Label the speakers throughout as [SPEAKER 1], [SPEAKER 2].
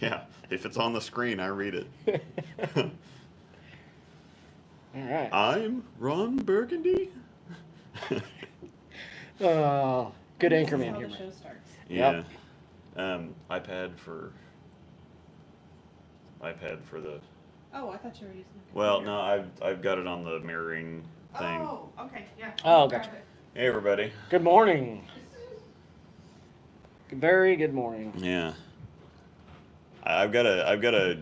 [SPEAKER 1] Yeah, if it's on the screen, I read it.
[SPEAKER 2] All right.
[SPEAKER 1] I'm Ron Burgundy.
[SPEAKER 2] Good
[SPEAKER 3] This is
[SPEAKER 2] anchorman
[SPEAKER 3] how
[SPEAKER 2] here,
[SPEAKER 3] the
[SPEAKER 2] man.
[SPEAKER 3] show starts.
[SPEAKER 1] Yeah.
[SPEAKER 2] Yep.
[SPEAKER 1] iPad for the.
[SPEAKER 3] Oh, I thought you were using the
[SPEAKER 1] Well,
[SPEAKER 3] computer.
[SPEAKER 1] no, I've got it on the mirroring thing.
[SPEAKER 3] Oh, okay, yeah.
[SPEAKER 2] Oh,
[SPEAKER 3] Grab
[SPEAKER 2] gotcha.
[SPEAKER 3] it.
[SPEAKER 1] Hey, everybody.
[SPEAKER 2] Good morning. Very good morning.
[SPEAKER 1] Yeah. I've got a.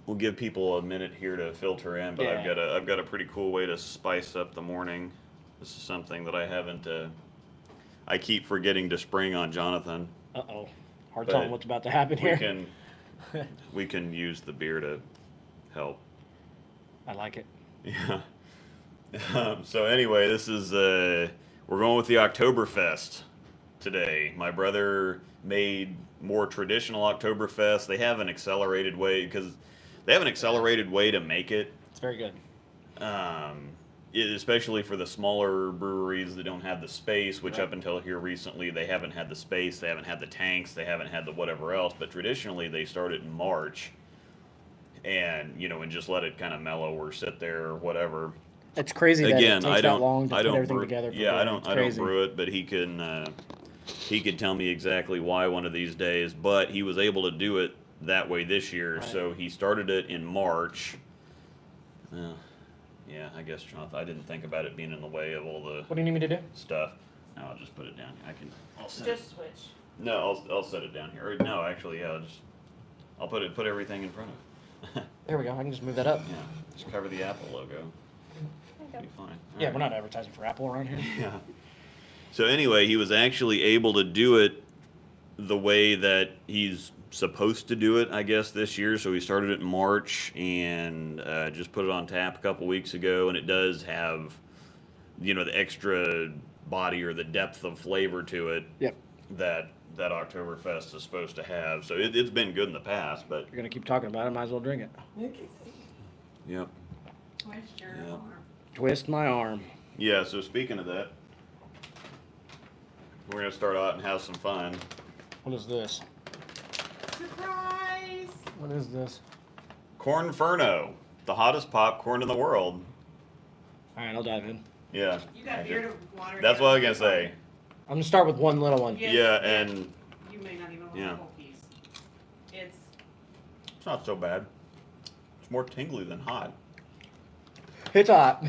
[SPEAKER 1] We'll give people a minute here to filter in, but
[SPEAKER 2] Yeah.
[SPEAKER 1] I've got a pretty cool way to spice up the morning. This is something that I haven't. I keep forgetting to spring on Jonathan.
[SPEAKER 2] Uh-oh. Hard
[SPEAKER 1] But
[SPEAKER 2] telling what's about to happen
[SPEAKER 1] We
[SPEAKER 2] here.
[SPEAKER 1] we can use the beer to help.
[SPEAKER 2] I like it.
[SPEAKER 1] Yeah. So anyway, this is we're going with the Oktoberfest today. My brother made more traditional Oktoberfest. They have an accelerated way to make it.
[SPEAKER 2] It's very good.
[SPEAKER 1] Especially for the smaller breweries that don't have the space, which
[SPEAKER 2] Right.
[SPEAKER 1] up until here recently they haven't had the space, they haven't had the tanks, they haven't had the whatever else. But traditionally they start it in March, and and just let it kind of mellow or sit there or whatever.
[SPEAKER 2] It's crazy that
[SPEAKER 1] Again,
[SPEAKER 2] it takes
[SPEAKER 1] I
[SPEAKER 2] that
[SPEAKER 1] don't,
[SPEAKER 2] long to
[SPEAKER 1] I
[SPEAKER 2] put
[SPEAKER 1] don't
[SPEAKER 2] everything
[SPEAKER 1] brew,
[SPEAKER 2] together. For
[SPEAKER 1] yeah,
[SPEAKER 2] beer. It's
[SPEAKER 1] I don't
[SPEAKER 2] crazy.
[SPEAKER 1] brew it, but he could tell me exactly why one of these days. But he was able to do it that way this year,
[SPEAKER 2] Right.
[SPEAKER 1] so he started it in March. Yeah, I guess, Jonathan, I didn't think about it being in the way of all the
[SPEAKER 2] What do you need me to do?
[SPEAKER 1] stuff. No, I'll just put it down here. I'll set it.
[SPEAKER 3] Just switch.
[SPEAKER 1] No, I'll set it down here. Or, no, actually, yeah, I'll put everything in front of it.
[SPEAKER 2] There we go. I can just move that up.
[SPEAKER 1] Yeah, just cover the Apple logo. Be fine.
[SPEAKER 2] Yeah,
[SPEAKER 1] All
[SPEAKER 2] we're
[SPEAKER 1] right.
[SPEAKER 2] not advertising for Apple around here.
[SPEAKER 1] Yeah. So anyway, he was actually able to do it the way that he's supposed to do it, I guess, this year. So he started it in March and just put it on tap a couple weeks ago, and it does have, the extra body or the depth of flavor to it
[SPEAKER 2] Yep.
[SPEAKER 1] that Oktoberfest is supposed to have. So it's been good in the past, but
[SPEAKER 2] You're gonna keep talking about it. Might as well drink it.
[SPEAKER 1] yep.
[SPEAKER 3] Twist your
[SPEAKER 1] Yeah.
[SPEAKER 3] arm.
[SPEAKER 2] Twist my arm.
[SPEAKER 1] Yeah. So speaking of that, we're gonna start out and have some fun.
[SPEAKER 2] What is this?
[SPEAKER 3] Surprise!
[SPEAKER 2] What is this?
[SPEAKER 1] Cornferno, the hottest popcorn in the world.
[SPEAKER 2] All right, I'll dive in.
[SPEAKER 1] Yeah.
[SPEAKER 3] You got beer to water
[SPEAKER 1] That's
[SPEAKER 3] down.
[SPEAKER 1] what I was gonna say.
[SPEAKER 2] I'm gonna start with one little one.
[SPEAKER 3] Yes,
[SPEAKER 1] Yeah,
[SPEAKER 3] yes.
[SPEAKER 1] and
[SPEAKER 3] You may not even want
[SPEAKER 1] Yeah.
[SPEAKER 3] the whole piece. It's
[SPEAKER 1] it's not so bad. It's more tingly than hot.
[SPEAKER 2] It's hot.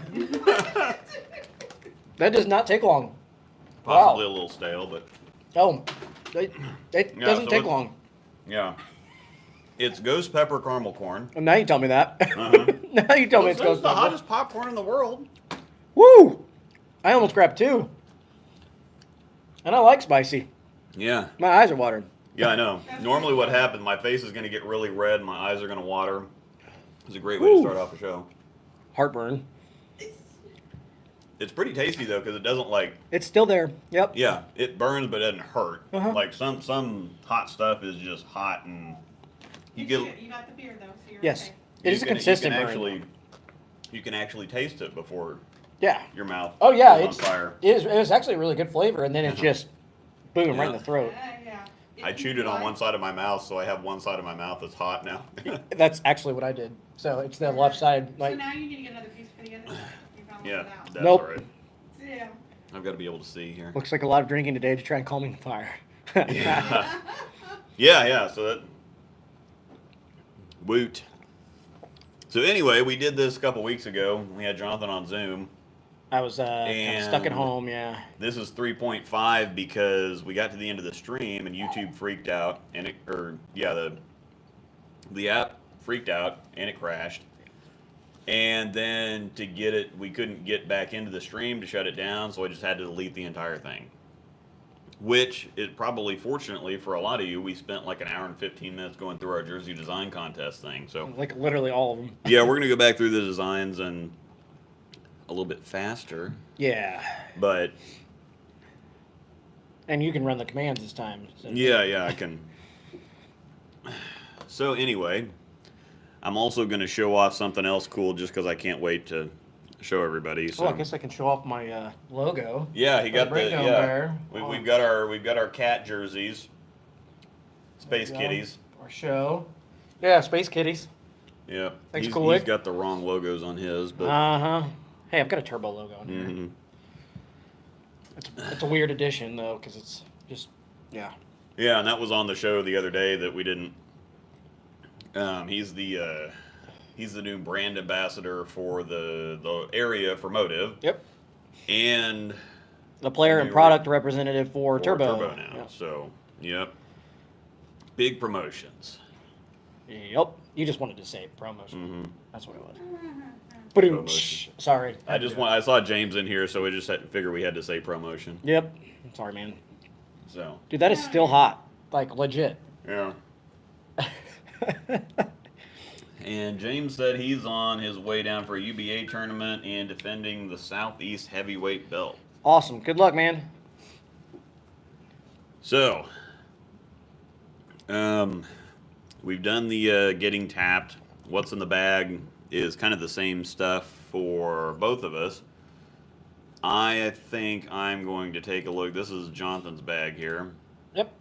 [SPEAKER 2] That does not take long.
[SPEAKER 1] Possibly
[SPEAKER 2] Wow.
[SPEAKER 1] a little stale, but
[SPEAKER 2] Oh, it
[SPEAKER 1] Yeah,
[SPEAKER 2] doesn't
[SPEAKER 1] so
[SPEAKER 2] take
[SPEAKER 1] it's-
[SPEAKER 2] long.
[SPEAKER 1] yeah. It's ghost pepper caramel corn.
[SPEAKER 2] And now you tell me that.
[SPEAKER 1] Uh-huh.
[SPEAKER 2] Now you tell me
[SPEAKER 1] Well,
[SPEAKER 2] it's
[SPEAKER 1] it's
[SPEAKER 2] ghost
[SPEAKER 1] the
[SPEAKER 2] pepper.
[SPEAKER 1] hottest popcorn in the world.
[SPEAKER 2] Woo! I almost grabbed two. And I like spicy.
[SPEAKER 1] Yeah.
[SPEAKER 2] My eyes are watering.
[SPEAKER 1] Yeah, I know.
[SPEAKER 3] That's
[SPEAKER 1] Normally,
[SPEAKER 3] really
[SPEAKER 1] what
[SPEAKER 3] good.
[SPEAKER 1] happens, my face is going to get really red, and my eyes are going to water. It's a great way to
[SPEAKER 2] Woo.
[SPEAKER 1] start off a show.
[SPEAKER 2] Heartburn.
[SPEAKER 1] It's pretty tasty though, because it doesn't like.
[SPEAKER 2] It's still there. Yep.
[SPEAKER 1] Yeah, it burns, but it doesn't hurt.
[SPEAKER 2] Uh-huh.
[SPEAKER 1] Like some hot stuff is just hot, and you get.
[SPEAKER 3] You got the beer though, so you're
[SPEAKER 2] Yes.
[SPEAKER 3] okay.
[SPEAKER 2] It is a consistent burn.
[SPEAKER 1] You can actually taste it before
[SPEAKER 2] Yeah.
[SPEAKER 1] your mouth.
[SPEAKER 2] Oh yeah,
[SPEAKER 1] goes
[SPEAKER 2] it's
[SPEAKER 1] on fire.
[SPEAKER 2] it is actually a really good flavor, and then it's just boom right in the throat.
[SPEAKER 3] Yeah.
[SPEAKER 1] I
[SPEAKER 3] If
[SPEAKER 1] chewed
[SPEAKER 3] you
[SPEAKER 1] it on
[SPEAKER 3] like-
[SPEAKER 1] one side of my mouth, so I have one side of my mouth that's hot now.
[SPEAKER 2] That's actually what I did. So it's the left side,
[SPEAKER 3] So
[SPEAKER 2] like
[SPEAKER 3] now you need to get another piece for the other. You found
[SPEAKER 1] Yeah,
[SPEAKER 3] it out.
[SPEAKER 1] that's
[SPEAKER 2] Nope.
[SPEAKER 1] all right.
[SPEAKER 3] Yeah.
[SPEAKER 1] I've got to be able to see here.
[SPEAKER 2] looks like a lot of drinking today to try and calm the fire.
[SPEAKER 1] Yeah. yeah. So that. Woot. So anyway, we did this a couple weeks ago. We had Jonathan on Zoom.
[SPEAKER 2] I was kind of stuck at
[SPEAKER 1] And-
[SPEAKER 2] home. Yeah.
[SPEAKER 1] This is 3.5 because we got to the end of the stream and YouTube freaked out and the app freaked out and it crashed. And then to get it, we couldn't get back into the stream to shut it down, so I just had to delete the entire thing. Which is probably, fortunately for a lot of you, we spent like an hour and 15 minutes going through our jersey design contest thing. So
[SPEAKER 2] Like literally all of them.
[SPEAKER 1] yeah, we're gonna go back through the designs and a little bit faster,
[SPEAKER 2] Yeah.
[SPEAKER 1] but
[SPEAKER 2] And you can run the commands this time. So.
[SPEAKER 1] yeah, I can. So anyway, I'm also going to show off something else cool just because I can't wait to show everybody. So
[SPEAKER 2] Well, I guess I can show off my logo.
[SPEAKER 1] yeah, he got the
[SPEAKER 2] breakdown
[SPEAKER 1] yeah.
[SPEAKER 2] pair.
[SPEAKER 1] We've got our cat jerseys. Space
[SPEAKER 2] There we go.
[SPEAKER 1] Kitties.
[SPEAKER 2] Our show. Yeah, Space Kitties.
[SPEAKER 1] Yeah.
[SPEAKER 2] Thanks,
[SPEAKER 1] he's
[SPEAKER 2] Kool-Aid.
[SPEAKER 1] got the wrong logos on his, but
[SPEAKER 2] Uh-huh. Hey, I've got a turbo logo on here.
[SPEAKER 1] mhm.
[SPEAKER 2] It's a weird addition, though, because it's just, yeah.
[SPEAKER 1] Yeah, and that was on the show the other day that we didn't. He's the new brand ambassador for the area for Motive,
[SPEAKER 2] Yep.
[SPEAKER 1] and
[SPEAKER 2] The player
[SPEAKER 1] And
[SPEAKER 2] and
[SPEAKER 1] you
[SPEAKER 2] product representative for
[SPEAKER 1] for
[SPEAKER 2] Turbo.
[SPEAKER 1] now.
[SPEAKER 2] Yep.
[SPEAKER 1] So, yep, big promotions.
[SPEAKER 2] Yep. You just wanted to say promotion.
[SPEAKER 1] Hmm
[SPEAKER 2] That's what it was.
[SPEAKER 1] Promotion.
[SPEAKER 2] Sorry.
[SPEAKER 1] I saw James in here, so we just had to figure we had to say promotion.
[SPEAKER 2] Yep. Sorry, man.
[SPEAKER 1] So,
[SPEAKER 2] Dude, that is still hot. Like, legit.
[SPEAKER 1] yeah. And James said he's on his way down for a UBA tournament and defending the Southeast heavyweight belt.
[SPEAKER 2] Awesome. Good luck, man.
[SPEAKER 1] So, we've done the getting tapped. What's in the bag is kind of the same stuff for both of us. I think I'm going to take a look. This is Jonathan's bag here.
[SPEAKER 2] Yep.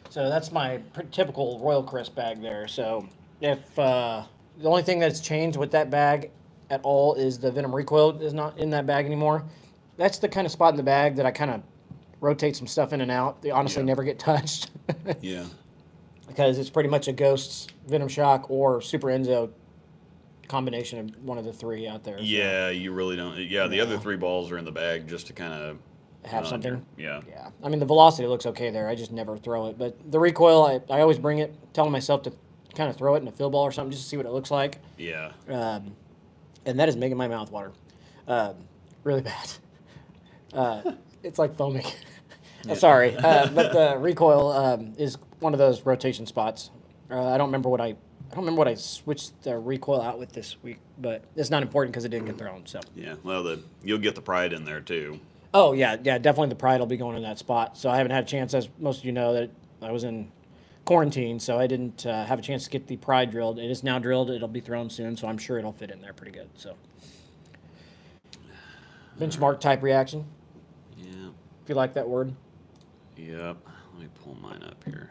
[SPEAKER 2] So that's my typical Royal Crisp bag there. So if the only thing that's changed with that bag at all is the Venom Recoil is not in that bag anymore. That's the kind of spot in the bag that I kind of rotate some stuff in and out. They honestly
[SPEAKER 1] Yeah.
[SPEAKER 2] never get touched
[SPEAKER 1] Yeah.
[SPEAKER 2] because it's pretty much a Ghosts, Venom Shock, or Super Enzo combination of one of the three out there. So
[SPEAKER 1] Yeah, you really don't. Yeah, the
[SPEAKER 2] No.
[SPEAKER 1] other three balls are in the bag just to kind of
[SPEAKER 2] have something.
[SPEAKER 1] Yeah.
[SPEAKER 2] Yeah, I mean the velocity looks okay there. I just never throw it, but the recoil, I always bring it, telling myself to kind of throw it in a field ball or something just to see what it looks like.
[SPEAKER 1] Yeah.
[SPEAKER 2] And that is making my mouth water, really bad. It's like foaming. Sorry, but the recoil is one of those rotation spots. I don't remember what I switched the recoil out with this week, but it's not important because it didn't get thrown. So.
[SPEAKER 1] Yeah. Well, you'll get the pride in there too.
[SPEAKER 2] Oh yeah, definitely the pride will be going in that spot. So I haven't had a chance, as most of you know, that I was in quarantine, so I didn't have a chance to get the pride drilled. It is now drilled. It'll be thrown soon, so I'm sure it'll fit in there pretty good. So benchmark type reaction,
[SPEAKER 1] Yeah.
[SPEAKER 2] if you like that word.
[SPEAKER 1] Yep. Let me pull mine up here.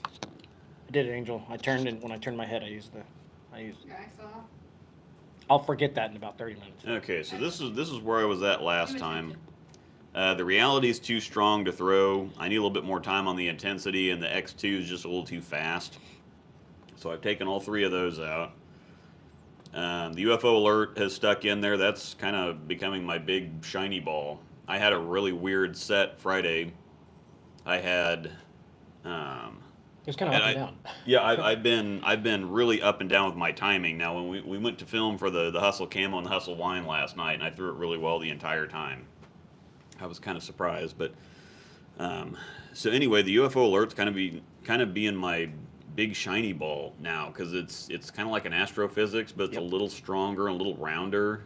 [SPEAKER 2] I did it, Angel. I turned it when I turned my head. I used.
[SPEAKER 3] Yeah, I saw.
[SPEAKER 2] I'll forget that in about 30 minutes.
[SPEAKER 1] Okay, so this is where I was at last time. The reality is too strong to throw. I need a little bit more time on the intensity, and the X2 is just a little too fast. So I've taken all three of those out. The UFO alert has stuck in there. That's kind of becoming my big shiny ball. I had a really weird set Friday. I had.
[SPEAKER 2] It was kind of up and down.
[SPEAKER 1] Yeah, I've been really up and down with my timing. Now, when we went to film for the Hustle Camo and the Hustle Wine last night, and I threw it really well the entire time. I was kind of surprised, but so anyway, the UFO alert's kind of being my big shiny ball now because it's kind of like an astrophysics, but it's a little stronger and a little rounder.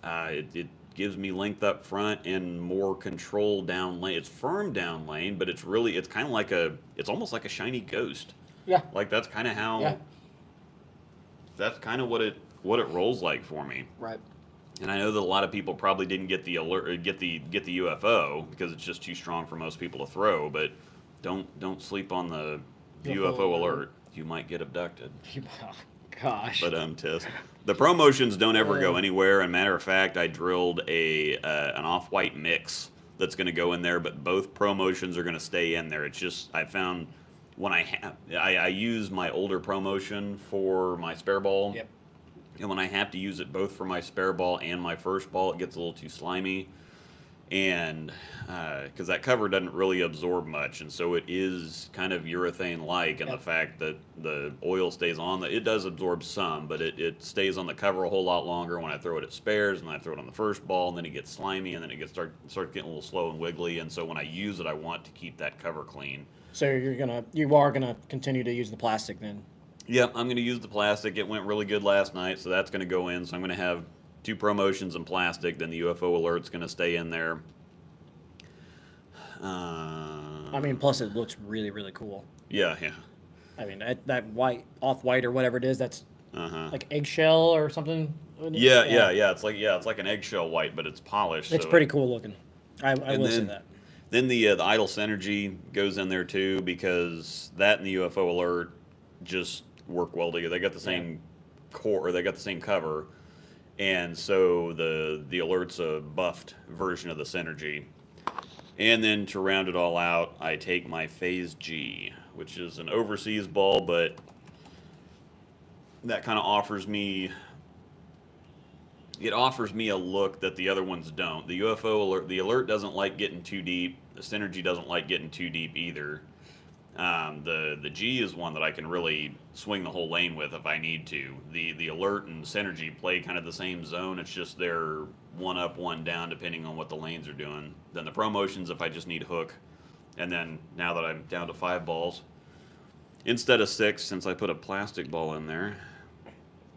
[SPEAKER 1] It gives me length up front and more control down lane. It's firm down lane, but it's kind of like it's almost like a shiny ghost.
[SPEAKER 2] Yeah.
[SPEAKER 1] Like that's kind of how.
[SPEAKER 2] Yeah.
[SPEAKER 1] That's kind of what it rolls like for me.
[SPEAKER 2] Right.
[SPEAKER 1] And I know that a lot of people probably didn't get the alert, get the UFO because it's just too strong for most people to throw. But don't sleep on the UFO alert. You might get abducted.
[SPEAKER 2] Oh, gosh.
[SPEAKER 1] But the promotions don't ever go anywhere. And matter of fact, I drilled an off-white mix that's going to go in there, but both promotions are going to stay in there. It's just I found when I use my older promotion for my spare ball.
[SPEAKER 2] Yep.
[SPEAKER 1] And when I have to use it both for my spare ball and my first ball, it gets a little too slimy. And because that cover doesn't really absorb much, and so it is kind of urethane-like, and the fact that the oil stays on, it does absorb some, but it stays on the cover a whole lot longer when I throw it at spares, and then I throw it on the first ball, and then it gets slimy, and then it starts getting a little slow and wiggly, and so when I use it, I want to keep that cover clean.
[SPEAKER 2] So you are gonna continue to use the plastic then?
[SPEAKER 1] Yep, I'm going to use the plastic. It went really good last night, so that's going to go in. So I'm going to have 2 promotions in plastic. Then the UFO alert's going to stay in there.
[SPEAKER 2] I mean, plus it looks really, really cool.
[SPEAKER 1] Yeah.
[SPEAKER 2] I mean, that white, off-white or whatever it is, that's like eggshell or something.
[SPEAKER 1] Yeah. It's like an eggshell white, but it's polished.
[SPEAKER 2] It's
[SPEAKER 1] so
[SPEAKER 2] pretty cool looking. I will say that.
[SPEAKER 1] Then the idle synergy goes in there too, because that and the UFO alert just work well together. They got the same core, or they got the same cover, and so the alert's a buffed version of the synergy. And then to round it all out, I take my Phase G, which is an overseas ball, but that kind of offers me. It offers me a look that the other ones don't. The UFO alert, the alert doesn't like getting too deep. The synergy doesn't like getting too deep either. The G is one that I can really swing the whole lane with if I need to. The alert and synergy play kind of the same zone. It's just they're one up, one down, depending on what the lanes are doing. Then the promotions, if I just need hook. And then now that I'm down to 5 balls, instead of 6, since I put a plastic ball in there.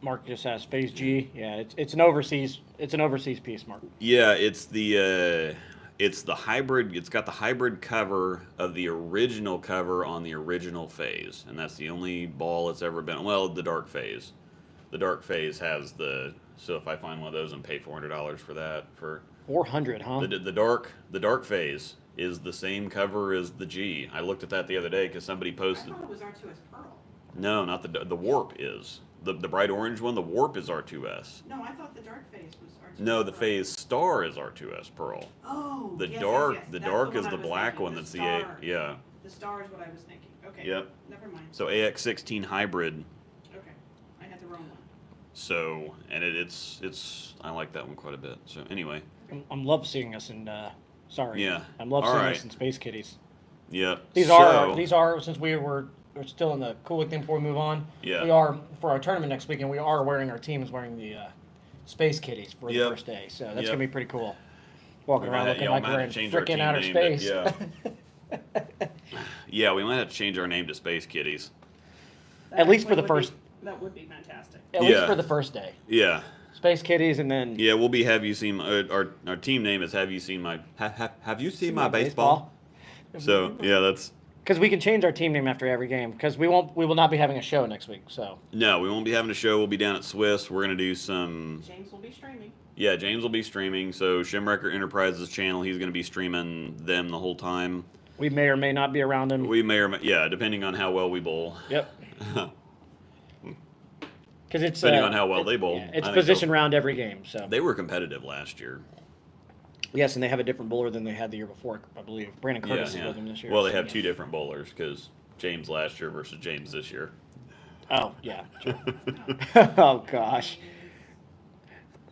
[SPEAKER 2] Mark just has Phase G. Yeah, it's an overseas piece, Mark.
[SPEAKER 1] Yeah, it's the hybrid. It's got the hybrid cover of the original cover on the original Phase, and that's the only ball it's ever been. Well, the dark Phase. The dark Phase has the. So if I find one of those and pay $400 for that, for
[SPEAKER 2] 400, huh?
[SPEAKER 1] the dark Phase is the same cover as the G. I looked at that the other day because somebody
[SPEAKER 3] I
[SPEAKER 1] posted.
[SPEAKER 3] thought it was R2S Pearl.
[SPEAKER 1] No, not the warp is the bright orange one. The warp is R2S.
[SPEAKER 3] No, I thought the dark phase was R2S
[SPEAKER 1] No, the
[SPEAKER 3] Pearl.
[SPEAKER 1] Phase Star is R2S Pearl.
[SPEAKER 3] Oh,
[SPEAKER 1] The
[SPEAKER 3] yes,
[SPEAKER 1] dark,
[SPEAKER 3] yes, yes.
[SPEAKER 1] the
[SPEAKER 3] That's
[SPEAKER 1] dark
[SPEAKER 3] one
[SPEAKER 1] is
[SPEAKER 3] I
[SPEAKER 1] the
[SPEAKER 3] was
[SPEAKER 1] black
[SPEAKER 3] thinking.
[SPEAKER 1] one.
[SPEAKER 3] The
[SPEAKER 1] That's
[SPEAKER 3] star.
[SPEAKER 1] yeah.
[SPEAKER 3] The star is what I was thinking. Okay.
[SPEAKER 1] Yep.
[SPEAKER 3] Never mind.
[SPEAKER 1] So AX16 hybrid.
[SPEAKER 3] Okay. I had the wrong one.
[SPEAKER 1] So and it's I like that one quite a bit. So anyway,
[SPEAKER 2] I'm love seeing us in. Sorry.
[SPEAKER 1] Yeah.
[SPEAKER 2] I'm love
[SPEAKER 1] All
[SPEAKER 2] seeing
[SPEAKER 1] right.
[SPEAKER 2] us in Space Kitties.
[SPEAKER 1] yep.
[SPEAKER 2] These are since we're still in the cooling thing before we move on.
[SPEAKER 1] Yeah.
[SPEAKER 2] We are for our tournament next weekend. We are wearing our team is wearing the Space Kitties for the
[SPEAKER 1] Yep.
[SPEAKER 2] first day. So that's
[SPEAKER 1] Yep.
[SPEAKER 2] gonna be pretty cool. Walking
[SPEAKER 1] We might
[SPEAKER 2] around
[SPEAKER 1] have-
[SPEAKER 2] looking
[SPEAKER 1] yeah, we
[SPEAKER 2] like
[SPEAKER 1] might
[SPEAKER 2] we're
[SPEAKER 1] have
[SPEAKER 2] in
[SPEAKER 1] to change our
[SPEAKER 2] freaking
[SPEAKER 1] team
[SPEAKER 2] outer
[SPEAKER 1] name
[SPEAKER 2] space.
[SPEAKER 1] to- Yeah, we might have to change our name to Space Kitties.
[SPEAKER 2] At least for
[SPEAKER 3] actually
[SPEAKER 2] the first.
[SPEAKER 3] That would be fantastic.
[SPEAKER 2] At least
[SPEAKER 1] Yeah.
[SPEAKER 2] for the first day.
[SPEAKER 1] Yeah.
[SPEAKER 2] Space Kitties, and then
[SPEAKER 1] Yeah, we'll be. Have you seen our team name is Have you seen my have you seen my baseball? So yeah, that's
[SPEAKER 2] Because we can change our team name after every game. Because we will not be having a show next week. So
[SPEAKER 1] no, we won't be having a show. We'll be down at Swiss. We're gonna do some.
[SPEAKER 3] James will be streaming.
[SPEAKER 1] Yeah, James will be streaming. So Shimwrecker Enterprises channel, he's gonna be streaming them the whole time.
[SPEAKER 2] we may or may not be around him.
[SPEAKER 1] We may or may, yeah, depending on how well we bowl.
[SPEAKER 2] Yep. Because it's
[SPEAKER 1] Depending on how well they bowl.
[SPEAKER 2] yeah,
[SPEAKER 1] I
[SPEAKER 2] it's
[SPEAKER 1] think
[SPEAKER 2] position round every game. So
[SPEAKER 1] They were competitive last year.
[SPEAKER 2] yes, and they have a different bowler than they had the year before, I believe. Brandon
[SPEAKER 1] Yeah,
[SPEAKER 2] Curtis is
[SPEAKER 1] yeah.
[SPEAKER 2] with them this year.
[SPEAKER 1] Well, they
[SPEAKER 2] so,
[SPEAKER 1] have
[SPEAKER 2] yeah.
[SPEAKER 1] 2 different bowlers because James last year versus James this year.
[SPEAKER 2] Oh yeah. Oh gosh.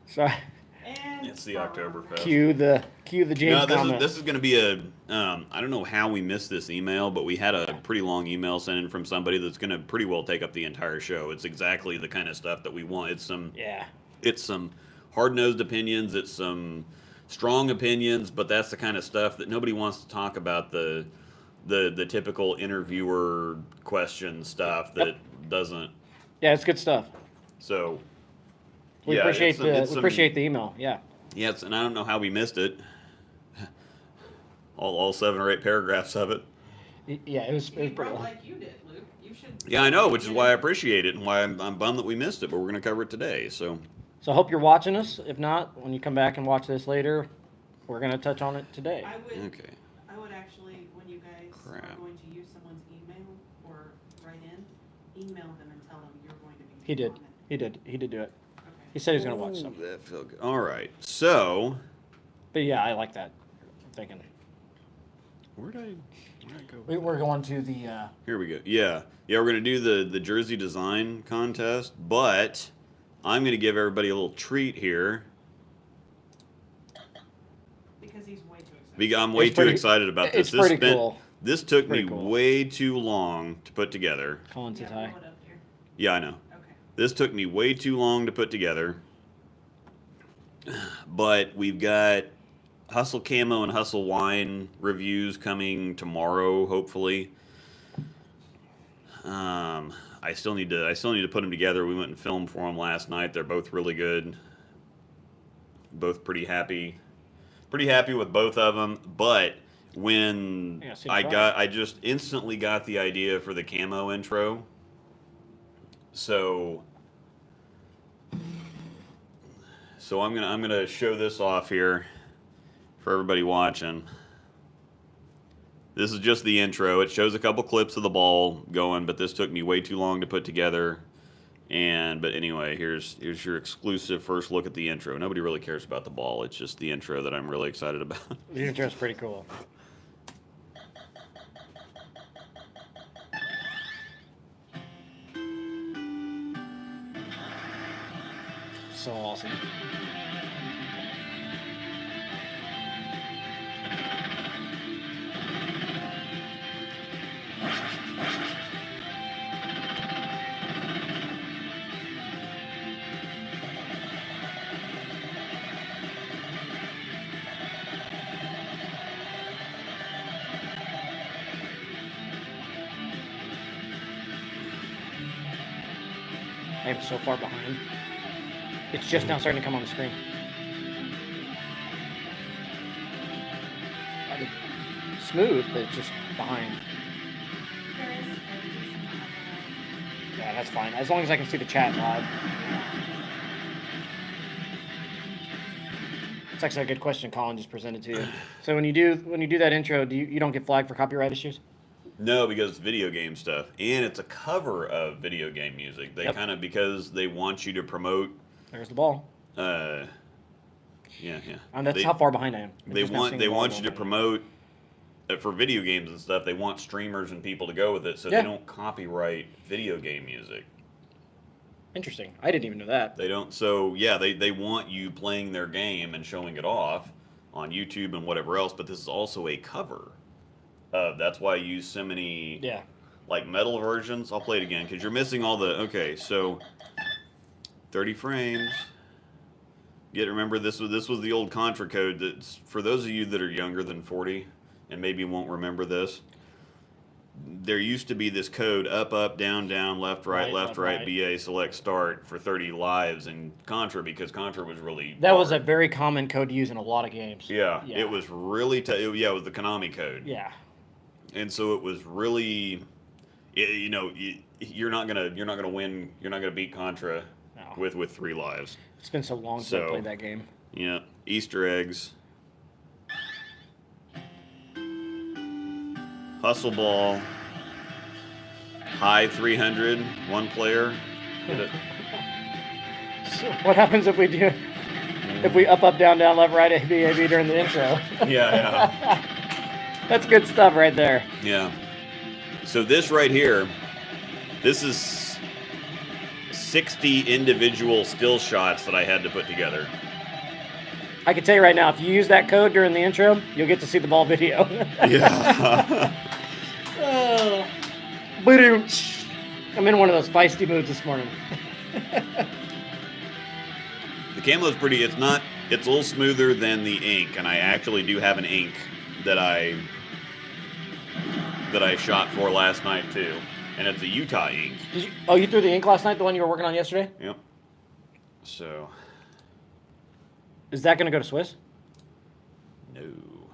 [SPEAKER 2] Sorry.
[SPEAKER 3] And
[SPEAKER 1] It's the Oktoberfest.
[SPEAKER 2] Cue the James
[SPEAKER 1] No,
[SPEAKER 2] comment.
[SPEAKER 1] this is going to be a. I don't know how we missed this email, but we had a pretty long email sent in from somebody that's going to pretty well take up the entire show. It's exactly the kind of stuff that we want.
[SPEAKER 2] Yeah.
[SPEAKER 1] It's some hard-nosed opinions. It's some strong opinions, but that's the kind of stuff that nobody wants to talk about. The typical interviewer question stuff that doesn't.
[SPEAKER 2] Yeah, it's good stuff.
[SPEAKER 1] So.
[SPEAKER 2] We
[SPEAKER 1] yeah,
[SPEAKER 2] appreciate
[SPEAKER 1] it's some-
[SPEAKER 2] the
[SPEAKER 1] it's
[SPEAKER 2] we
[SPEAKER 1] some-
[SPEAKER 2] appreciate the email. Yeah.
[SPEAKER 1] Yes, and I don't know how we missed it. All 7 or 8 paragraphs of it.
[SPEAKER 2] Yeah, it was
[SPEAKER 3] you
[SPEAKER 2] pretty
[SPEAKER 3] wrote
[SPEAKER 2] long.
[SPEAKER 3] like you did, Luke. You should.
[SPEAKER 1] Yeah, I know, which is why I appreciate it and why I'm bummed that we missed it, but we're going to cover it today. So,
[SPEAKER 2] So I hope you're watching us. If not, when you come back and watch this later, we're gonna touch on it today.
[SPEAKER 3] I would.
[SPEAKER 1] okay.
[SPEAKER 3] I would actually, when you guys
[SPEAKER 1] Crap.
[SPEAKER 3] are going to use someone's email or write in, email them and tell them you're going to be.
[SPEAKER 2] He did.
[SPEAKER 3] on it.
[SPEAKER 2] He did. He did do it.
[SPEAKER 3] Okay.
[SPEAKER 2] He said he was gonna watch
[SPEAKER 1] Ooh,
[SPEAKER 2] some.
[SPEAKER 1] that felt good. All right. So,
[SPEAKER 2] But yeah, I like that. I'm thinking
[SPEAKER 1] where'd I go?
[SPEAKER 2] we're going to the.
[SPEAKER 1] Here we go. Yeah. Yeah, we're going to do the jersey design contest, but I'm going to give everybody a little treat here.
[SPEAKER 3] Because he's way too excited.
[SPEAKER 1] I'm way
[SPEAKER 2] It's
[SPEAKER 1] too
[SPEAKER 2] pretty-
[SPEAKER 1] excited about this.
[SPEAKER 2] it's pretty
[SPEAKER 1] This
[SPEAKER 2] cool.
[SPEAKER 1] This took me
[SPEAKER 2] Pretty cool.
[SPEAKER 1] way too long to put together.
[SPEAKER 2] Collins
[SPEAKER 3] Yeah,
[SPEAKER 2] is
[SPEAKER 3] blow
[SPEAKER 2] high.
[SPEAKER 3] it up here.
[SPEAKER 1] Yeah, I know.
[SPEAKER 3] Okay.
[SPEAKER 1] This took me way too long to put together. But we've got Hustle Camo and Hustle Wine reviews coming tomorrow, hopefully. I still need to put them together. We went and filmed for them last night. They're both really good. Both pretty happy with both of them. But when
[SPEAKER 2] Yeah, see the product.
[SPEAKER 1] I just instantly got the idea for the camo intro. So I'm gonna show this off here for everybody watching. This is just the intro. It shows a couple clips of the ball going, but this took me way too long to put together. But anyway, here's your exclusive first look at the intro. Nobody really cares about the ball. It's just the intro that I'm really excited about.
[SPEAKER 2] The intro is pretty cool. So awesome. I am so far behind. It's just now starting to come on the screen. I mean, smooth, but it's just behind.
[SPEAKER 3] There is a decent amount of
[SPEAKER 2] Yeah, that's fine. As long as I can see the chat live. It's actually a good question Colin just presented to you. So when you do that intro, you don't get flagged for copyright issues?
[SPEAKER 1] No, because it's video game stuff, and it's a cover of video game music. They
[SPEAKER 2] Yep.
[SPEAKER 1] kind of, because they want you to promote.
[SPEAKER 2] There's the ball.
[SPEAKER 1] Yeah.
[SPEAKER 2] And that's
[SPEAKER 1] They-
[SPEAKER 2] how far behind I am. I'm
[SPEAKER 1] They
[SPEAKER 2] just now
[SPEAKER 1] want
[SPEAKER 2] seeing
[SPEAKER 1] they
[SPEAKER 2] the ball
[SPEAKER 1] want you
[SPEAKER 2] going
[SPEAKER 1] to
[SPEAKER 2] by.
[SPEAKER 1] promote for video games and stuff. They want streamers and people to go with it, so
[SPEAKER 2] Yeah.
[SPEAKER 1] they don't copyright video game music.
[SPEAKER 2] Interesting. I didn't even know that.
[SPEAKER 1] They don't. So yeah, they want you playing their game and showing it off on YouTube and whatever else. But this is also a cover. That's why I use so many
[SPEAKER 2] Yeah.
[SPEAKER 1] like metal versions. I'll play it again because you're missing all the. Okay, so 30 frames. Remember this was the old Contra code. That's for those of you that are younger than 40 and maybe won't remember this. There used to be this code up, down, left,
[SPEAKER 2] Right,
[SPEAKER 1] left,
[SPEAKER 2] left,
[SPEAKER 1] right,
[SPEAKER 2] right.
[SPEAKER 1] BA, select, start for 30 lives in Contra because Contra was really
[SPEAKER 2] That was a
[SPEAKER 1] hard.
[SPEAKER 2] very common code to use in a lot of games.
[SPEAKER 1] Yeah, it was really it was the Konami code.
[SPEAKER 2] Yeah.
[SPEAKER 1] And so it was really, you're not gonna win. You're not gonna beat Contra
[SPEAKER 2] No.
[SPEAKER 1] with 3 lives.
[SPEAKER 2] It's been so long since I
[SPEAKER 1] So-
[SPEAKER 2] played that game.
[SPEAKER 1] Yeah, Easter eggs. Hustle ball. High 300, one player. Hit it.
[SPEAKER 2] So what happens if we up, down, left, right, A, B, during the intro?
[SPEAKER 1] Yeah.
[SPEAKER 2] That's good stuff right there.
[SPEAKER 1] Yeah. So this right here, this is 60 individual still shots that I had to put together.
[SPEAKER 2] I can tell you right now, if you use that code during the intro, you'll get to see the ball video.
[SPEAKER 1] Yeah.
[SPEAKER 2] Oh. Boom. I'm in one of those feisty moods this morning.
[SPEAKER 1] The camo's pretty. It's a little smoother than the ink, and I actually do have an ink that I shot for last night too, and it's a Utah ink.
[SPEAKER 2] You threw the ink last night, the one you were working on yesterday?
[SPEAKER 1] Yep. So
[SPEAKER 2] Is that going to go to Swiss?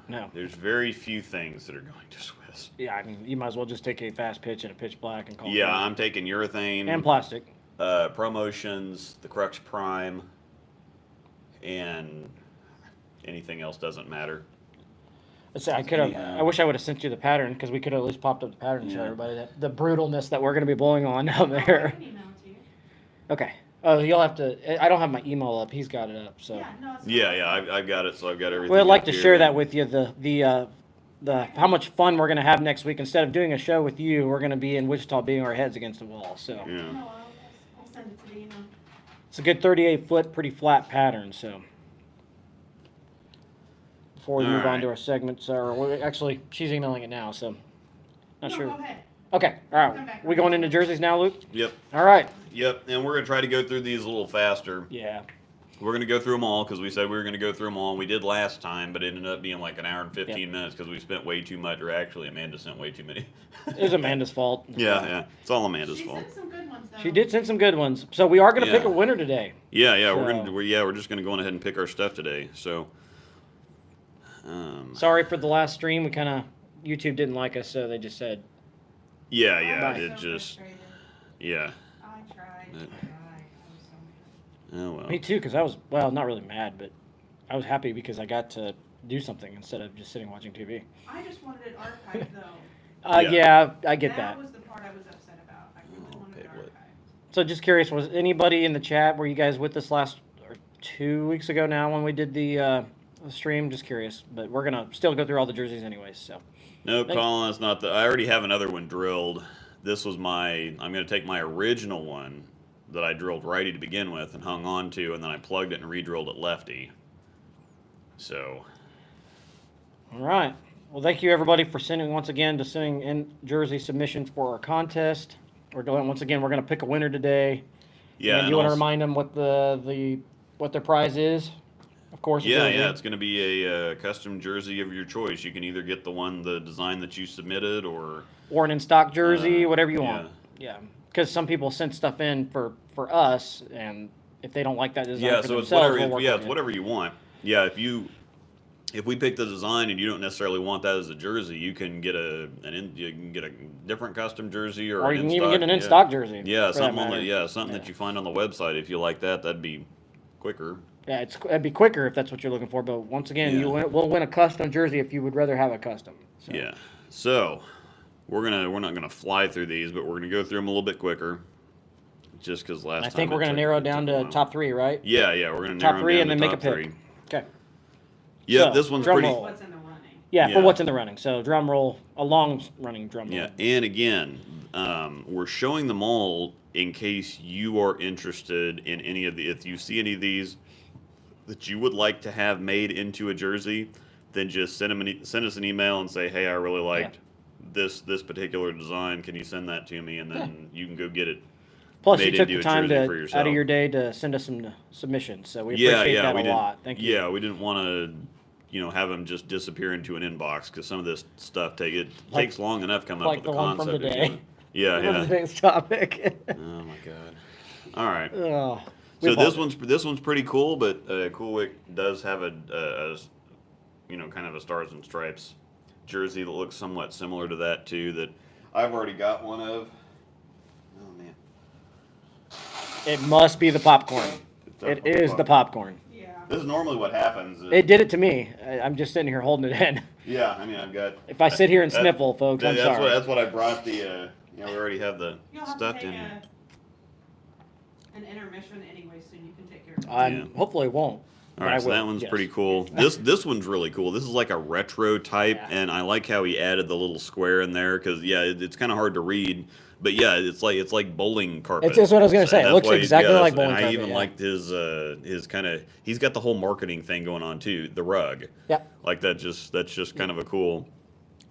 [SPEAKER 2] No.
[SPEAKER 1] There's very few things that are going to Swiss.
[SPEAKER 2] Yeah, I mean, you might as well just take a fast pitch and a pitch black and call it.
[SPEAKER 1] Yeah,
[SPEAKER 2] good.
[SPEAKER 1] I'm taking urethane
[SPEAKER 2] And plastic.
[SPEAKER 1] Promotions, the Crux Prime, and anything else doesn't matter.
[SPEAKER 2] Let's say I
[SPEAKER 1] Yeah.
[SPEAKER 2] I wish I would have sent you the pattern because we could have at least popped up the pattern and show
[SPEAKER 1] Yeah.
[SPEAKER 2] everybody that the brutalness that we're going to be blowing on down
[SPEAKER 3] Oh, I
[SPEAKER 2] there.
[SPEAKER 3] can email it to you.
[SPEAKER 2] Okay. Oh, you'll have to. I don't have my email up. He's got it up. So.
[SPEAKER 3] Yeah, no, it's
[SPEAKER 1] Yeah, I've got it. So I've got everything.
[SPEAKER 2] Well, I'd like
[SPEAKER 1] up
[SPEAKER 2] to
[SPEAKER 1] here.
[SPEAKER 2] share that with you. The how much fun we're going to have next week. Instead of doing a show with you, we're going to be in Wichita, beating our heads against the wall. So
[SPEAKER 1] Yeah.
[SPEAKER 3] No, I'll send it to the email.
[SPEAKER 2] it's a good 38-foot, pretty flat pattern. So before we
[SPEAKER 1] All
[SPEAKER 2] move on
[SPEAKER 1] right.
[SPEAKER 2] to our segments, actually, she's emailing it now. So not
[SPEAKER 3] No,
[SPEAKER 2] sure.
[SPEAKER 3] go ahead.
[SPEAKER 2] Okay. All
[SPEAKER 3] Come
[SPEAKER 2] right.
[SPEAKER 3] back.
[SPEAKER 2] We going into jerseys now, Luke?
[SPEAKER 1] Yep.
[SPEAKER 2] All right.
[SPEAKER 1] Yep. And we're gonna try to go through these a little faster.
[SPEAKER 2] Yeah.
[SPEAKER 1] We're gonna go through them all because we said we were gonna go through them all. And we did last time, but it ended up being like an hour and 15 minutes because we spent way too much. Or actually, Amanda sent way too many.
[SPEAKER 2] It was Amanda's fault.
[SPEAKER 1] Yeah. It's all Amanda's
[SPEAKER 3] She
[SPEAKER 1] fault.
[SPEAKER 3] sent some good ones, though.
[SPEAKER 2] She did send some good ones. So we are going to pick
[SPEAKER 1] Yeah.
[SPEAKER 2] a winner today.
[SPEAKER 1] Yeah.
[SPEAKER 2] So-
[SPEAKER 1] We're just gonna go on ahead and pick our stuff today. So.
[SPEAKER 2] Sorry for the last stream. We kind of YouTube didn't like us, so they just said,
[SPEAKER 1] Yeah.
[SPEAKER 3] I was
[SPEAKER 1] It
[SPEAKER 3] so
[SPEAKER 1] just.
[SPEAKER 3] frustrated.
[SPEAKER 1] Yeah.
[SPEAKER 3] I tried.
[SPEAKER 1] Uh,
[SPEAKER 3] I was so mad.
[SPEAKER 1] Oh well.
[SPEAKER 2] me too, because I was, well, not really mad, but I was happy because I got to do something instead of just sitting watching TV.
[SPEAKER 3] I just wanted it archived though.
[SPEAKER 2] Yeah, I get that.
[SPEAKER 3] That was the part I was upset about. I really wanted it archived.
[SPEAKER 2] So just curious, was anybody in the chat, were you guys with us last, or 2 weeks ago now when we did the stream? Just curious, but we're gonna still go through all the jerseys anyways, so.
[SPEAKER 1] No, Colin, that's not the. I already have another one drilled. This was my. I'm going to take my original one that I drilled righty to begin with and hung on to, and then I plugged it and re-drilled it lefty. So.
[SPEAKER 2] All right. Well, thank you everybody for sending in jersey submissions for our contest. We're going once again. We're going to pick a winner today.
[SPEAKER 1] Yeah.
[SPEAKER 2] And you want to remind them what what their prize is? Of course.
[SPEAKER 1] Yeah, it's going to be a custom jersey of your choice. You can either get the design that you submitted, or
[SPEAKER 2] an in stock jersey, whatever you want. Yeah, because some people send stuff in for us, and if they don't like that design for
[SPEAKER 1] it's
[SPEAKER 2] themselves,
[SPEAKER 1] whatever.
[SPEAKER 2] we'll
[SPEAKER 1] It's whatever you want. Yeah, if we pick the design and you don't necessarily want that as a jersey, you can get you can get a different custom jersey, or
[SPEAKER 2] you can even get an in stock jersey.
[SPEAKER 1] Yeah, something that you find on the website. If you like that, that'd be quicker.
[SPEAKER 2] Yeah, it'd be quicker if that's what you're looking for. But once again, we'll win a custom jersey if you would rather have a custom. So.
[SPEAKER 1] Yeah. So we're not gonna fly through these, but we're gonna go through them a little bit quicker. Just because last time.
[SPEAKER 2] I think we're gonna narrow down to top 3, right?
[SPEAKER 1] Yeah, we're gonna
[SPEAKER 2] top
[SPEAKER 1] narrow
[SPEAKER 2] 3
[SPEAKER 1] down
[SPEAKER 2] and then
[SPEAKER 1] to
[SPEAKER 2] make a
[SPEAKER 1] top
[SPEAKER 2] pick.
[SPEAKER 1] 3.
[SPEAKER 2] Okay.
[SPEAKER 1] Yeah,
[SPEAKER 2] So,
[SPEAKER 1] this one's
[SPEAKER 2] drum
[SPEAKER 1] pretty.
[SPEAKER 2] roll.
[SPEAKER 3] What's in the running?
[SPEAKER 2] Yeah,
[SPEAKER 1] Yeah.
[SPEAKER 2] for what's in the running. So drum roll, a long running drum roll.
[SPEAKER 1] Yeah, and again, we're showing them all in case you are interested in any of the. If you see any of these that you would like to have made into a jersey, then just send us an email and say, hey, I really liked this particular design. Can you send that to me? And then you can go get it.
[SPEAKER 2] Plus,
[SPEAKER 1] made
[SPEAKER 2] you took
[SPEAKER 1] into
[SPEAKER 2] the
[SPEAKER 1] a
[SPEAKER 2] time
[SPEAKER 1] jersey for yourself.
[SPEAKER 2] out of your day to send us some submissions. So we appreciate that a lot. Thank you.
[SPEAKER 1] Yeah, we didn't want to, have them just disappear into an inbox, because some of this stuff takes long enough coming up with the
[SPEAKER 2] one
[SPEAKER 1] concept.
[SPEAKER 2] from today.
[SPEAKER 1] Yeah.
[SPEAKER 2] Today's topic.
[SPEAKER 1] Oh my god. All right.
[SPEAKER 2] Oh,
[SPEAKER 1] So this one's pretty cool, but Coolwick does have a kind of a Stars and Stripes jersey that looks somewhat similar to that too. That I've already got one of. Oh man.
[SPEAKER 2] It must be the popcorn.
[SPEAKER 1] It's
[SPEAKER 2] It
[SPEAKER 1] definitely
[SPEAKER 2] is the popcorn.
[SPEAKER 3] Yeah.
[SPEAKER 1] This is normally what happens.
[SPEAKER 2] It did it to me. I'm just sitting here holding it in.
[SPEAKER 1] Yeah, I mean I've got.
[SPEAKER 2] If I sit here and sniffle, folks, I'm sorry.
[SPEAKER 1] That's what I brought the. We already have the
[SPEAKER 3] You'll have
[SPEAKER 1] stuff
[SPEAKER 3] to take
[SPEAKER 1] in here.
[SPEAKER 3] an intermission anyway, so you can take care of it.
[SPEAKER 2] Hopefully it won't.
[SPEAKER 1] All right, so that one's pretty cool. This one's really cool. This is like a retro type, and I like how he added the little square in there because it's kind of hard to read, but yeah, it's like bowling carpet.
[SPEAKER 2] That's what I was gonna say. It looks exactly like bowling carpet.
[SPEAKER 1] I even liked his kind of. He's got the whole marketing thing going on too. The rug.
[SPEAKER 2] Yeah.
[SPEAKER 1] Like that's just kind of a cool.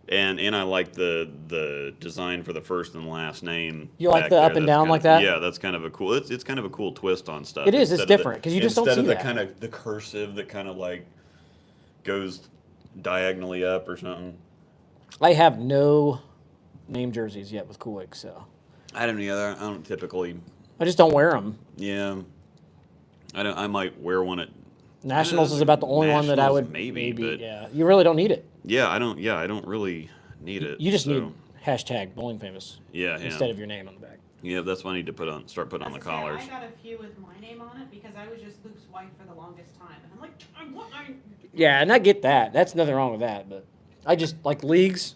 [SPEAKER 1] And I like the design for the first and last name.
[SPEAKER 2] You like the up and down like that?
[SPEAKER 1] Yeah, that's kind of a cool. It's kind of a cool twist on stuff.
[SPEAKER 2] It is. It's different because you just don't see that.
[SPEAKER 1] Instead of the kind of the cursive that kind of like goes diagonally up or something.
[SPEAKER 2] I have no name jerseys yet with Coolwick, so
[SPEAKER 1] I don't typically.
[SPEAKER 2] I just don't wear them.
[SPEAKER 1] Yeah, I might wear one at
[SPEAKER 2] Nationals is about the only one that I would
[SPEAKER 1] maybe, but
[SPEAKER 2] yeah, you really don't need it.
[SPEAKER 1] Yeah, I don't really need it.
[SPEAKER 2] You just need hashtag bowling famous.
[SPEAKER 1] Yeah.
[SPEAKER 2] Instead of your name on the back.
[SPEAKER 1] Yeah, that's what I need to start putting on the collars.
[SPEAKER 3] I got a few with my name on it because I was just Luke's wife for the longest time, and I'm like,
[SPEAKER 2] Yeah, and I get that. That's nothing wrong with that, but I just like leagues.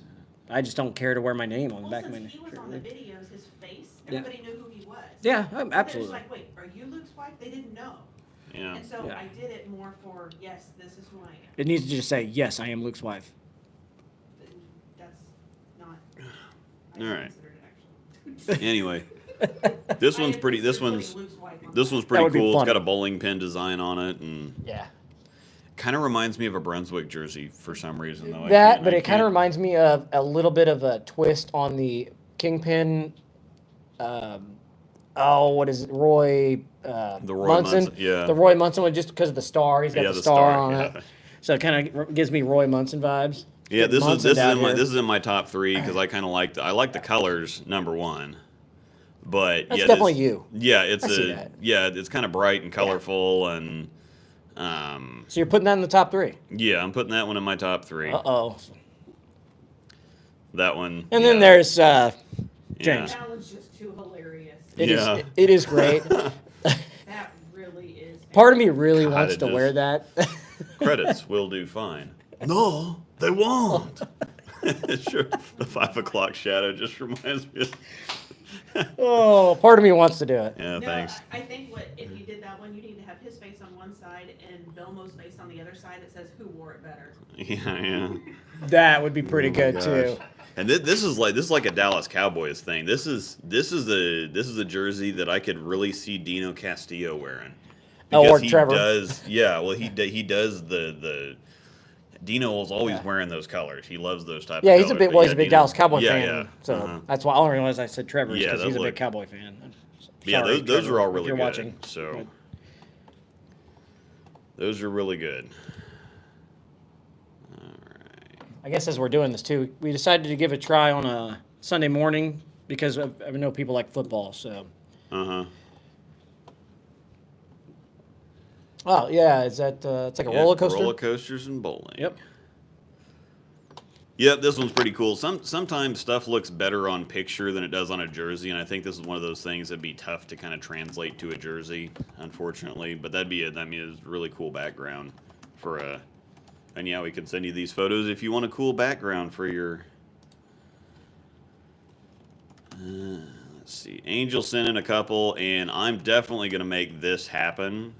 [SPEAKER 2] I just don't care to wear my name on the back of my
[SPEAKER 3] since he was on the videos, his face, everybody knew who he was.
[SPEAKER 2] Yeah,
[SPEAKER 3] They're
[SPEAKER 2] absolutely.
[SPEAKER 3] just like, wait, are you Luke's wife? They didn't know.
[SPEAKER 1] Yeah.
[SPEAKER 3] And so I did it more for, yes, this is who I am.
[SPEAKER 2] It needs to just say, yes, I am Luke's wife.
[SPEAKER 3] That's not.
[SPEAKER 1] All right.
[SPEAKER 3] Considered it actually.
[SPEAKER 1] Anyway, this one's pretty. This one's pretty
[SPEAKER 2] would be
[SPEAKER 1] cool. It's
[SPEAKER 2] funny.
[SPEAKER 1] got a bowling pin design on it, and
[SPEAKER 2] Yeah.
[SPEAKER 1] kind of reminds me of a Brunswick jersey for some reason, though.
[SPEAKER 2] But it kind of reminds me of a little bit of a twist on the Kingpin. What is it? Roy.
[SPEAKER 1] The Roy Munson, yeah.
[SPEAKER 2] The Roy Munson one, just because of the star. He's got the star on
[SPEAKER 1] yeah.
[SPEAKER 2] it. So it kind of gives me Roy Munson vibes.
[SPEAKER 1] Yeah,
[SPEAKER 2] Get
[SPEAKER 1] this
[SPEAKER 2] Munson down here.
[SPEAKER 1] is in my top 3 because I kind of like the colors number 1, but
[SPEAKER 2] That's
[SPEAKER 1] yeah,
[SPEAKER 2] definitely you.
[SPEAKER 1] Yeah,
[SPEAKER 2] I see that.
[SPEAKER 1] it's kind of bright and colorful and.
[SPEAKER 2] So you're putting that in the top 3.
[SPEAKER 1] Yeah, I'm putting that one in my top 3.
[SPEAKER 2] Uh-oh.
[SPEAKER 1] That one.
[SPEAKER 2] And then there's James.
[SPEAKER 3] That one's just too hilarious.
[SPEAKER 2] It is great.
[SPEAKER 3] That really is.
[SPEAKER 2] Part of me really
[SPEAKER 1] God,
[SPEAKER 2] wants
[SPEAKER 1] it
[SPEAKER 2] to
[SPEAKER 1] just-
[SPEAKER 2] wear that.
[SPEAKER 1] Credits will do fine. No, they won't. Sure, the 5 o'clock shadow just reminds me.
[SPEAKER 2] Oh, part of me wants to do it.
[SPEAKER 1] Yeah,
[SPEAKER 3] No,
[SPEAKER 1] thanks.
[SPEAKER 3] I think if you did that one, you need to have his face on one side and Belmo's face on the other side that says who wore it better.
[SPEAKER 1] Yeah.
[SPEAKER 2] That would be pretty
[SPEAKER 1] Oh my
[SPEAKER 2] good
[SPEAKER 1] gosh.
[SPEAKER 2] too.
[SPEAKER 1] And this is like a Dallas Cowboys thing. This is a jersey that I could really see Dino Castillo wearing.
[SPEAKER 2] Oh,
[SPEAKER 1] Because
[SPEAKER 2] or
[SPEAKER 1] he
[SPEAKER 2] Trevor.
[SPEAKER 1] does, yeah. Well, he does the. Dino is always wearing those colors. He loves those type
[SPEAKER 2] Yeah,
[SPEAKER 1] of
[SPEAKER 2] he's
[SPEAKER 1] colors.
[SPEAKER 2] a big.
[SPEAKER 1] But
[SPEAKER 2] Well,
[SPEAKER 1] yeah,
[SPEAKER 2] he's a big
[SPEAKER 1] Dino-
[SPEAKER 2] Dallas Cowboy
[SPEAKER 1] yeah,
[SPEAKER 2] fan.
[SPEAKER 1] Yeah.
[SPEAKER 2] So
[SPEAKER 1] Uh-huh.
[SPEAKER 2] that's why I only realized I said Trevor
[SPEAKER 1] Yeah,
[SPEAKER 2] because
[SPEAKER 1] that
[SPEAKER 2] he's a big
[SPEAKER 1] look-
[SPEAKER 2] Cowboy fan.
[SPEAKER 1] Yeah,
[SPEAKER 2] Sorry,
[SPEAKER 1] those
[SPEAKER 2] Trevor,
[SPEAKER 1] are all
[SPEAKER 2] if
[SPEAKER 1] really
[SPEAKER 2] you're
[SPEAKER 1] good.
[SPEAKER 2] watching.
[SPEAKER 1] So
[SPEAKER 2] But
[SPEAKER 1] those are really good. All right.
[SPEAKER 2] I guess as we're doing this too, we decided to give it a try on a Sunday morning because I know people like football. So.
[SPEAKER 1] Uh-huh.
[SPEAKER 2] Oh yeah, is that it's like a
[SPEAKER 1] Yeah,
[SPEAKER 2] roller coaster?
[SPEAKER 1] Roller coasters and bowling.
[SPEAKER 2] Yep.
[SPEAKER 1] Yep, this one's pretty cool. Sometimes stuff looks better on picture than it does on a jersey, and I think this is one of those things that'd be tough to kind of translate to a jersey, unfortunately. But that'd be it's a really cool background for a. And yeah, we could send you these photos if you want a cool background for your. Let's see. Angel sent in a couple, and I'm definitely gonna make this happen.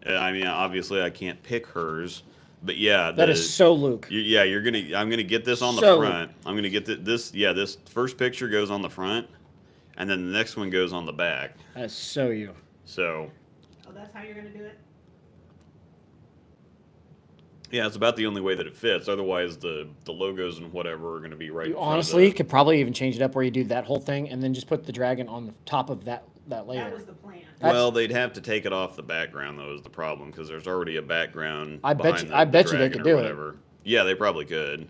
[SPEAKER 1] I mean, obviously, I can't pick hers. But yeah,
[SPEAKER 2] That is so Luke.
[SPEAKER 1] Yeah, I'm gonna get this on the
[SPEAKER 2] So-
[SPEAKER 1] front. I'm gonna get this. Yeah, this first picture goes on the front, and then the next one goes on the back.
[SPEAKER 2] That is so you.
[SPEAKER 1] So
[SPEAKER 3] Oh, that's how you're gonna do it?
[SPEAKER 1] yeah, it's about the only way that it fits. Otherwise, the logos and whatever are gonna be right.
[SPEAKER 2] You
[SPEAKER 1] in front of
[SPEAKER 2] honestly
[SPEAKER 1] the-
[SPEAKER 2] could probably even change it up where you do that whole thing and then just put the dragon on the top of that layer.
[SPEAKER 3] That was the plan.
[SPEAKER 2] That's-
[SPEAKER 1] Well, they'd have to take it off the background though. Is the problem because there's already a background.
[SPEAKER 2] I bet
[SPEAKER 1] behind
[SPEAKER 2] you-
[SPEAKER 1] the-
[SPEAKER 2] I
[SPEAKER 1] the
[SPEAKER 2] bet you they
[SPEAKER 1] dragon
[SPEAKER 2] could
[SPEAKER 1] or
[SPEAKER 2] do it.
[SPEAKER 1] whatever. Yeah, they probably could.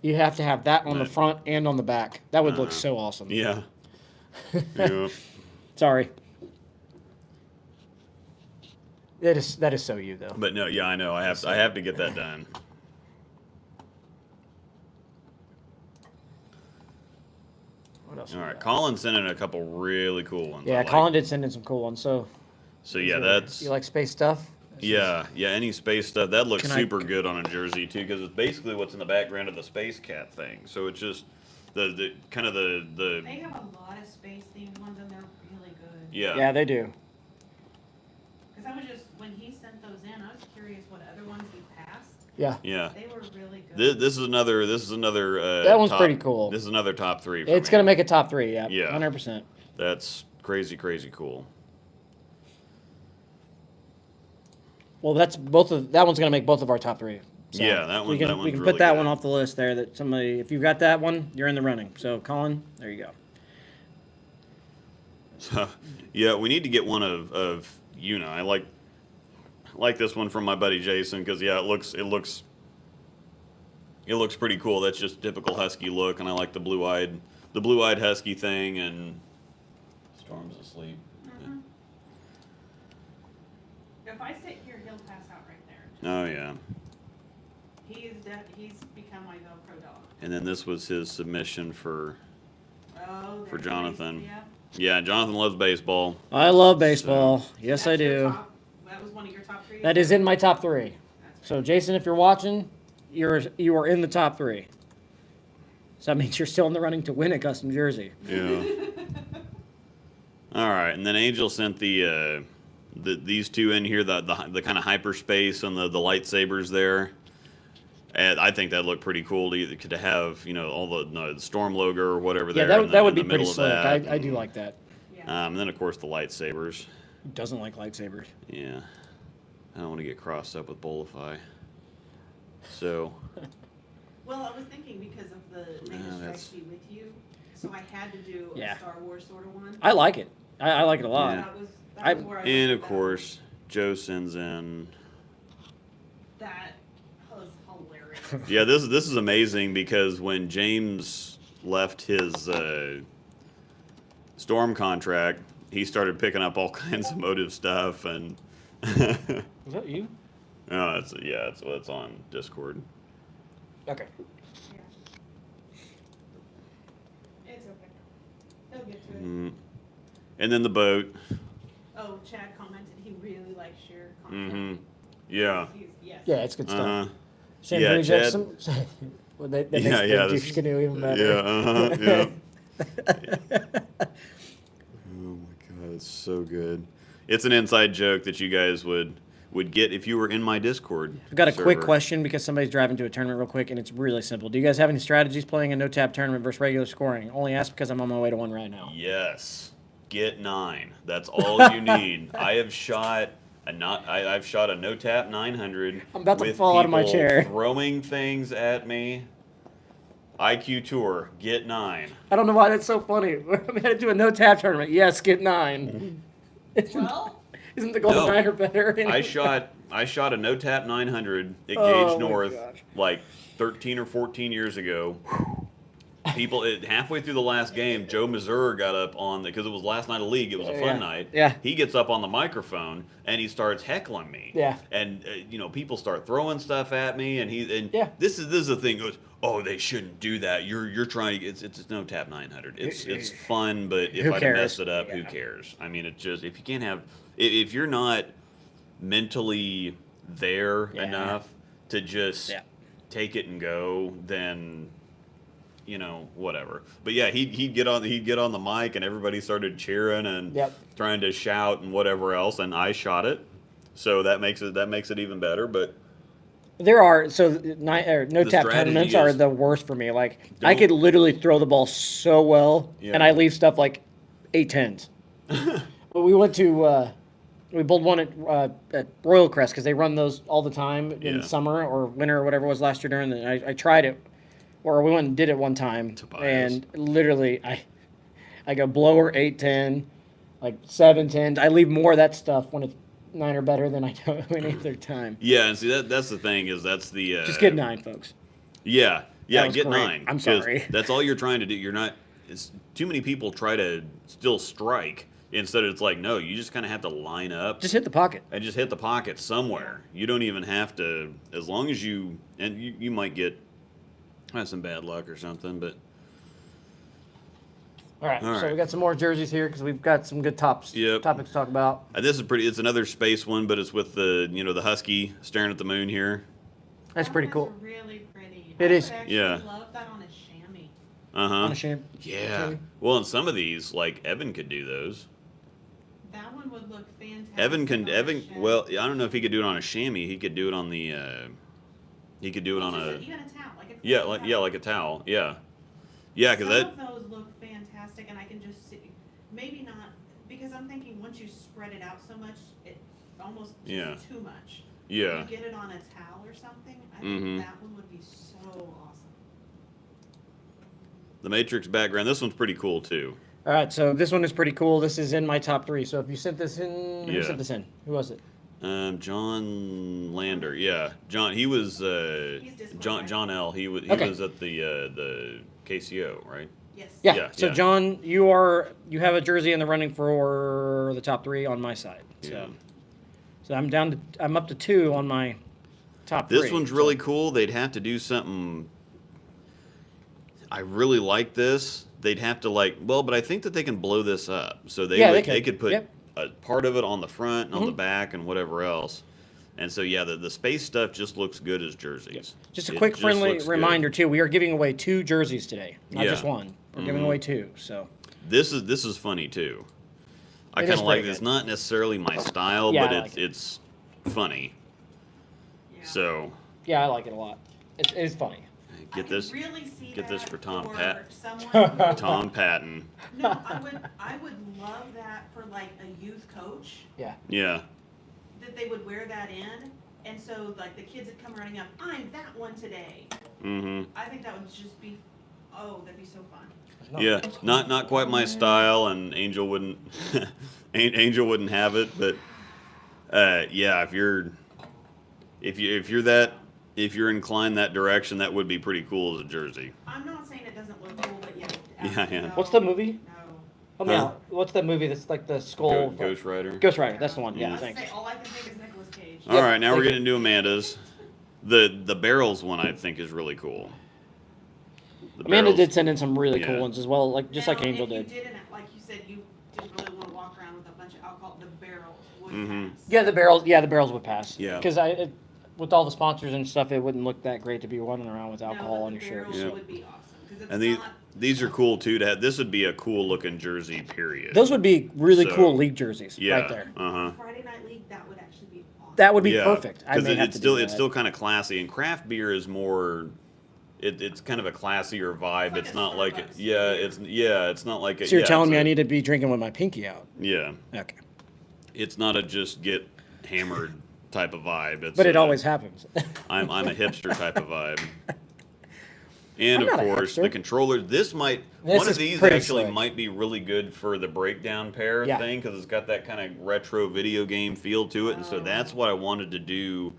[SPEAKER 2] You have to have that on the
[SPEAKER 1] But-
[SPEAKER 2] front and on the back. That would look
[SPEAKER 1] Uh-huh.
[SPEAKER 2] so awesome.
[SPEAKER 1] Yeah. Yeah.
[SPEAKER 2] Sorry. That is so you though.
[SPEAKER 1] But no, yeah, I know. I have to get that done.
[SPEAKER 2] What else?
[SPEAKER 1] All
[SPEAKER 2] we
[SPEAKER 1] right,
[SPEAKER 2] got?
[SPEAKER 1] Colin sent in a couple really cool ones. I
[SPEAKER 2] Yeah,
[SPEAKER 1] like.
[SPEAKER 2] Colin did send in some cool ones. So
[SPEAKER 1] So yeah, that's
[SPEAKER 2] you like space stuff?
[SPEAKER 1] yeah. Any space stuff that looks
[SPEAKER 2] Can I-
[SPEAKER 1] super good on a jersey too, because it's basically what's in the background of the space cat thing. So it's just the kind of the
[SPEAKER 3] They have a lot of space themed ones and they're really good.
[SPEAKER 1] yeah.
[SPEAKER 2] Yeah, they do.
[SPEAKER 3] Because I was just, when he sent those in, I was curious what other ones he passed.
[SPEAKER 2] Yeah.
[SPEAKER 1] Yeah.
[SPEAKER 3] They were really good.
[SPEAKER 1] This is another.
[SPEAKER 2] That one's
[SPEAKER 1] top-
[SPEAKER 2] pretty cool.
[SPEAKER 1] This is another top 3. For
[SPEAKER 2] It's
[SPEAKER 1] me.
[SPEAKER 2] gonna make a top 3. Yeah.
[SPEAKER 1] Yeah.
[SPEAKER 2] 100%.
[SPEAKER 1] That's crazy cool.
[SPEAKER 2] Well, that one's gonna make both of our top 3. So
[SPEAKER 1] Yeah, that one-
[SPEAKER 2] We can,
[SPEAKER 1] that
[SPEAKER 2] we
[SPEAKER 1] one's
[SPEAKER 2] can
[SPEAKER 1] really
[SPEAKER 2] put that
[SPEAKER 1] good.
[SPEAKER 2] one off the list there. That somebody, if you've got that one, you're in the running. So, Colin, there you go.
[SPEAKER 1] So, yeah, we need to get one of I like this one from my buddy Jason because yeah, it looks pretty cool. That's just typical husky look, and I like the blue-eyed husky thing. And Storm's asleep.
[SPEAKER 3] Mhm. If I sit here, he'll pass out right there.
[SPEAKER 1] Oh yeah.
[SPEAKER 3] He's become my Velcro dog.
[SPEAKER 1] And then this was his submission for
[SPEAKER 3] Oh,
[SPEAKER 1] For
[SPEAKER 3] there's
[SPEAKER 1] Jonathan.
[SPEAKER 3] Yeah.
[SPEAKER 1] yeah. Jonathan loves baseball.
[SPEAKER 2] I love baseball. Yes, I
[SPEAKER 3] That's your
[SPEAKER 2] do.
[SPEAKER 3] that was one of your top 3?
[SPEAKER 2] That is in my top 3.
[SPEAKER 3] That's
[SPEAKER 2] So, Jason, if you're watching, you are in the top 3. So that means you're still in the running to win a custom jersey.
[SPEAKER 1] Yeah. All right, and then Angel sent these two in here, the kind of hyperspace and the lightsabers there. And I think that looked pretty cool to have all the Storm logo or whatever
[SPEAKER 2] Yeah,
[SPEAKER 1] there.
[SPEAKER 2] that would
[SPEAKER 1] in
[SPEAKER 2] be
[SPEAKER 1] the
[SPEAKER 2] pretty
[SPEAKER 1] middle of
[SPEAKER 2] slick.
[SPEAKER 1] that.
[SPEAKER 2] I do like that.
[SPEAKER 3] Yeah.
[SPEAKER 1] And then of course the lightsabers.
[SPEAKER 2] Who doesn't like lightsabers?
[SPEAKER 1] Yeah, I don't want to get crossed up with Bolify. So
[SPEAKER 3] Well, I was thinking because of the Make a
[SPEAKER 1] that's-
[SPEAKER 3] Strike Be With You, so I had to do
[SPEAKER 2] Yeah.
[SPEAKER 3] a Star Wars sort of one.
[SPEAKER 2] I like it. I like it a lot.
[SPEAKER 1] Yeah.
[SPEAKER 3] That was
[SPEAKER 2] I-
[SPEAKER 3] where I
[SPEAKER 1] and
[SPEAKER 3] looked
[SPEAKER 1] of
[SPEAKER 3] at
[SPEAKER 1] course Joe sends in.
[SPEAKER 3] that was hilarious.
[SPEAKER 1] Yeah, this is amazing because when James left his Storm contract, he started picking up all kinds of motive stuff and.
[SPEAKER 2] Was that you?
[SPEAKER 1] Oh, it's on Discord.
[SPEAKER 2] Okay.
[SPEAKER 3] Yeah. It's okay. He'll get to it.
[SPEAKER 1] Mm. And then the boat.
[SPEAKER 3] Oh, Chad commented he really likes your
[SPEAKER 1] Mm-hmm.
[SPEAKER 3] content.
[SPEAKER 1] Yeah.
[SPEAKER 3] Yes.
[SPEAKER 2] Yeah, it's good stuff.
[SPEAKER 1] Uh-huh.
[SPEAKER 2] Shampoo
[SPEAKER 1] Yeah, Chad.
[SPEAKER 2] Well, that
[SPEAKER 1] Yeah,
[SPEAKER 2] makes
[SPEAKER 1] yeah,
[SPEAKER 2] the douche canoe even better.
[SPEAKER 1] Yeah, yeah. Oh my god, it's so good. It's an inside joke that you guys would get if you were in my Discord
[SPEAKER 2] I've got a quick
[SPEAKER 1] server.
[SPEAKER 2] question because somebody's driving to a tournament real quick, and it's really simple. Do you guys have any strategies playing a no-tap tournament versus regular scoring? Only ask because I'm on my way to one right now.
[SPEAKER 1] Yes. Get 9. That's all you need. I've shot I've shot a no tap 900
[SPEAKER 2] I'm about to
[SPEAKER 1] with
[SPEAKER 2] fall out of my
[SPEAKER 1] people
[SPEAKER 2] chair.
[SPEAKER 1] throwing things at me. IQ Tour, get 9.
[SPEAKER 2] I don't know why that's so funny. I'm headed to a no-tap tournament. Yes, get 9.
[SPEAKER 3] Well,
[SPEAKER 2] Isn't the gold
[SPEAKER 1] No.
[SPEAKER 2] 9 or better?
[SPEAKER 1] I shot a no tap 900 at
[SPEAKER 2] Oh
[SPEAKER 1] Gage
[SPEAKER 2] my
[SPEAKER 1] North
[SPEAKER 2] gosh.
[SPEAKER 1] like 13 or 14 years ago. Halfway through the last game, Joe Mazur got up on because it was last night of league. It was a fun
[SPEAKER 2] Yeah.
[SPEAKER 1] night.
[SPEAKER 2] Yeah.
[SPEAKER 1] He gets up on the microphone and he starts heckling me.
[SPEAKER 2] Yeah.
[SPEAKER 1] And people start throwing stuff at me, and
[SPEAKER 2] Yeah.
[SPEAKER 1] this is the thing. Goes, oh, they shouldn't do that. You're trying to. It's no tap 900. It's fun, but if
[SPEAKER 2] Who
[SPEAKER 1] I
[SPEAKER 2] cares?
[SPEAKER 1] mess it up, who
[SPEAKER 2] Yeah.
[SPEAKER 1] cares? I mean, it's just if you can't have if you're not mentally there
[SPEAKER 2] Yeah.
[SPEAKER 1] enough to just
[SPEAKER 2] Yeah.
[SPEAKER 1] take it and go, then whatever. But yeah, he'd get on the mic and everybody started cheering and
[SPEAKER 2] Yep.
[SPEAKER 1] trying to shout and whatever else, and I shot it, so that makes it even better. But
[SPEAKER 2] There are no tap
[SPEAKER 1] strategy
[SPEAKER 2] tournaments are
[SPEAKER 1] is-
[SPEAKER 2] the worst for me. Like I
[SPEAKER 1] Don't-
[SPEAKER 2] could literally throw the ball so well,
[SPEAKER 1] Yeah.
[SPEAKER 2] and I leave stuff like 8-10s. But we went to we bowled one at Royal Crest because they run those all the time in
[SPEAKER 1] Yeah.
[SPEAKER 2] summer or winter or whatever it was last year during the. I tried it, or we went and did it one time,
[SPEAKER 1] Tobias.
[SPEAKER 2] and literally I go blower 8-10, like 7-10. I leave more of that stuff when it's 9 or better than I do any other time.
[SPEAKER 1] yeah, and see that's the thing is that's the
[SPEAKER 2] Just get 9, folks.
[SPEAKER 1] Yeah,
[SPEAKER 2] That was
[SPEAKER 1] get
[SPEAKER 2] great.
[SPEAKER 1] 9.
[SPEAKER 2] I'm
[SPEAKER 1] 'cause
[SPEAKER 2] sorry.
[SPEAKER 1] That's all you're trying to do. You're not. It's too many people try to still strike instead. It's like no, you just kind of have to line up.
[SPEAKER 2] Just hit the pocket.
[SPEAKER 1] And just hit the pocket somewhere. You don't even have to, as long as you might get some bad luck or something, but
[SPEAKER 2] All right,
[SPEAKER 1] All
[SPEAKER 2] so
[SPEAKER 1] right.
[SPEAKER 2] we got some more jerseys here because we've got some good topics
[SPEAKER 1] Yep.
[SPEAKER 2] to talk about.
[SPEAKER 1] this is pretty. It's another space one, but it's with the husky staring at the moon here.
[SPEAKER 2] That's pretty
[SPEAKER 3] that
[SPEAKER 2] cool.
[SPEAKER 3] one's really pretty.
[SPEAKER 2] It
[SPEAKER 3] I
[SPEAKER 2] is.
[SPEAKER 3] would actually
[SPEAKER 1] Yeah.
[SPEAKER 3] love that on a chamois.
[SPEAKER 1] Uh huh.
[SPEAKER 2] Shame.
[SPEAKER 1] Yeah.
[SPEAKER 2] Okay.
[SPEAKER 1] Well, and some of these, like Evan could do those.
[SPEAKER 3] That one would look fantastic.
[SPEAKER 1] Evan can.
[SPEAKER 3] on a
[SPEAKER 1] Evan.
[SPEAKER 3] chamois.
[SPEAKER 1] Well, I don't know if he could do it on a chamois. He could do it on the. He could do it on a.
[SPEAKER 3] Even a towel, like a
[SPEAKER 1] Yeah,
[SPEAKER 3] clean
[SPEAKER 1] like
[SPEAKER 3] towel.
[SPEAKER 1] a towel. Yeah. Yeah, because
[SPEAKER 3] Some
[SPEAKER 1] that.
[SPEAKER 3] of those look fantastic, and I can just see, maybe not, because I'm thinking once you spread it out so much, it almost just
[SPEAKER 1] Yeah.
[SPEAKER 3] too much.
[SPEAKER 1] Yeah.
[SPEAKER 3] If you get it on a towel or something, I
[SPEAKER 1] Mhm.
[SPEAKER 3] think that one would be so awesome.
[SPEAKER 1] The Matrix background. This one's pretty cool too.
[SPEAKER 2] All right, so this one is pretty cool. This is in my top 3. So if you sent this in, who
[SPEAKER 1] Yeah.
[SPEAKER 2] sent this in? Who was it?
[SPEAKER 1] John Lander, yeah, John. He was
[SPEAKER 3] Discord,
[SPEAKER 1] John L. He was
[SPEAKER 2] Okay.
[SPEAKER 1] at the KCO, right?
[SPEAKER 3] Yes.
[SPEAKER 2] Yeah.
[SPEAKER 1] Yeah,
[SPEAKER 2] So
[SPEAKER 1] yeah.
[SPEAKER 2] John, you have a jersey in the running for the top 3 on my side. So,
[SPEAKER 1] Yeah.
[SPEAKER 2] so I'm up to 2 on my top 3.
[SPEAKER 1] This one's really cool. They'd have to do something. I really like this. They'd have to but I think that they can blow this up. So they could put
[SPEAKER 2] Yep.
[SPEAKER 1] a part of it on the front and on the
[SPEAKER 2] Mhm.
[SPEAKER 1] back and whatever else. And so yeah, the space stuff just looks good as jerseys.
[SPEAKER 2] Just a
[SPEAKER 1] It
[SPEAKER 2] quick
[SPEAKER 1] just
[SPEAKER 2] friendly
[SPEAKER 1] looks good.
[SPEAKER 2] reminder too. We are giving away 2 jerseys today, not
[SPEAKER 1] Yeah.
[SPEAKER 2] just one. We're giving
[SPEAKER 1] Mhm.
[SPEAKER 2] away 2. So
[SPEAKER 1] This is funny too. I
[SPEAKER 2] It
[SPEAKER 1] kind
[SPEAKER 2] is
[SPEAKER 1] of like
[SPEAKER 2] pretty
[SPEAKER 1] it. It's
[SPEAKER 2] good.
[SPEAKER 1] not necessarily my style,
[SPEAKER 2] Yeah,
[SPEAKER 1] but
[SPEAKER 2] I like it.
[SPEAKER 1] it's funny.
[SPEAKER 3] Yeah.
[SPEAKER 1] So
[SPEAKER 2] yeah, I like it a lot. It's funny.
[SPEAKER 3] I
[SPEAKER 1] get
[SPEAKER 3] can
[SPEAKER 1] this
[SPEAKER 3] really see
[SPEAKER 1] get this
[SPEAKER 3] that
[SPEAKER 1] for Tom
[SPEAKER 3] for
[SPEAKER 1] Pat-
[SPEAKER 3] someone who-
[SPEAKER 1] Tom Patton.
[SPEAKER 3] No, I would love that for like a youth coach,
[SPEAKER 2] Yeah.
[SPEAKER 1] Yeah.
[SPEAKER 3] that they would wear that in, and so like the kids that come running up, I'm that one today.
[SPEAKER 1] Mm-hmm.
[SPEAKER 3] I think that would just be, that'd be so fun.
[SPEAKER 1] Yeah. Not quite my style, and Angel wouldn't Angel wouldn't have it, but yeah, if you're inclined that direction, that would be pretty cool as a jersey.
[SPEAKER 3] I'm not saying it doesn't look cool, but yeah.
[SPEAKER 1] Yeah.
[SPEAKER 3] no,
[SPEAKER 2] What's the movie?
[SPEAKER 3] No.
[SPEAKER 2] Help me
[SPEAKER 1] Huh?
[SPEAKER 2] out. What's that movie that's like the skull?
[SPEAKER 1] Ghost Rider.
[SPEAKER 2] Ghost Rider. That's the one.
[SPEAKER 1] Yeah.
[SPEAKER 2] Yeah.
[SPEAKER 3] I was gonna
[SPEAKER 2] Thanks.
[SPEAKER 3] say, all I can think is Nicolas Cage.
[SPEAKER 1] All
[SPEAKER 2] Yep,
[SPEAKER 1] right, now
[SPEAKER 2] thank
[SPEAKER 1] we're
[SPEAKER 2] you.
[SPEAKER 1] getting into Amanda's. The barrels one I think is really cool. The
[SPEAKER 2] Amanda
[SPEAKER 1] barrels-
[SPEAKER 2] did send in some really cool
[SPEAKER 1] Yeah.
[SPEAKER 2] ones as well, like just like
[SPEAKER 3] Now,
[SPEAKER 2] Angel
[SPEAKER 3] if you
[SPEAKER 2] did.
[SPEAKER 3] didn't, like you said, you didn't really want to walk around with a bunch of alcohol, the barrels would
[SPEAKER 1] Mhm.
[SPEAKER 3] pass.
[SPEAKER 2] Yeah, the barrels. Yeah, the barrels would pass.
[SPEAKER 1] Yeah.
[SPEAKER 2] Because with all the sponsors and stuff, it wouldn't look that great to be running around with alcohol
[SPEAKER 3] No,
[SPEAKER 2] on
[SPEAKER 3] but
[SPEAKER 2] your
[SPEAKER 3] the
[SPEAKER 2] shirt.
[SPEAKER 3] barrel
[SPEAKER 1] Yeah.
[SPEAKER 3] would be awesome because it's
[SPEAKER 1] And
[SPEAKER 3] not.
[SPEAKER 1] these are cool too. To have, this would be a cool looking jersey. Period.
[SPEAKER 2] Those would be really
[SPEAKER 1] So,
[SPEAKER 2] cool league jerseys
[SPEAKER 1] yeah.
[SPEAKER 2] right there.
[SPEAKER 3] Friday Night League, that would actually be awesome.
[SPEAKER 2] That would be
[SPEAKER 1] Yeah,
[SPEAKER 2] perfect. I
[SPEAKER 1] because
[SPEAKER 2] may have
[SPEAKER 1] it's
[SPEAKER 2] to
[SPEAKER 1] still
[SPEAKER 2] do that.
[SPEAKER 1] it's still kind of classy, and craft beer is more. It's kind of a classier vibe.
[SPEAKER 3] It's like
[SPEAKER 1] It's
[SPEAKER 3] a
[SPEAKER 1] not like
[SPEAKER 3] Starbucks
[SPEAKER 1] it's not like a.
[SPEAKER 2] So you're
[SPEAKER 1] yeah,
[SPEAKER 2] telling
[SPEAKER 1] it's
[SPEAKER 2] me
[SPEAKER 1] a-
[SPEAKER 2] I need to be drinking with my pinky out?
[SPEAKER 1] Yeah,
[SPEAKER 2] Okay.
[SPEAKER 1] it's not a just get hammered type of vibe. It's
[SPEAKER 2] But it
[SPEAKER 1] a,
[SPEAKER 2] always happens.
[SPEAKER 1] I'm a hipster type of vibe. And
[SPEAKER 2] I'm
[SPEAKER 1] of
[SPEAKER 2] not a
[SPEAKER 1] course,
[SPEAKER 2] hipster.
[SPEAKER 1] the controller. This
[SPEAKER 2] This
[SPEAKER 1] one
[SPEAKER 2] is
[SPEAKER 1] of these
[SPEAKER 2] pretty
[SPEAKER 1] actually
[SPEAKER 2] slick.
[SPEAKER 1] might be really good for the breakdown pair
[SPEAKER 2] Yeah.
[SPEAKER 1] thing because it's got that kind of retro video game feel to it, and so that's what I wanted to do.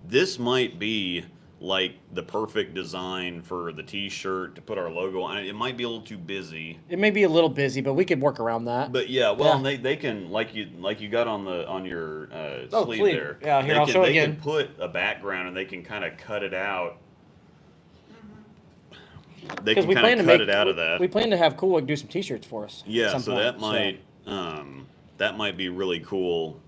[SPEAKER 1] This might be like the perfect design for the T-shirt to put our logo on. It might be a little too busy,
[SPEAKER 2] It may be a little busy, but we could work around that.
[SPEAKER 1] but yeah. Well,
[SPEAKER 2] Yeah.
[SPEAKER 1] they can like you got on your
[SPEAKER 2] Oh,
[SPEAKER 1] sleeve
[SPEAKER 2] sleeve.
[SPEAKER 1] there.
[SPEAKER 2] Yeah, here, I'll show
[SPEAKER 1] they
[SPEAKER 2] again.
[SPEAKER 1] can put a background and they can kind of cut it out. They
[SPEAKER 2] Because
[SPEAKER 1] can
[SPEAKER 2] we plan
[SPEAKER 1] kind
[SPEAKER 2] to
[SPEAKER 1] of cut
[SPEAKER 2] make
[SPEAKER 1] it out of that.
[SPEAKER 2] We plan to have Cool do some T-shirts for us. at
[SPEAKER 1] Yeah,
[SPEAKER 2] some
[SPEAKER 1] so
[SPEAKER 2] point,
[SPEAKER 1] that might be really cool,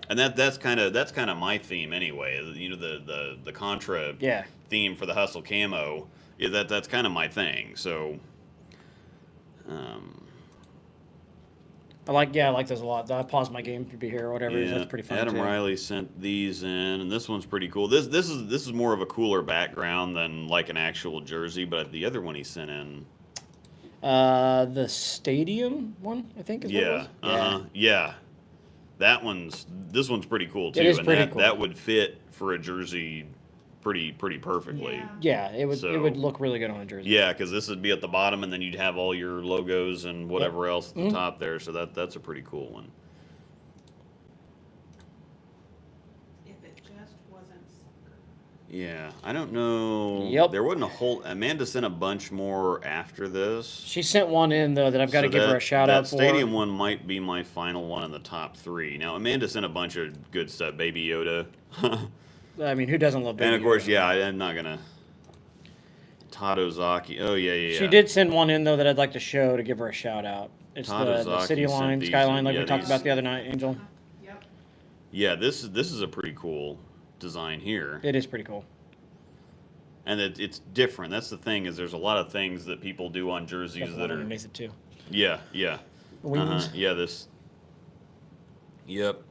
[SPEAKER 1] and that's kind of my theme anyway. You know, the Contra
[SPEAKER 2] Yeah.
[SPEAKER 1] theme for the Hustle camo is that's kind of my thing. So,
[SPEAKER 2] I like those a lot. I paused my game to be here or whatever.
[SPEAKER 1] yeah,
[SPEAKER 2] That's pretty fun
[SPEAKER 1] Adam
[SPEAKER 2] too.
[SPEAKER 1] Riley sent these in, and this one's pretty cool. This is more of a cooler background than like an actual jersey, but the other one he sent in,
[SPEAKER 2] The stadium one, I think is what it
[SPEAKER 1] yeah,
[SPEAKER 2] was.
[SPEAKER 1] yeah, this one's pretty cool too,
[SPEAKER 2] It is
[SPEAKER 1] and
[SPEAKER 2] pretty
[SPEAKER 1] that
[SPEAKER 2] cool.
[SPEAKER 1] that would fit for a jersey pretty perfectly.
[SPEAKER 3] Yeah.
[SPEAKER 2] Yeah, it would
[SPEAKER 1] So-
[SPEAKER 2] look really good on a jersey.
[SPEAKER 1] Yeah, because this would be at the bottom, and then you'd have all your logos and whatever else at the
[SPEAKER 2] Mhm.
[SPEAKER 1] top there. So that's a pretty cool one.
[SPEAKER 3] If it just wasn't soccer.
[SPEAKER 1] Yeah, I don't know.
[SPEAKER 2] Yep.
[SPEAKER 1] There wasn't a whole. Amanda sent a bunch more after this.
[SPEAKER 2] She sent one in though that I've got to
[SPEAKER 1] So
[SPEAKER 2] give her a shout
[SPEAKER 1] that
[SPEAKER 2] out for.
[SPEAKER 1] stadium one might be my final one in the top 3. Now Amanda sent a bunch of good stuff. Baby Yoda,
[SPEAKER 2] I mean, who doesn't love Baby
[SPEAKER 1] and of course,
[SPEAKER 2] Yoda?
[SPEAKER 1] yeah, I'm not gonna. Tadozaki. Oh yeah.
[SPEAKER 2] She did send one in though that I'd like to show to give her a shout out. It's the
[SPEAKER 1] Tadozaki
[SPEAKER 2] City
[SPEAKER 1] sent
[SPEAKER 2] Line,
[SPEAKER 1] these
[SPEAKER 2] Skyline,
[SPEAKER 1] in.
[SPEAKER 2] like
[SPEAKER 1] Yeah,
[SPEAKER 2] we talked
[SPEAKER 1] these-
[SPEAKER 2] about the other night, Angel.
[SPEAKER 3] Yep.
[SPEAKER 1] Yeah, this is a pretty cool design here.
[SPEAKER 2] It is pretty cool.
[SPEAKER 1] And it's different. That's the thing, is there's a lot of things that people do on
[SPEAKER 2] Got
[SPEAKER 1] jerseys
[SPEAKER 2] the
[SPEAKER 1] that
[SPEAKER 2] one
[SPEAKER 1] are
[SPEAKER 2] underneath it too.
[SPEAKER 1] yeah.
[SPEAKER 2] Wings.
[SPEAKER 1] Yeah, this. Yep.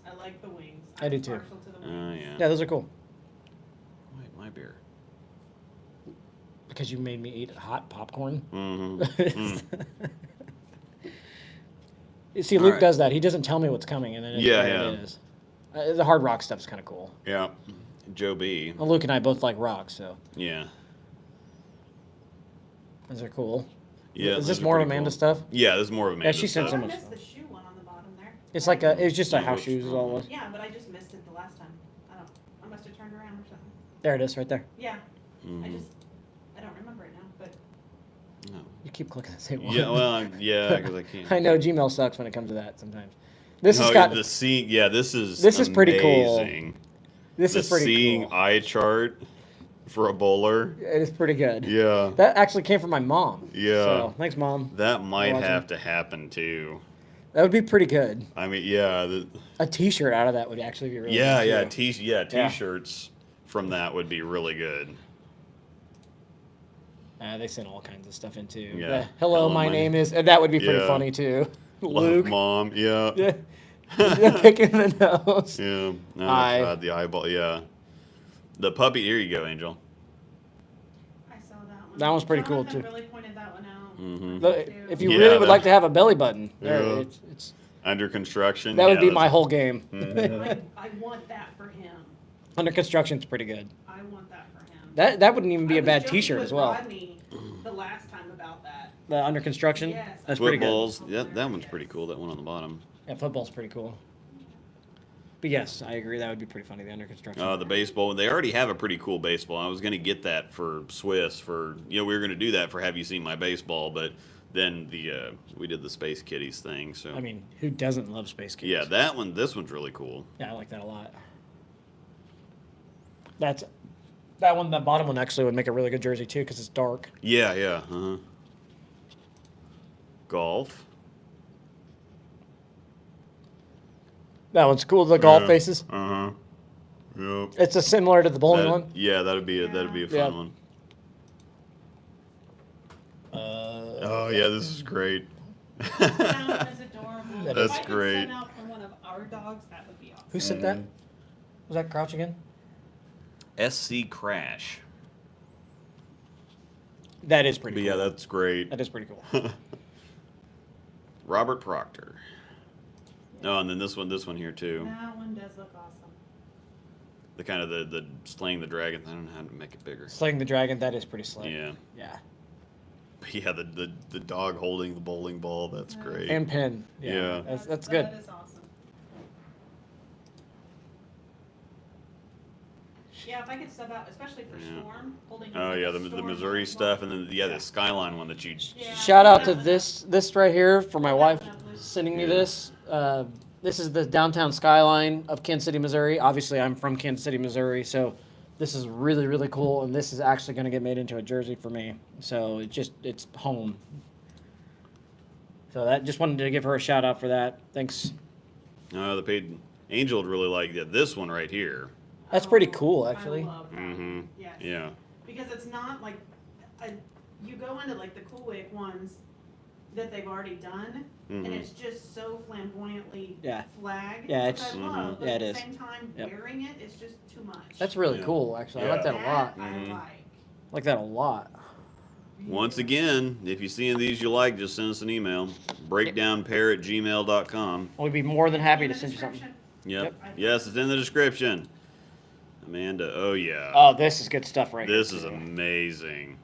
[SPEAKER 3] I like the wings.
[SPEAKER 2] I do
[SPEAKER 3] I'm
[SPEAKER 2] too.
[SPEAKER 3] partial to the wings.
[SPEAKER 1] Yeah.
[SPEAKER 2] Yeah, those are cool.
[SPEAKER 1] Wait, my beer.
[SPEAKER 2] Because you made me eat hot popcorn.
[SPEAKER 1] Mm-hmm.
[SPEAKER 2] You see, Luke
[SPEAKER 1] Alright.
[SPEAKER 2] does that. He doesn't tell me what's coming, and then
[SPEAKER 1] Yeah,
[SPEAKER 2] there
[SPEAKER 1] yeah.
[SPEAKER 2] it is. The hard rock stuff's kind of cool.
[SPEAKER 1] Yeah. Joe B.
[SPEAKER 2] Well, Luke and I both like rock, so
[SPEAKER 1] Yeah.
[SPEAKER 2] those are cool.
[SPEAKER 1] Yeah.
[SPEAKER 2] Is
[SPEAKER 1] those
[SPEAKER 2] this
[SPEAKER 1] are
[SPEAKER 2] more of
[SPEAKER 1] pretty
[SPEAKER 2] Amanda
[SPEAKER 1] cool.
[SPEAKER 2] stuff?
[SPEAKER 1] Yeah, this is more of Amanda.
[SPEAKER 2] she sent
[SPEAKER 3] Oh,
[SPEAKER 2] so
[SPEAKER 3] I
[SPEAKER 2] much.
[SPEAKER 3] missed the shoe one on the bottom there.
[SPEAKER 2] It's like it was just a
[SPEAKER 1] Yeah,
[SPEAKER 2] house
[SPEAKER 1] which-
[SPEAKER 2] shoes is all it was.
[SPEAKER 3] Yeah, but I just missed it the last time. I must have turned around or something.
[SPEAKER 2] There it is, right there.
[SPEAKER 3] Yeah.
[SPEAKER 1] Mhm.
[SPEAKER 3] I don't remember it now, but
[SPEAKER 1] No.
[SPEAKER 2] You keep clicking the same one.
[SPEAKER 1] Yeah, well, because I can't.
[SPEAKER 2] I know Gmail sucks when it comes to that sometimes. This has
[SPEAKER 1] No,
[SPEAKER 2] got
[SPEAKER 1] the seeing. Yeah, this is.
[SPEAKER 2] This is pretty cool.
[SPEAKER 1] amazing.
[SPEAKER 2] this
[SPEAKER 1] The
[SPEAKER 2] is pretty
[SPEAKER 1] seeing
[SPEAKER 2] cool.
[SPEAKER 1] eye chart for a bowler.
[SPEAKER 2] It is pretty good.
[SPEAKER 1] Yeah.
[SPEAKER 2] That actually came from my mom.
[SPEAKER 1] Yeah.
[SPEAKER 2] So thanks, Mom.
[SPEAKER 1] That might
[SPEAKER 2] watching.
[SPEAKER 1] have to happen too.
[SPEAKER 2] That would be pretty good.
[SPEAKER 1] I mean, yeah,
[SPEAKER 2] A T-shirt out of that would actually be really
[SPEAKER 1] yeah,
[SPEAKER 2] good.
[SPEAKER 1] yeah,
[SPEAKER 2] too.
[SPEAKER 1] yeah, t-shirts from that would be really good.
[SPEAKER 2] They sent all kinds of stuff in too.
[SPEAKER 1] Yeah.
[SPEAKER 2] Hello, my name is. And that would be pretty
[SPEAKER 1] Yeah.
[SPEAKER 2] funny too.
[SPEAKER 1] Love
[SPEAKER 2] Luke.
[SPEAKER 1] mom, yeah,
[SPEAKER 2] Yeah. Yeah, picking the nose.
[SPEAKER 1] yeah. No,
[SPEAKER 2] Eye.
[SPEAKER 1] God, the eyeball, yeah. The puppy. Here you go, Angel.
[SPEAKER 3] I saw that one.
[SPEAKER 2] That one's pretty cool,
[SPEAKER 3] Jonathan
[SPEAKER 2] too.
[SPEAKER 3] really pointed that one out.
[SPEAKER 1] Mm-hmm.
[SPEAKER 2] If you
[SPEAKER 1] Yeah,
[SPEAKER 2] really would
[SPEAKER 1] that-
[SPEAKER 2] like to have a belly button, there,
[SPEAKER 1] Yeah.
[SPEAKER 2] it's
[SPEAKER 1] Under construction.
[SPEAKER 2] that would
[SPEAKER 1] yeah,
[SPEAKER 2] be
[SPEAKER 1] that's-
[SPEAKER 2] my whole game.
[SPEAKER 3] I want that for him.
[SPEAKER 2] Under construction's pretty good.
[SPEAKER 3] I want that for him.
[SPEAKER 2] That wouldn't even be
[SPEAKER 3] I
[SPEAKER 2] a
[SPEAKER 3] was
[SPEAKER 2] bad
[SPEAKER 3] joking
[SPEAKER 2] T-shirt
[SPEAKER 3] with
[SPEAKER 2] as well.
[SPEAKER 3] Rodney the last time about that.
[SPEAKER 2] The under construction,
[SPEAKER 3] Yes.
[SPEAKER 2] that's pretty good.
[SPEAKER 1] Footballs. Yeah, that one's pretty cool. That one on the bottom.
[SPEAKER 2] Yeah, football's pretty cool. But yes, I agree. That would be pretty funny. The under construction.
[SPEAKER 1] The baseball. They already have a pretty cool baseball. I was going to get that for Swiss we were going to do that for Have You Seen My Baseball, but then we did the Space Kitties thing. So
[SPEAKER 2] I mean, who doesn't love Space Kids?
[SPEAKER 1] yeah, this one's really cool.
[SPEAKER 2] Yeah, I like that a lot. That one, the bottom one actually would make a really good jersey too because it's dark.
[SPEAKER 1] Yeah, yeah. Uh-huh. Golf.
[SPEAKER 2] That one's cool. The golf
[SPEAKER 1] Yeah.
[SPEAKER 2] faces.
[SPEAKER 1] Uh-huh. Yep.
[SPEAKER 2] It's a similar to the bowling one.
[SPEAKER 1] Yeah, that'd be a fun
[SPEAKER 2] Yeah.
[SPEAKER 1] one. Oh yeah, this is great.
[SPEAKER 3] That is adorable.
[SPEAKER 2] That
[SPEAKER 1] That's
[SPEAKER 3] if I could
[SPEAKER 1] great.
[SPEAKER 3] send out from one of our dogs, that would be awesome.
[SPEAKER 2] Who sent that? Was that Crouch again?
[SPEAKER 1] SC Crash.
[SPEAKER 2] That is pretty
[SPEAKER 1] But
[SPEAKER 2] cool.
[SPEAKER 1] yeah, that's great.
[SPEAKER 2] That is pretty cool.
[SPEAKER 1] Robert Proctor. Oh, and then this one here too.
[SPEAKER 3] That one does look awesome.
[SPEAKER 1] The kind of the slaying the dragon. I don't know how to make it bigger.
[SPEAKER 2] Slaying the Dragon, that is pretty slick.
[SPEAKER 1] Yeah.
[SPEAKER 2] Yeah.
[SPEAKER 1] But yeah, the dog holding the bowling ball. That's great.
[SPEAKER 2] And Pin.
[SPEAKER 1] Yeah.
[SPEAKER 2] That's good.
[SPEAKER 3] That is awesome. Yeah, if I could sub out, especially for
[SPEAKER 1] Yeah.
[SPEAKER 3] Storm, holding.
[SPEAKER 1] Oh yeah, the
[SPEAKER 3] Storm
[SPEAKER 1] Missouri
[SPEAKER 3] bowling
[SPEAKER 1] stuff,
[SPEAKER 3] ball.
[SPEAKER 1] and then the Skyline one that you.
[SPEAKER 3] Yeah.
[SPEAKER 2] Shout out to
[SPEAKER 3] Definitely.
[SPEAKER 2] this right here for my wife
[SPEAKER 3] Definitely.
[SPEAKER 2] sending me
[SPEAKER 1] Yeah.
[SPEAKER 2] this. This is the downtown skyline of Kansas City, Missouri. Obviously, I'm from Kansas City, Missouri, so this is really, really cool, and this is actually going to get made into a jersey for me. So it's home. So that just wanted to give her a shout out for that. Thanks.
[SPEAKER 1] The paid Angel would really like this one right here.
[SPEAKER 2] That's pretty cool, actually.
[SPEAKER 3] I love that.
[SPEAKER 1] Mm-hmm.
[SPEAKER 3] Yes.
[SPEAKER 1] Yeah.
[SPEAKER 3] Because it's not like, you go into like the Cool Wave ones that they've already done, and
[SPEAKER 1] Mhm.
[SPEAKER 3] it's just so flaboyantly
[SPEAKER 2] Yeah.
[SPEAKER 3] flagged.
[SPEAKER 2] Yeah,
[SPEAKER 3] which
[SPEAKER 2] it's-
[SPEAKER 3] I love, but
[SPEAKER 2] yeah,
[SPEAKER 3] at
[SPEAKER 2] it
[SPEAKER 3] the
[SPEAKER 2] is.
[SPEAKER 3] same time,
[SPEAKER 2] Yep.
[SPEAKER 3] wearing it is just too much.
[SPEAKER 2] That's really
[SPEAKER 1] Yeah.
[SPEAKER 2] cool, actually. I like
[SPEAKER 1] Yeah.
[SPEAKER 2] that a lot.
[SPEAKER 3] I
[SPEAKER 1] Mhm.
[SPEAKER 3] like.
[SPEAKER 2] I like that a lot.
[SPEAKER 1] Once again, if you see any of these you like, just send us an email. breakdownpair@gmail.com.
[SPEAKER 2] We'd be more than happy
[SPEAKER 3] In
[SPEAKER 2] to
[SPEAKER 3] the
[SPEAKER 2] send you something.
[SPEAKER 3] description.
[SPEAKER 1] Yep.
[SPEAKER 3] Yep.
[SPEAKER 1] Yes, it's in the description. Amanda, oh yeah.
[SPEAKER 2] Oh, this is good stuff right
[SPEAKER 1] This
[SPEAKER 2] here.
[SPEAKER 1] is amazing.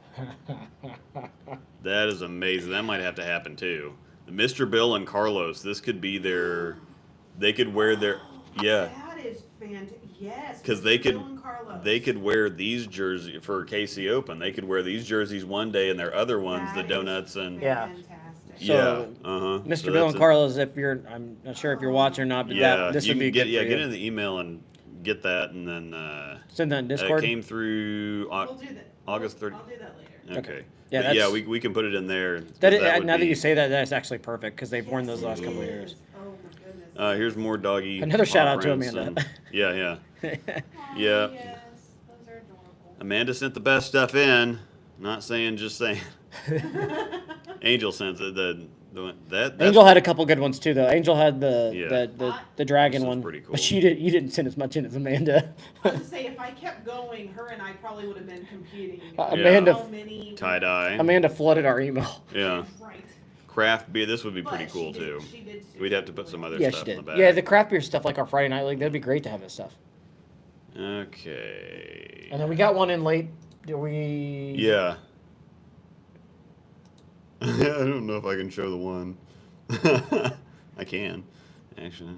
[SPEAKER 1] That is amazing. That might have to happen too. Mr. Bill and Carlos, this could be their. They could wear their. Yeah,
[SPEAKER 3] That is fantastic. Yes.
[SPEAKER 1] because
[SPEAKER 3] Mr.
[SPEAKER 1] they could.
[SPEAKER 3] Bill and Carlos.
[SPEAKER 1] They could wear these jerseys for KC Open. They could wear these jerseys one day, and their other ones,
[SPEAKER 3] That
[SPEAKER 1] the
[SPEAKER 3] is
[SPEAKER 1] donuts and.
[SPEAKER 2] Yeah.
[SPEAKER 3] Fantastic.
[SPEAKER 1] Yeah.
[SPEAKER 2] So,
[SPEAKER 1] Uh huh.
[SPEAKER 2] Mr. Bill and Carlos, if you're, I'm not sure if you're watching or not, but
[SPEAKER 1] Yeah.
[SPEAKER 2] this
[SPEAKER 1] you
[SPEAKER 2] would be
[SPEAKER 1] can get
[SPEAKER 2] good for
[SPEAKER 1] get
[SPEAKER 2] you.
[SPEAKER 1] in the email and get that, and then.
[SPEAKER 2] Send that in
[SPEAKER 1] It
[SPEAKER 2] Discord.
[SPEAKER 1] came through
[SPEAKER 3] We'll do that.
[SPEAKER 1] August 30.
[SPEAKER 3] I'll do that later.
[SPEAKER 1] Okay.
[SPEAKER 2] Yeah,
[SPEAKER 1] But yeah,
[SPEAKER 2] that's-
[SPEAKER 1] we can put it in there. 'Cause
[SPEAKER 2] That is,
[SPEAKER 1] would
[SPEAKER 2] now that
[SPEAKER 1] be-
[SPEAKER 2] you say that, that's actually perfect because they've worn
[SPEAKER 3] Yes,
[SPEAKER 2] those last
[SPEAKER 3] it
[SPEAKER 2] couple of
[SPEAKER 3] is.
[SPEAKER 2] years.
[SPEAKER 3] Oh my goodness.
[SPEAKER 1] Here's more doggy.
[SPEAKER 2] Another shout out to
[SPEAKER 1] prints
[SPEAKER 2] Amanda.
[SPEAKER 1] and- yeah, yeah.
[SPEAKER 3] Aw,
[SPEAKER 1] yeah.
[SPEAKER 3] Yes, those are adorable.
[SPEAKER 1] Amanda sent the best stuff in. Not saying, just saying. Angel sent that.
[SPEAKER 2] Angel had a couple good ones too, though. Angel had the
[SPEAKER 1] Yeah.
[SPEAKER 2] the dragon
[SPEAKER 1] This was
[SPEAKER 2] one,
[SPEAKER 1] pretty cool.
[SPEAKER 2] but you didn't send as much in as Amanda.
[SPEAKER 3] I was to say, if I kept going, her and I probably would have been competing.
[SPEAKER 2] Amanda-
[SPEAKER 3] How many
[SPEAKER 1] tie dye.
[SPEAKER 2] Amanda flooded our email.
[SPEAKER 1] Yeah.
[SPEAKER 3] Right.
[SPEAKER 1] Craft beer. This would be pretty
[SPEAKER 3] But
[SPEAKER 1] cool
[SPEAKER 3] she did-
[SPEAKER 1] too.
[SPEAKER 3] she did
[SPEAKER 1] We'd have to put some other
[SPEAKER 2] Yeah, she
[SPEAKER 1] stuff in the
[SPEAKER 2] did.
[SPEAKER 1] back.
[SPEAKER 2] Yeah, the craft beer stuff like our Friday night league, that'd be great to have this stuff.
[SPEAKER 1] Okay.
[SPEAKER 2] And then we got one in late. Did we?
[SPEAKER 1] Yeah. I don't know if I can show the one. I can, actually.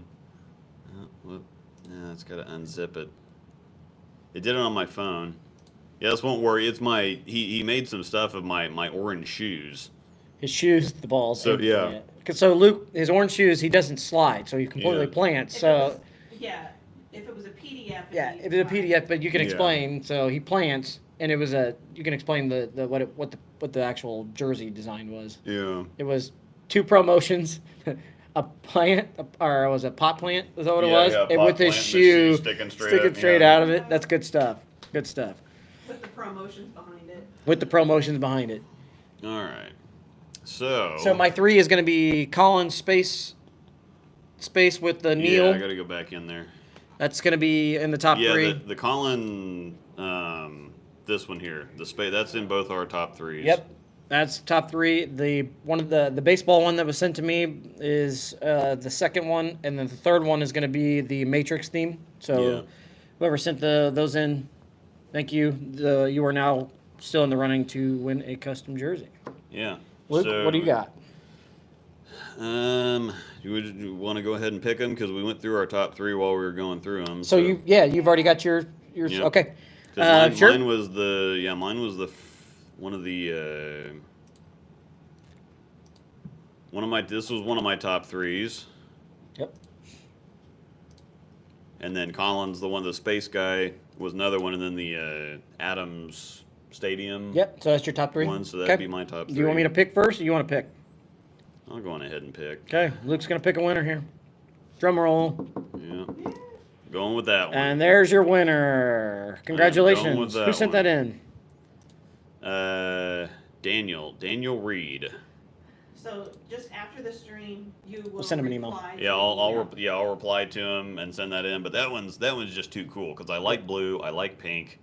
[SPEAKER 1] Whoop. Yeah, it's got to unzip it. It did it on my phone. Yeah, this won't worry. It's my he made some stuff of my orange shoes.
[SPEAKER 2] His shoes, the balls.
[SPEAKER 1] So, yeah.
[SPEAKER 2] So Luke, his orange shoes, he doesn't slide, so he completely
[SPEAKER 1] Yeah.
[SPEAKER 2] plants.
[SPEAKER 3] If it
[SPEAKER 2] So
[SPEAKER 3] was- yeah, if it was a PDF. it'd
[SPEAKER 2] yeah,
[SPEAKER 3] be
[SPEAKER 2] if it's a
[SPEAKER 3] fine.
[SPEAKER 2] PDF, but you can
[SPEAKER 1] Yeah.
[SPEAKER 2] explain. So he plants, and it was you can explain what the actual jersey design was.
[SPEAKER 1] Yeah.
[SPEAKER 2] It was 2 promotions, a plant, or was it a pot plant? Is that what it
[SPEAKER 1] Yeah,
[SPEAKER 2] was?
[SPEAKER 1] yeah,
[SPEAKER 2] and
[SPEAKER 1] pot
[SPEAKER 2] with his
[SPEAKER 1] plant and the
[SPEAKER 2] shoe
[SPEAKER 1] shoe sticking straight
[SPEAKER 2] straight
[SPEAKER 1] up, yeah.
[SPEAKER 2] out of it. That's good stuff. Good stuff.
[SPEAKER 3] With the promotions behind it.
[SPEAKER 2] With the promotions behind it.
[SPEAKER 1] All right. So.
[SPEAKER 2] So my 3 is going to be Colin space with the Neil.
[SPEAKER 1] Yeah, I got to go back in there.
[SPEAKER 2] That's going to be in the top
[SPEAKER 1] Yeah,
[SPEAKER 2] 3.
[SPEAKER 1] the Colin, this one here, the space. That's in both our top 3s.
[SPEAKER 2] Yep, that's top 3. The one of the baseball one that was sent to me is the second one, and then the third one is going to be the Matrix theme. So
[SPEAKER 1] Yeah.
[SPEAKER 2] whoever sent those in, thank you. You are now still in the running to win a custom jersey.
[SPEAKER 1] Yeah.
[SPEAKER 2] Luke,
[SPEAKER 1] So,
[SPEAKER 2] what do you got?
[SPEAKER 1] You want to go ahead and pick them because we went through our top 3 while we were going through them.
[SPEAKER 2] So you've already got your
[SPEAKER 1] Yep.
[SPEAKER 2] okay.
[SPEAKER 1] 'Cause mine,
[SPEAKER 2] Sure.
[SPEAKER 1] mine was one of the this was one of my top 3s.
[SPEAKER 2] Yep.
[SPEAKER 1] And then Collins, the space guy, was another one, and then the Adams Stadium
[SPEAKER 2] Yep. So that's your top 3.
[SPEAKER 1] one. So that'd be my top 3.
[SPEAKER 2] Do you want me to pick first, or you want to pick?
[SPEAKER 1] I'll go on ahead and pick.
[SPEAKER 2] Okay, Luke's gonna pick a winner here. Drum roll.
[SPEAKER 1] Yeah. Going with that one.
[SPEAKER 2] And there's your winner. Congratulations.
[SPEAKER 1] that
[SPEAKER 2] Who sent
[SPEAKER 1] one.
[SPEAKER 2] that in?
[SPEAKER 1] Daniel Reed.
[SPEAKER 3] So just after the stream, you will
[SPEAKER 2] send him an email.
[SPEAKER 3] reply to
[SPEAKER 1] Yeah,
[SPEAKER 3] the email.
[SPEAKER 1] I'll reply to him and send that in. But that one's just too cool because I like blue, I like pink,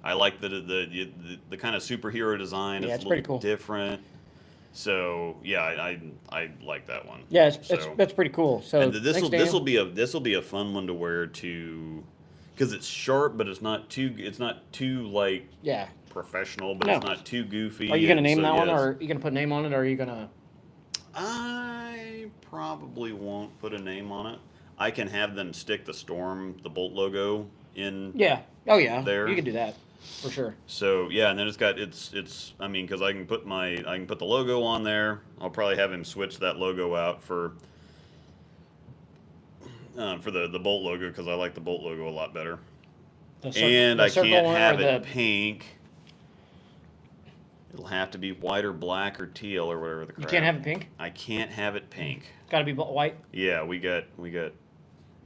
[SPEAKER 1] I like the kind of superhero design.
[SPEAKER 2] Yeah,
[SPEAKER 1] it's
[SPEAKER 2] it's
[SPEAKER 1] a
[SPEAKER 2] pretty
[SPEAKER 1] little
[SPEAKER 2] cool.
[SPEAKER 1] different. So yeah, I like that one.
[SPEAKER 2] Yeah,
[SPEAKER 1] So-
[SPEAKER 2] that's pretty cool. So
[SPEAKER 1] And
[SPEAKER 2] thanks, Daniel.
[SPEAKER 1] this will be a fun one to wear to, because it's sharp, but it's not too like
[SPEAKER 2] Yeah.
[SPEAKER 1] professional, but
[SPEAKER 2] No.
[SPEAKER 1] it's not too goofy.
[SPEAKER 2] Are you gonna
[SPEAKER 1] and
[SPEAKER 2] name
[SPEAKER 1] so,
[SPEAKER 2] that one,
[SPEAKER 1] yes.
[SPEAKER 2] or are you gonna put a name on it, or are you gonna?
[SPEAKER 1] I probably won't put a name on it. I can have them stick the Bolt logo in.
[SPEAKER 2] Yeah. Oh yeah.
[SPEAKER 1] There.
[SPEAKER 2] You can do that for sure.
[SPEAKER 1] So yeah, and then it's I mean, because I can put the logo on there. I'll probably have him switch that logo out for the Bolt logo because I like the Bolt logo a lot better. And
[SPEAKER 2] the
[SPEAKER 1] I
[SPEAKER 2] circle
[SPEAKER 1] can't
[SPEAKER 2] one,
[SPEAKER 1] have
[SPEAKER 2] or
[SPEAKER 1] it
[SPEAKER 2] the-
[SPEAKER 1] pink. It'll have to be white or black or teal or whatever the crap.
[SPEAKER 2] You can't have it pink.
[SPEAKER 1] I can't have it pink.
[SPEAKER 2] It's got to be white.
[SPEAKER 1] Yeah, we got
[SPEAKER 3] The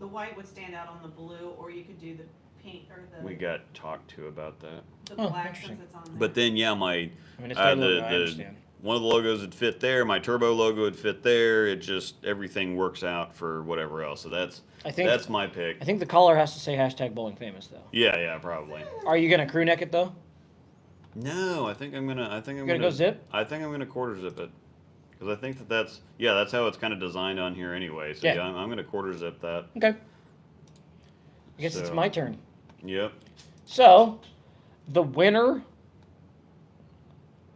[SPEAKER 3] white would stand out on the blue, or you could do the pink or the
[SPEAKER 1] talked to about that.
[SPEAKER 3] the
[SPEAKER 2] Oh,
[SPEAKER 3] black
[SPEAKER 2] interesting.
[SPEAKER 3] since it's on there.
[SPEAKER 1] But then yeah, my
[SPEAKER 2] I mean, it's their logo, I
[SPEAKER 1] the
[SPEAKER 2] understand.
[SPEAKER 1] one of the logos would fit there. My turbo logo would fit there. It just everything works out for whatever else. So that's my pick.
[SPEAKER 2] I think the collar has to say #BowlingFamous though.
[SPEAKER 1] Yeah, probably.
[SPEAKER 2] Are you gonna crew neck it though?
[SPEAKER 1] No, I think I'm gonna
[SPEAKER 2] go zip?
[SPEAKER 1] I think I'm gonna quarter zip it. Because I think that's how it's kind of designed on here anyway. So
[SPEAKER 2] Yeah.
[SPEAKER 1] yeah, I'm gonna quarter zip that.
[SPEAKER 2] Okay. I guess it's
[SPEAKER 1] So-
[SPEAKER 2] my turn.
[SPEAKER 1] Yep.
[SPEAKER 2] So, the winner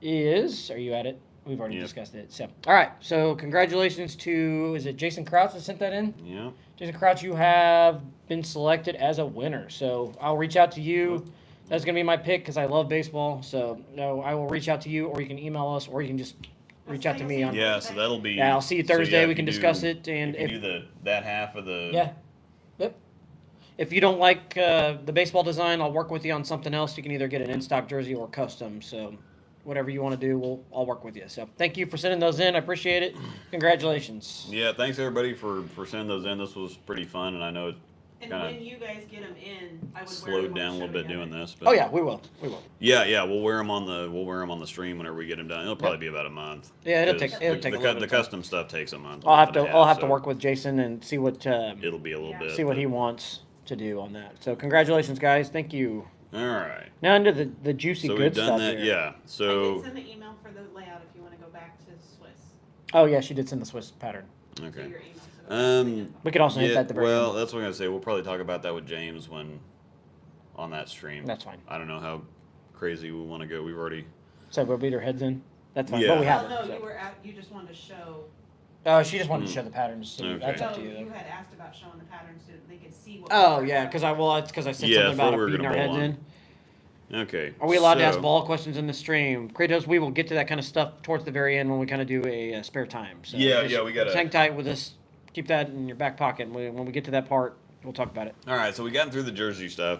[SPEAKER 2] is. Are you at it? We've already
[SPEAKER 1] Yep.
[SPEAKER 2] discussed it. So, all right. So, congratulations to. Is it Jason Crouch that sent that in?
[SPEAKER 1] Yep.
[SPEAKER 2] Jason Crouch, you have been selected as a winner. So, I'll reach out to you. That's gonna be my pick because I love baseball. So, no, I will reach out to you, or you can email us, or you can just reach out to me on.
[SPEAKER 1] Yeah, so that'll be.
[SPEAKER 2] Yeah, I'll see you
[SPEAKER 1] so,
[SPEAKER 2] Thursday.
[SPEAKER 1] yeah,
[SPEAKER 2] We
[SPEAKER 1] if
[SPEAKER 2] can
[SPEAKER 1] you
[SPEAKER 2] discuss
[SPEAKER 1] do-
[SPEAKER 2] it, and
[SPEAKER 1] if you do that half of the.
[SPEAKER 2] Yeah. Yep. If you don't like the baseball design, I'll work with you on something else. You can either get an in-stock jersey or custom. So, whatever you want to do, I'll work with you. So, thank you for sending those in. I appreciate it. Congratulations.
[SPEAKER 1] Yeah, thanks everybody for sending those in. This was pretty fun, and I know it
[SPEAKER 3] and
[SPEAKER 1] kinda
[SPEAKER 3] when you guys get them in, I would wear
[SPEAKER 1] slowed
[SPEAKER 3] them
[SPEAKER 1] down a
[SPEAKER 3] on the
[SPEAKER 1] little
[SPEAKER 3] show
[SPEAKER 1] bit
[SPEAKER 3] together.
[SPEAKER 1] doing this. But
[SPEAKER 2] Oh yeah, we will. We will.
[SPEAKER 1] yeah, we'll wear them on the stream whenever we get them done. It'll probably be about a month.
[SPEAKER 2] Yeah, it'll
[SPEAKER 1] 'Cause
[SPEAKER 2] take a little bit
[SPEAKER 1] the
[SPEAKER 2] of time.
[SPEAKER 1] custom stuff takes a month.
[SPEAKER 2] I'll have to.
[SPEAKER 1] month and a
[SPEAKER 2] I'll
[SPEAKER 1] half,
[SPEAKER 2] have to
[SPEAKER 1] so
[SPEAKER 2] work with Jason and see what
[SPEAKER 1] It'll be a little
[SPEAKER 3] Yeah.
[SPEAKER 1] bit.
[SPEAKER 2] see what he wants to do on that. So, congratulations, guys. Thank you.
[SPEAKER 1] All right.
[SPEAKER 2] Now into the juicy
[SPEAKER 1] So
[SPEAKER 2] good
[SPEAKER 1] we've done
[SPEAKER 2] stuff
[SPEAKER 1] that.
[SPEAKER 2] here.
[SPEAKER 1] Yeah.
[SPEAKER 3] I
[SPEAKER 1] So
[SPEAKER 3] did send the email for the layout if you want to go back to Swiss.
[SPEAKER 2] Oh yeah, she did send the Swiss pattern.
[SPEAKER 3] To
[SPEAKER 1] okay.
[SPEAKER 3] your email. So go back to
[SPEAKER 2] We could also hit that at the very
[SPEAKER 1] well,
[SPEAKER 2] end.
[SPEAKER 1] that's what I'm gonna say. We'll probably talk about that with James when on that stream.
[SPEAKER 2] That's fine.
[SPEAKER 1] I don't know how crazy we want to go. We've already.
[SPEAKER 2] So we'll beat our heads in. That's fine.
[SPEAKER 1] Yeah.
[SPEAKER 2] But we have
[SPEAKER 3] Oh,
[SPEAKER 2] it.
[SPEAKER 3] no,
[SPEAKER 2] so.
[SPEAKER 3] you were you just wanted to show.
[SPEAKER 2] Oh, she just wanted to show the patterns. So
[SPEAKER 1] Okay.
[SPEAKER 2] That's
[SPEAKER 3] No,
[SPEAKER 2] up to you.
[SPEAKER 3] you
[SPEAKER 2] though.
[SPEAKER 3] had asked about showing the patterns so they could see what.
[SPEAKER 2] Oh
[SPEAKER 3] we were
[SPEAKER 2] yeah, because it's because I said
[SPEAKER 1] Yeah,
[SPEAKER 2] something about
[SPEAKER 1] that's what we were
[SPEAKER 2] beating our
[SPEAKER 1] gonna
[SPEAKER 2] heads
[SPEAKER 1] bowl on.
[SPEAKER 2] in.
[SPEAKER 1] Okay.
[SPEAKER 2] Are we allowed to ask
[SPEAKER 1] so-
[SPEAKER 2] ball questions in the stream? Kratos, we will get to that kind of stuff towards the very end when we kind of do a spare time. So
[SPEAKER 1] Yeah,
[SPEAKER 2] just
[SPEAKER 1] yeah, we gotta-
[SPEAKER 2] hang tight with us. Keep that in your back pocket. And when we get to that part, we'll talk about it.
[SPEAKER 1] All right, so we gotten through the jersey stuff.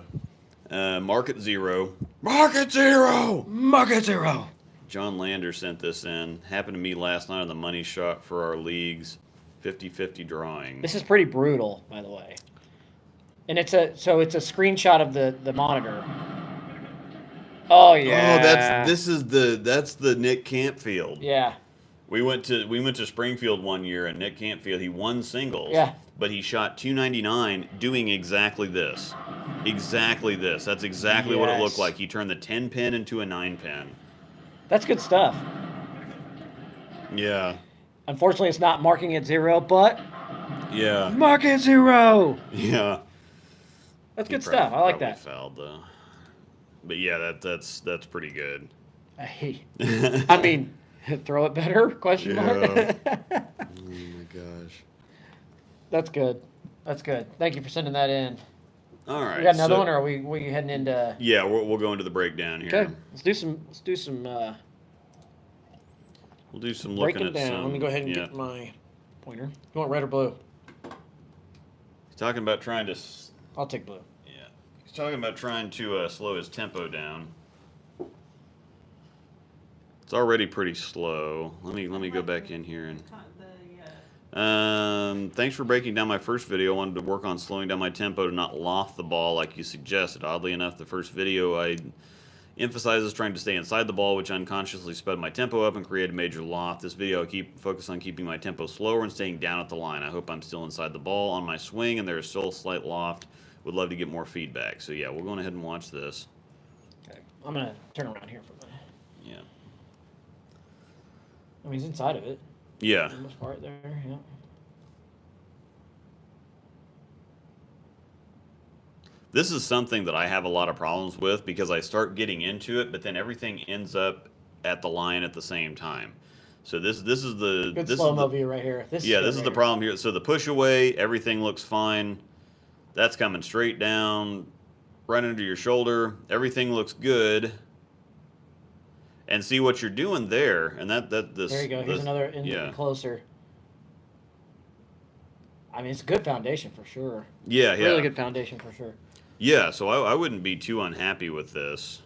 [SPEAKER 1] Market zero. Market zero.
[SPEAKER 2] Market zero.
[SPEAKER 1] John Lander sent this in. Happened to me last night on the money shot for our league's 50-50 drawing.
[SPEAKER 2] This is pretty brutal, by the way. And it's a screenshot of the monitor. Oh yeah.
[SPEAKER 1] Oh, that's the Nick Campfield.
[SPEAKER 2] Yeah.
[SPEAKER 1] We went to Springfield one year, and Nick Campfield, he won singles.
[SPEAKER 2] Yeah.
[SPEAKER 1] But he shot 299 doing exactly this. Exactly this. That's exactly what it
[SPEAKER 2] Yes.
[SPEAKER 1] looked like. He turned the 10 pin into a 9 pin.
[SPEAKER 2] That's good stuff.
[SPEAKER 1] Yeah.
[SPEAKER 2] Unfortunately, it's not marking at zero, but
[SPEAKER 1] Yeah.
[SPEAKER 2] mark at zero.
[SPEAKER 1] Yeah.
[SPEAKER 2] That's
[SPEAKER 1] He
[SPEAKER 2] good stuff. I like
[SPEAKER 1] probably
[SPEAKER 2] that.
[SPEAKER 1] Fouled though. But yeah, that's pretty good.
[SPEAKER 2] Hey, I mean, throw it better? Question mark.
[SPEAKER 1] Oh my gosh.
[SPEAKER 2] That's good. That's good. Thank you for sending that in.
[SPEAKER 1] All right.
[SPEAKER 2] We got another
[SPEAKER 1] so-
[SPEAKER 2] one, or are we heading into?
[SPEAKER 1] Yeah, we'll go into the breakdown here.
[SPEAKER 2] Okay, let's do some
[SPEAKER 1] We'll do some looking
[SPEAKER 2] breaking
[SPEAKER 1] at
[SPEAKER 2] down.
[SPEAKER 1] some.
[SPEAKER 2] Let me go ahead and
[SPEAKER 1] yeah.
[SPEAKER 2] get my pointer. You want red or blue?
[SPEAKER 1] He's talking about trying to.
[SPEAKER 2] I'll take blue.
[SPEAKER 1] Yeah. He's talking about trying to slow his tempo down. It's already pretty slow. Let me go back in here and. Thanks for breaking down my first video. I wanted to work on slowing down my tempo to not loft the ball like you suggested. Oddly enough, the first video I emphasizes trying to stay inside the ball, which unconsciously sped my tempo up and created a major loft. This video I focus on keeping my tempo slower and staying down at the line. I hope I'm still inside the ball on my swing and there is still a slight loft. Would love to get more feedback. So yeah, we'll go ahead and watch this.
[SPEAKER 2] Okay. I'm going to turn around here for a minute.
[SPEAKER 1] Yeah.
[SPEAKER 2] I mean, he's inside of it.
[SPEAKER 1] Yeah.
[SPEAKER 2] For the most part there, yeah.
[SPEAKER 1] This is something that I have a lot of problems with because I start getting into it, but then everything ends up at the line at the same time. So this is the
[SPEAKER 2] Good
[SPEAKER 1] this
[SPEAKER 2] slow-mo
[SPEAKER 1] is the,
[SPEAKER 2] view right here. This
[SPEAKER 1] yeah,
[SPEAKER 2] is
[SPEAKER 1] this is the problem here. So the push away, everything looks fine. That's coming straight down, right under your shoulder. Everything looks good. And see what you're doing there, and this.
[SPEAKER 2] There you go. Here's another
[SPEAKER 1] yeah.
[SPEAKER 2] closer. I mean, it's a good foundation for sure.
[SPEAKER 1] Yeah, yeah.
[SPEAKER 2] Really good foundation for sure.
[SPEAKER 1] Yeah, so I wouldn't be too unhappy with this.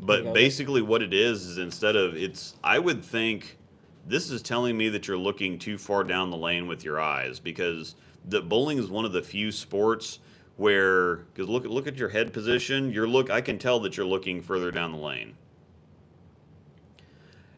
[SPEAKER 1] But basically what it is instead of I would think this is telling me that you're looking too far down the lane with your eyes because bowling is one of the few sports where, because look at your head position, I can tell that you're looking further down the lane.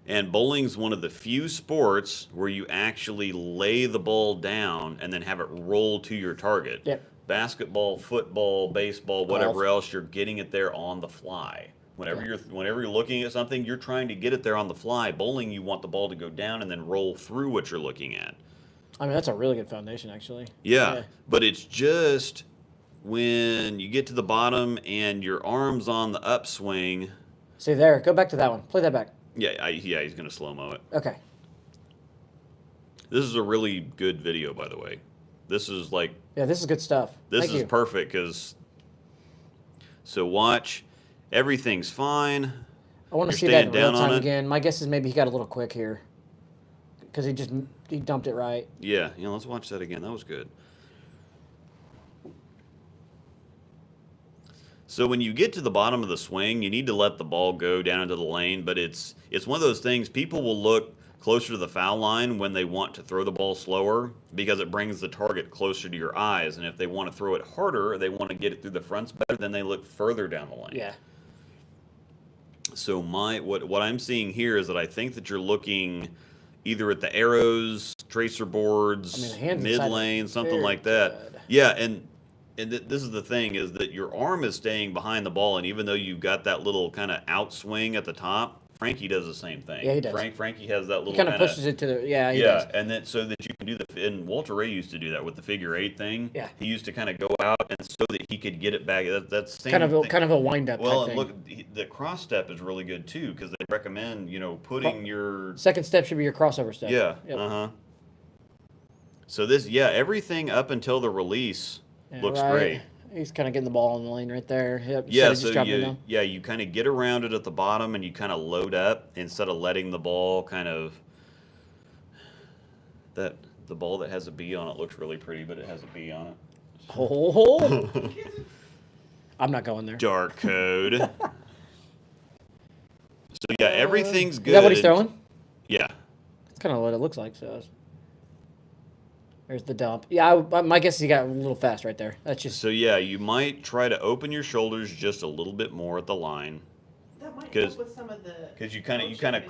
[SPEAKER 1] And bowling's one of the few sports where you actually lay the ball down and then have it roll to your target.
[SPEAKER 2] Yep.
[SPEAKER 1] Basketball, football, baseball, whatever else, you're getting it there on the fly. Whenever you're looking at something, you're trying to get it there on the fly. Bowling, you want the ball to go down and then roll through what you're looking at.
[SPEAKER 2] I mean, that's a really good foundation, actually.
[SPEAKER 1] Yeah. But it's just when you get to the bottom and your arm's on the upswing.
[SPEAKER 2] See there, go back to that one. Play that back.
[SPEAKER 1] Yeah, he's going to slow-mo it.
[SPEAKER 2] Okay.
[SPEAKER 1] This is a really good video, by the way. This is like...
[SPEAKER 2] Yeah, this is good stuff.
[SPEAKER 1] This is perfect because... So watch. Everything's fine.
[SPEAKER 2] I want to see that in real time again. My guess is maybe he got a little quick here. Because he dumped it right.
[SPEAKER 1] Yeah, let's watch that again. That was good. So when you get to the bottom of the swing, you need to let the ball go down into the lane, but it's one of those things, people will look closer to the foul line when they want to throw the ball slower because it brings the target closer to your eyes, and if they want to throw it harder, they want to get it through the fronts better, then they look further down the lane.
[SPEAKER 2] Yeah.
[SPEAKER 1] So what I'm seeing here is that I think that you're looking either at the arrows, tracer boards, mid lane, something like that.
[SPEAKER 2] Good.
[SPEAKER 1] Yeah, and this is the thing, is that your arm is staying behind the ball, and even though you've got that little kind of outswing at the top, Frankie does the same thing.
[SPEAKER 2] Yeah, he does.
[SPEAKER 1] Frankie has that little
[SPEAKER 2] He kind of pushes it to the, he does.
[SPEAKER 1] And then so that you can do and Walter Ray used to do that with the figure 8 thing.
[SPEAKER 2] Yeah.
[SPEAKER 1] He used to kind of go out and so that he could get it back. That's
[SPEAKER 2] kind of a wind up.
[SPEAKER 1] Well,
[SPEAKER 2] type thing.
[SPEAKER 1] Look, the cross step is really good too because they recommend putting your
[SPEAKER 2] second step should be your crossover step.
[SPEAKER 1] Yeah.
[SPEAKER 2] Yep.
[SPEAKER 1] So everything up until the release looks great.
[SPEAKER 2] He's kind of getting the ball in the lane right there. Yep.
[SPEAKER 1] Yeah, so you kind of get around it at the bottom and you kind of load up instead of letting the ball kind of the ball that has a B on it looks really pretty, but it has a B on it.
[SPEAKER 2] Oh, I'm not going there.
[SPEAKER 1] Dark code. So yeah, everything's good.
[SPEAKER 2] Is that what he's throwing?
[SPEAKER 1] Yeah.
[SPEAKER 2] That's kind of what it looks like. So there's the dump. Yeah, my guess is he got a little fast right there. That's just.
[SPEAKER 1] So yeah, you might try to open your shoulders just a little bit more at the line.
[SPEAKER 3] That might help with some of the.
[SPEAKER 1] Because you kind of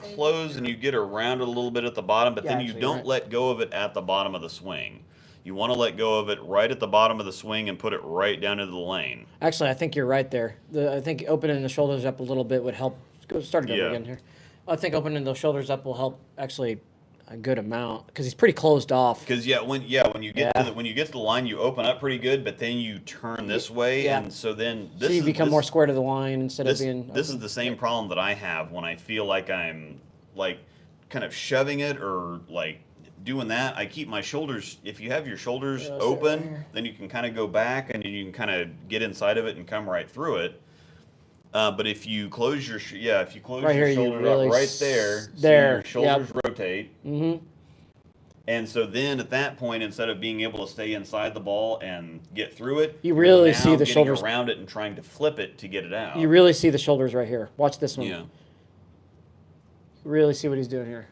[SPEAKER 1] close and you get around it a little bit at the bottom, but then you don't let go of it at the bottom of the swing. You want to let go of it right at the bottom of the swing and put it right down into the lane.
[SPEAKER 2] Actually, I think you're right there. I think opening the shoulders up a little bit would help. Start it over again here. I think opening those shoulders up will help actually a good amount because he's pretty closed off.
[SPEAKER 1] Because when you get to the line, you open up pretty good, but then you turn this way, and so then
[SPEAKER 2] you become more square to the line instead of being.
[SPEAKER 1] This is the same problem that I have when I feel like I'm like kind of shoving it or like doing that. I keep my shoulders. If you have your shoulders open, then you can kind of go back and you can kind of get inside of it and come right through it. But if you close your your shoulders up right there, your shoulders rotate.
[SPEAKER 2] Mm-hmm.
[SPEAKER 1] And so then at that point, instead of being able to stay inside the ball and get through it,
[SPEAKER 2] you really see the shoulders
[SPEAKER 1] around it and trying to flip it to get it out.
[SPEAKER 2] You really see the shoulders right here. Watch this one.
[SPEAKER 1] Yeah.
[SPEAKER 2] Really see what he's doing here.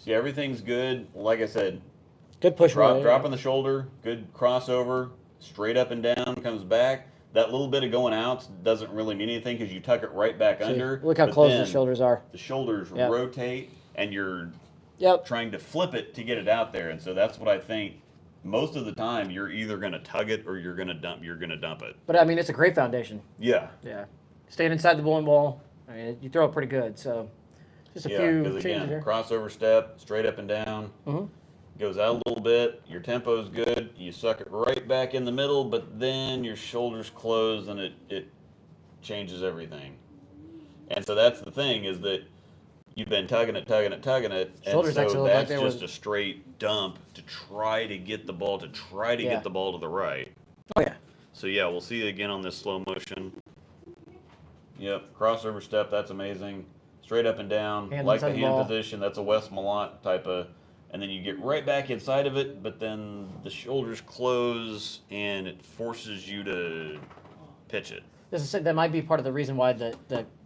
[SPEAKER 1] See, everything's good. Like I said,
[SPEAKER 2] Good push rod.
[SPEAKER 1] dropping the shoulder, good crossover, straight up and down, comes back. That little bit of going out doesn't really mean anything because you tuck it right back
[SPEAKER 2] See,
[SPEAKER 1] under.
[SPEAKER 2] look how
[SPEAKER 1] but
[SPEAKER 2] close the
[SPEAKER 1] then
[SPEAKER 2] shoulders are.
[SPEAKER 1] The shoulders
[SPEAKER 2] Yep.
[SPEAKER 1] rotate, and you're
[SPEAKER 2] Yep.
[SPEAKER 1] trying to flip it to get it out there. And so that's what I think. Most of the time, you're either going to tug it or you're going to dump. You're going to dump it.
[SPEAKER 2] But I mean, it's a great foundation.
[SPEAKER 1] Yeah.
[SPEAKER 2] Yeah. Staying inside the bowling ball. I mean, you throw it pretty good. So just a
[SPEAKER 1] Yeah,
[SPEAKER 2] few
[SPEAKER 1] because
[SPEAKER 2] changes
[SPEAKER 1] again,
[SPEAKER 2] here.
[SPEAKER 1] crossover step, straight up and down.
[SPEAKER 2] Mm-hmm.
[SPEAKER 1] Goes out a little bit, your tempo's good, you suck it right back in the middle, but then your shoulders close and it changes everything. And so that's the thing, is that you've been tugging it, and
[SPEAKER 2] Shoulders actually
[SPEAKER 1] so
[SPEAKER 2] look like
[SPEAKER 1] that's
[SPEAKER 2] they
[SPEAKER 1] just
[SPEAKER 2] were-
[SPEAKER 1] a straight dump to try to get the ball,
[SPEAKER 2] Yeah.
[SPEAKER 1] get the ball to the right.
[SPEAKER 2] Oh, yeah.
[SPEAKER 1] So yeah, we'll see it again on this slow motion. Yep, crossover step, that's amazing. Straight up and down,
[SPEAKER 2] Hands
[SPEAKER 1] like the
[SPEAKER 2] inside the
[SPEAKER 1] hand
[SPEAKER 2] ball.
[SPEAKER 1] position, that's a West Malott type of, and then you get right back inside of it, but then the shoulders close and it forces you to pitch it.
[SPEAKER 2] That might be part of the reason why the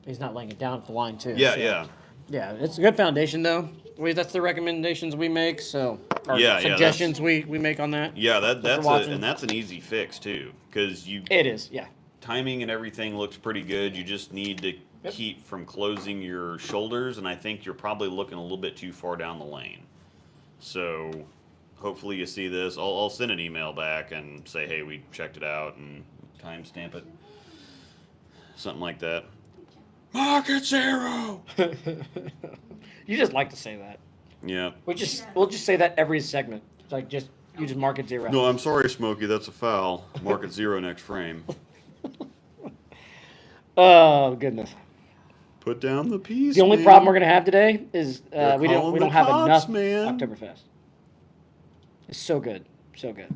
[SPEAKER 2] he's not laying it down at the line, too.
[SPEAKER 1] Yeah,
[SPEAKER 2] So,
[SPEAKER 1] yeah.
[SPEAKER 2] Yeah, it's a good foundation, though. That's the recommendations we make, so. Or
[SPEAKER 1] Yeah,
[SPEAKER 2] suggestions we make on that.
[SPEAKER 1] Yeah,
[SPEAKER 2] Thanks for
[SPEAKER 1] that's
[SPEAKER 2] watching.
[SPEAKER 1] and that's an easy fix too, because
[SPEAKER 2] It is, yeah.
[SPEAKER 1] timing and everything looks pretty good. You just need to
[SPEAKER 2] Yep.
[SPEAKER 1] keep from closing your shoulders, and I think you're probably looking a little bit too far down the lane. So hopefully you see this. I'll send an email back and say, hey, we checked it out, and timestamp it, something like that. Market zero.
[SPEAKER 2] You just like to say that.
[SPEAKER 1] Yeah.
[SPEAKER 2] We'll just say that every segment. It's like you just mark it 0.
[SPEAKER 1] No, I'm sorry, Smokey. That's a foul. Market zero next frame.
[SPEAKER 2] Oh goodness.
[SPEAKER 1] Put down the piece.
[SPEAKER 2] The only
[SPEAKER 1] man.
[SPEAKER 2] problem we're gonna have today is
[SPEAKER 1] They're
[SPEAKER 2] we
[SPEAKER 1] calling
[SPEAKER 2] don't
[SPEAKER 1] the
[SPEAKER 2] have
[SPEAKER 1] cops,
[SPEAKER 2] enough
[SPEAKER 1] man.
[SPEAKER 2] Oktoberfest. It's so good, so good.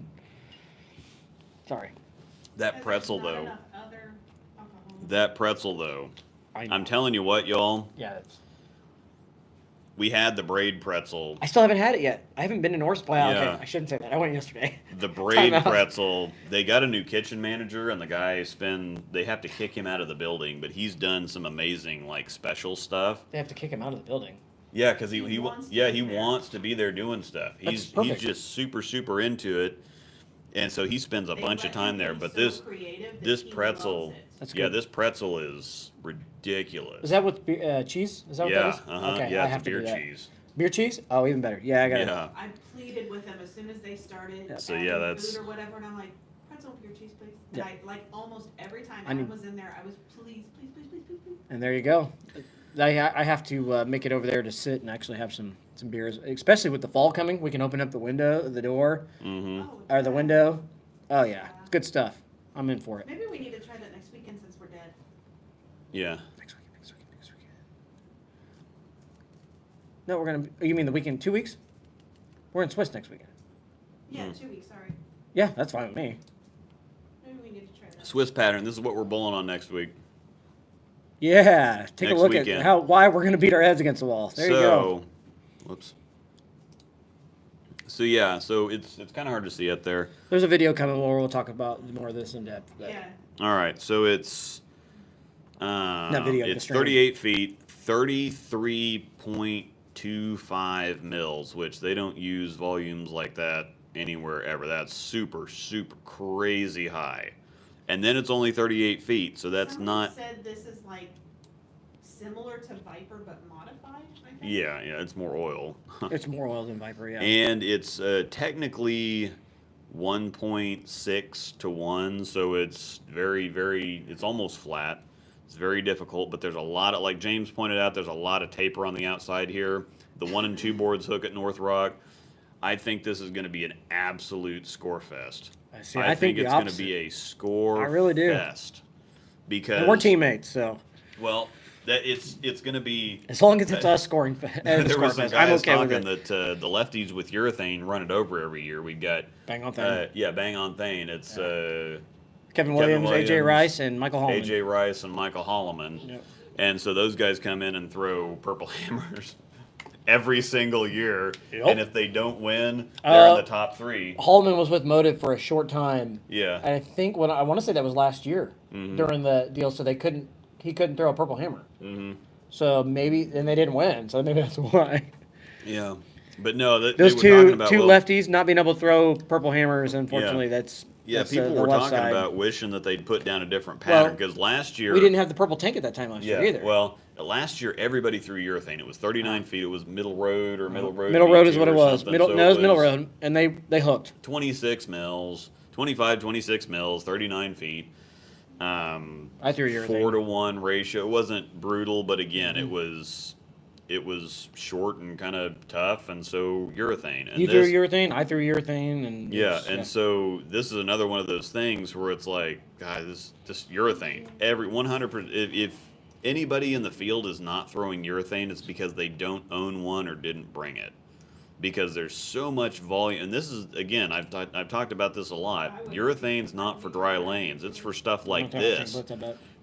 [SPEAKER 2] Sorry.
[SPEAKER 1] That pretzel
[SPEAKER 3] Not
[SPEAKER 1] though.
[SPEAKER 3] enough other alcohol.
[SPEAKER 1] That pretzel though.
[SPEAKER 2] I know.
[SPEAKER 1] I'm telling you what, y'all.
[SPEAKER 2] Yeah.
[SPEAKER 1] We had the braid pretzel.
[SPEAKER 2] I still haven't had it yet. I haven't been to North. Well,
[SPEAKER 1] Yeah.
[SPEAKER 2] okay, I shouldn't say that. I went yesterday.
[SPEAKER 1] The braid
[SPEAKER 2] Time out.
[SPEAKER 1] pretzel. They got a new kitchen manager, and the guy they have to kick him out of the building, but he's done some amazing like special stuff.
[SPEAKER 2] They have to kick him out of the building.
[SPEAKER 1] Yeah, because
[SPEAKER 3] He wants to
[SPEAKER 1] he
[SPEAKER 3] be there.
[SPEAKER 1] wants to be there doing stuff. He's
[SPEAKER 2] perfect.
[SPEAKER 1] just super into it, and so he spends a
[SPEAKER 3] They
[SPEAKER 1] bunch of
[SPEAKER 3] let
[SPEAKER 1] time
[SPEAKER 3] him
[SPEAKER 1] there.
[SPEAKER 3] be
[SPEAKER 1] But
[SPEAKER 3] so creative that
[SPEAKER 1] this
[SPEAKER 3] he
[SPEAKER 1] pretzel,
[SPEAKER 3] loves it.
[SPEAKER 2] That's
[SPEAKER 1] yeah,
[SPEAKER 2] good.
[SPEAKER 1] this pretzel is ridiculous.
[SPEAKER 2] Is that with cheese? Is that what
[SPEAKER 1] Yeah,
[SPEAKER 2] that is? Okay,
[SPEAKER 1] yeah,
[SPEAKER 2] I
[SPEAKER 1] it's
[SPEAKER 2] have
[SPEAKER 1] a
[SPEAKER 2] to
[SPEAKER 1] beer
[SPEAKER 2] do that.
[SPEAKER 1] cheese.
[SPEAKER 2] Beer cheese? Oh, even better. Yeah, I got it.
[SPEAKER 1] Yeah.
[SPEAKER 3] I pleaded with them as soon as they started
[SPEAKER 1] So,
[SPEAKER 3] adding
[SPEAKER 1] yeah, that's-
[SPEAKER 3] food or whatever, and I'm like, pretzel with your cheese, please.
[SPEAKER 2] Yeah.
[SPEAKER 3] And I, like, almost every time
[SPEAKER 2] I
[SPEAKER 3] Adam
[SPEAKER 2] need-
[SPEAKER 3] was in there, I was, please.
[SPEAKER 2] And there you go. I have to make it over there to sit and actually have some beers, especially with the fall coming. We can open up the door,
[SPEAKER 1] Mm-hmm.
[SPEAKER 3] Oh,
[SPEAKER 2] or the window. Oh yeah, good stuff. I'm in for it.
[SPEAKER 3] Maybe we need to try that next weekend since we're dead.
[SPEAKER 1] Yeah.
[SPEAKER 2] Next weekend. No, we're gonna. You mean the weekend? 2 weeks? We're in Swiss next weekend.
[SPEAKER 3] Yeah,
[SPEAKER 1] Hmm.
[SPEAKER 3] 2 weeks, sorry.
[SPEAKER 2] Yeah, that's fine with me.
[SPEAKER 3] Maybe we need to try that.
[SPEAKER 1] Swiss pattern. This is what we're bowling on next week.
[SPEAKER 2] Yeah, take
[SPEAKER 1] Next
[SPEAKER 2] a look
[SPEAKER 1] weekend.
[SPEAKER 2] at why we're gonna beat our heads against the wall. There you go.
[SPEAKER 1] Whoops. So yeah, so it's kind of hard to see up there.
[SPEAKER 2] There's a video coming where we'll talk about more of this in depth. but-
[SPEAKER 3] Yeah.
[SPEAKER 1] All right, so it's
[SPEAKER 2] video, the
[SPEAKER 1] it's
[SPEAKER 2] stream.
[SPEAKER 1] 38 feet, 33.25 mils, which they don't use volumes like that anywhere ever. That's super crazy high. And then it's only 38 feet, so that's
[SPEAKER 3] Someone
[SPEAKER 1] not.
[SPEAKER 3] said this is like similar to Viper but modified, I think.
[SPEAKER 1] Yeah, it's more oil.
[SPEAKER 2] It's more oil than Viper, yeah.
[SPEAKER 1] And it's technically 1.6 to 1, so it's it's almost flat. It's very difficult, but there's a lot of, like James pointed out, there's a lot of taper on the outside here. The 1 and 2 boards hook at North Rock. I think this is going to be an absolute score fest.
[SPEAKER 2] I think the
[SPEAKER 1] it's going to
[SPEAKER 2] opposite.
[SPEAKER 1] be a score
[SPEAKER 2] I really do.
[SPEAKER 1] fest. Because
[SPEAKER 2] And we're teammates, so
[SPEAKER 1] well, that it's going to be.
[SPEAKER 2] as long as it's us scoring,
[SPEAKER 1] There was some
[SPEAKER 2] I'm
[SPEAKER 1] guys
[SPEAKER 2] okay with
[SPEAKER 1] talking
[SPEAKER 2] it.
[SPEAKER 1] that the lefties with urethane run it over every year. We've got
[SPEAKER 2] Bang on thing.
[SPEAKER 1] bang on thing. It's
[SPEAKER 2] Kevin Williams, AJ
[SPEAKER 1] Williams,
[SPEAKER 2] Rice, and Michael Holman.
[SPEAKER 1] AJ Rice and Michael Holloman.
[SPEAKER 2] Yep.
[SPEAKER 1] And so those guys come in and throw purple hammers every single year.
[SPEAKER 2] Yep.
[SPEAKER 1] And if they don't win, they're in the top 3.
[SPEAKER 2] Holman was with Motive for a short time.
[SPEAKER 1] Yeah.
[SPEAKER 2] And I think I want to say that was last year
[SPEAKER 1] Mhm.
[SPEAKER 2] during the deal, so he couldn't throw a purple hammer.
[SPEAKER 1] Mm-hmm.
[SPEAKER 2] So maybe, and they didn't win, so maybe that's why.
[SPEAKER 1] Yeah, but no,
[SPEAKER 2] Those
[SPEAKER 1] they were talking
[SPEAKER 2] two
[SPEAKER 1] about,
[SPEAKER 2] two
[SPEAKER 1] well,
[SPEAKER 2] lefties not being able to throw purple hammers. Unfortunately,
[SPEAKER 1] Yeah.
[SPEAKER 2] that's
[SPEAKER 1] Yeah,
[SPEAKER 2] that's,
[SPEAKER 1] people
[SPEAKER 2] the
[SPEAKER 1] were
[SPEAKER 2] left
[SPEAKER 1] talking
[SPEAKER 2] side.
[SPEAKER 1] about wishing that they'd put down a different
[SPEAKER 2] Well,
[SPEAKER 1] pattern because last year
[SPEAKER 2] We didn't have the purple tank at that time last year
[SPEAKER 1] yeah,
[SPEAKER 2] either.
[SPEAKER 1] well, last year everybody threw urethane. It was 39 feet. It was middle road or middle road.
[SPEAKER 2] Middle road is
[SPEAKER 1] V2
[SPEAKER 2] what it
[SPEAKER 1] or
[SPEAKER 2] was.
[SPEAKER 1] something. So
[SPEAKER 2] No, it was
[SPEAKER 1] it
[SPEAKER 2] middle
[SPEAKER 1] was
[SPEAKER 2] road, and they hooked.
[SPEAKER 1] 26 mils, 25, 26 mils, 39 feet.
[SPEAKER 2] I threw urethane.
[SPEAKER 1] 4-to-1 ratio. It wasn't brutal, but again,
[SPEAKER 2] Mm-hmm.
[SPEAKER 1] it was short and kind of tough, and so urethane. And
[SPEAKER 2] You threw urethane. I threw urethane, and
[SPEAKER 1] yeah, and so this is another one of those things where it's like, God, this urethane. Every 100%. If anybody in the field is not throwing urethane, it's because they don't own one or didn't bring it. Because there's so much volume, and this is again, I've talked about this a lot. Urethane's not for dry lanes; it's for stuff like this,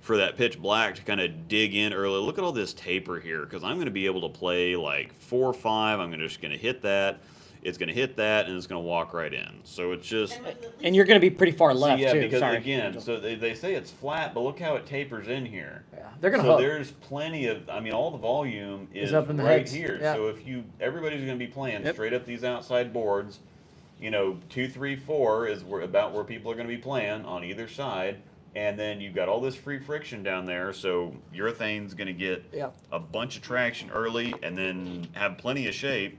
[SPEAKER 1] for that pitch black to kind of dig in early. Look at all this taper here, because I'm going to be able to play like 4-5. I'm just going to hit that. It's going to hit that, and it's going to walk right in. So it's just.
[SPEAKER 2] And you're going to be pretty far left
[SPEAKER 1] Yeah,
[SPEAKER 2] too.
[SPEAKER 1] because
[SPEAKER 2] Sorry.
[SPEAKER 1] again, so they say it's flat, but look how it tapers in here.
[SPEAKER 2] Yeah, they're going to
[SPEAKER 1] So
[SPEAKER 2] hook.
[SPEAKER 1] there's plenty of, I mean, all the volume is
[SPEAKER 2] up in the
[SPEAKER 1] right
[SPEAKER 2] heads.
[SPEAKER 1] here.
[SPEAKER 2] Yeah.
[SPEAKER 1] So if everybody's going to be playing
[SPEAKER 2] Yep.
[SPEAKER 1] straight up these outside boards, 2, 3, 4 is about where people are going to be playing on either side. And then you've got all this free friction down there, so urethane's going to get
[SPEAKER 2] Yep.
[SPEAKER 1] a bunch of traction early and then have plenty of shape.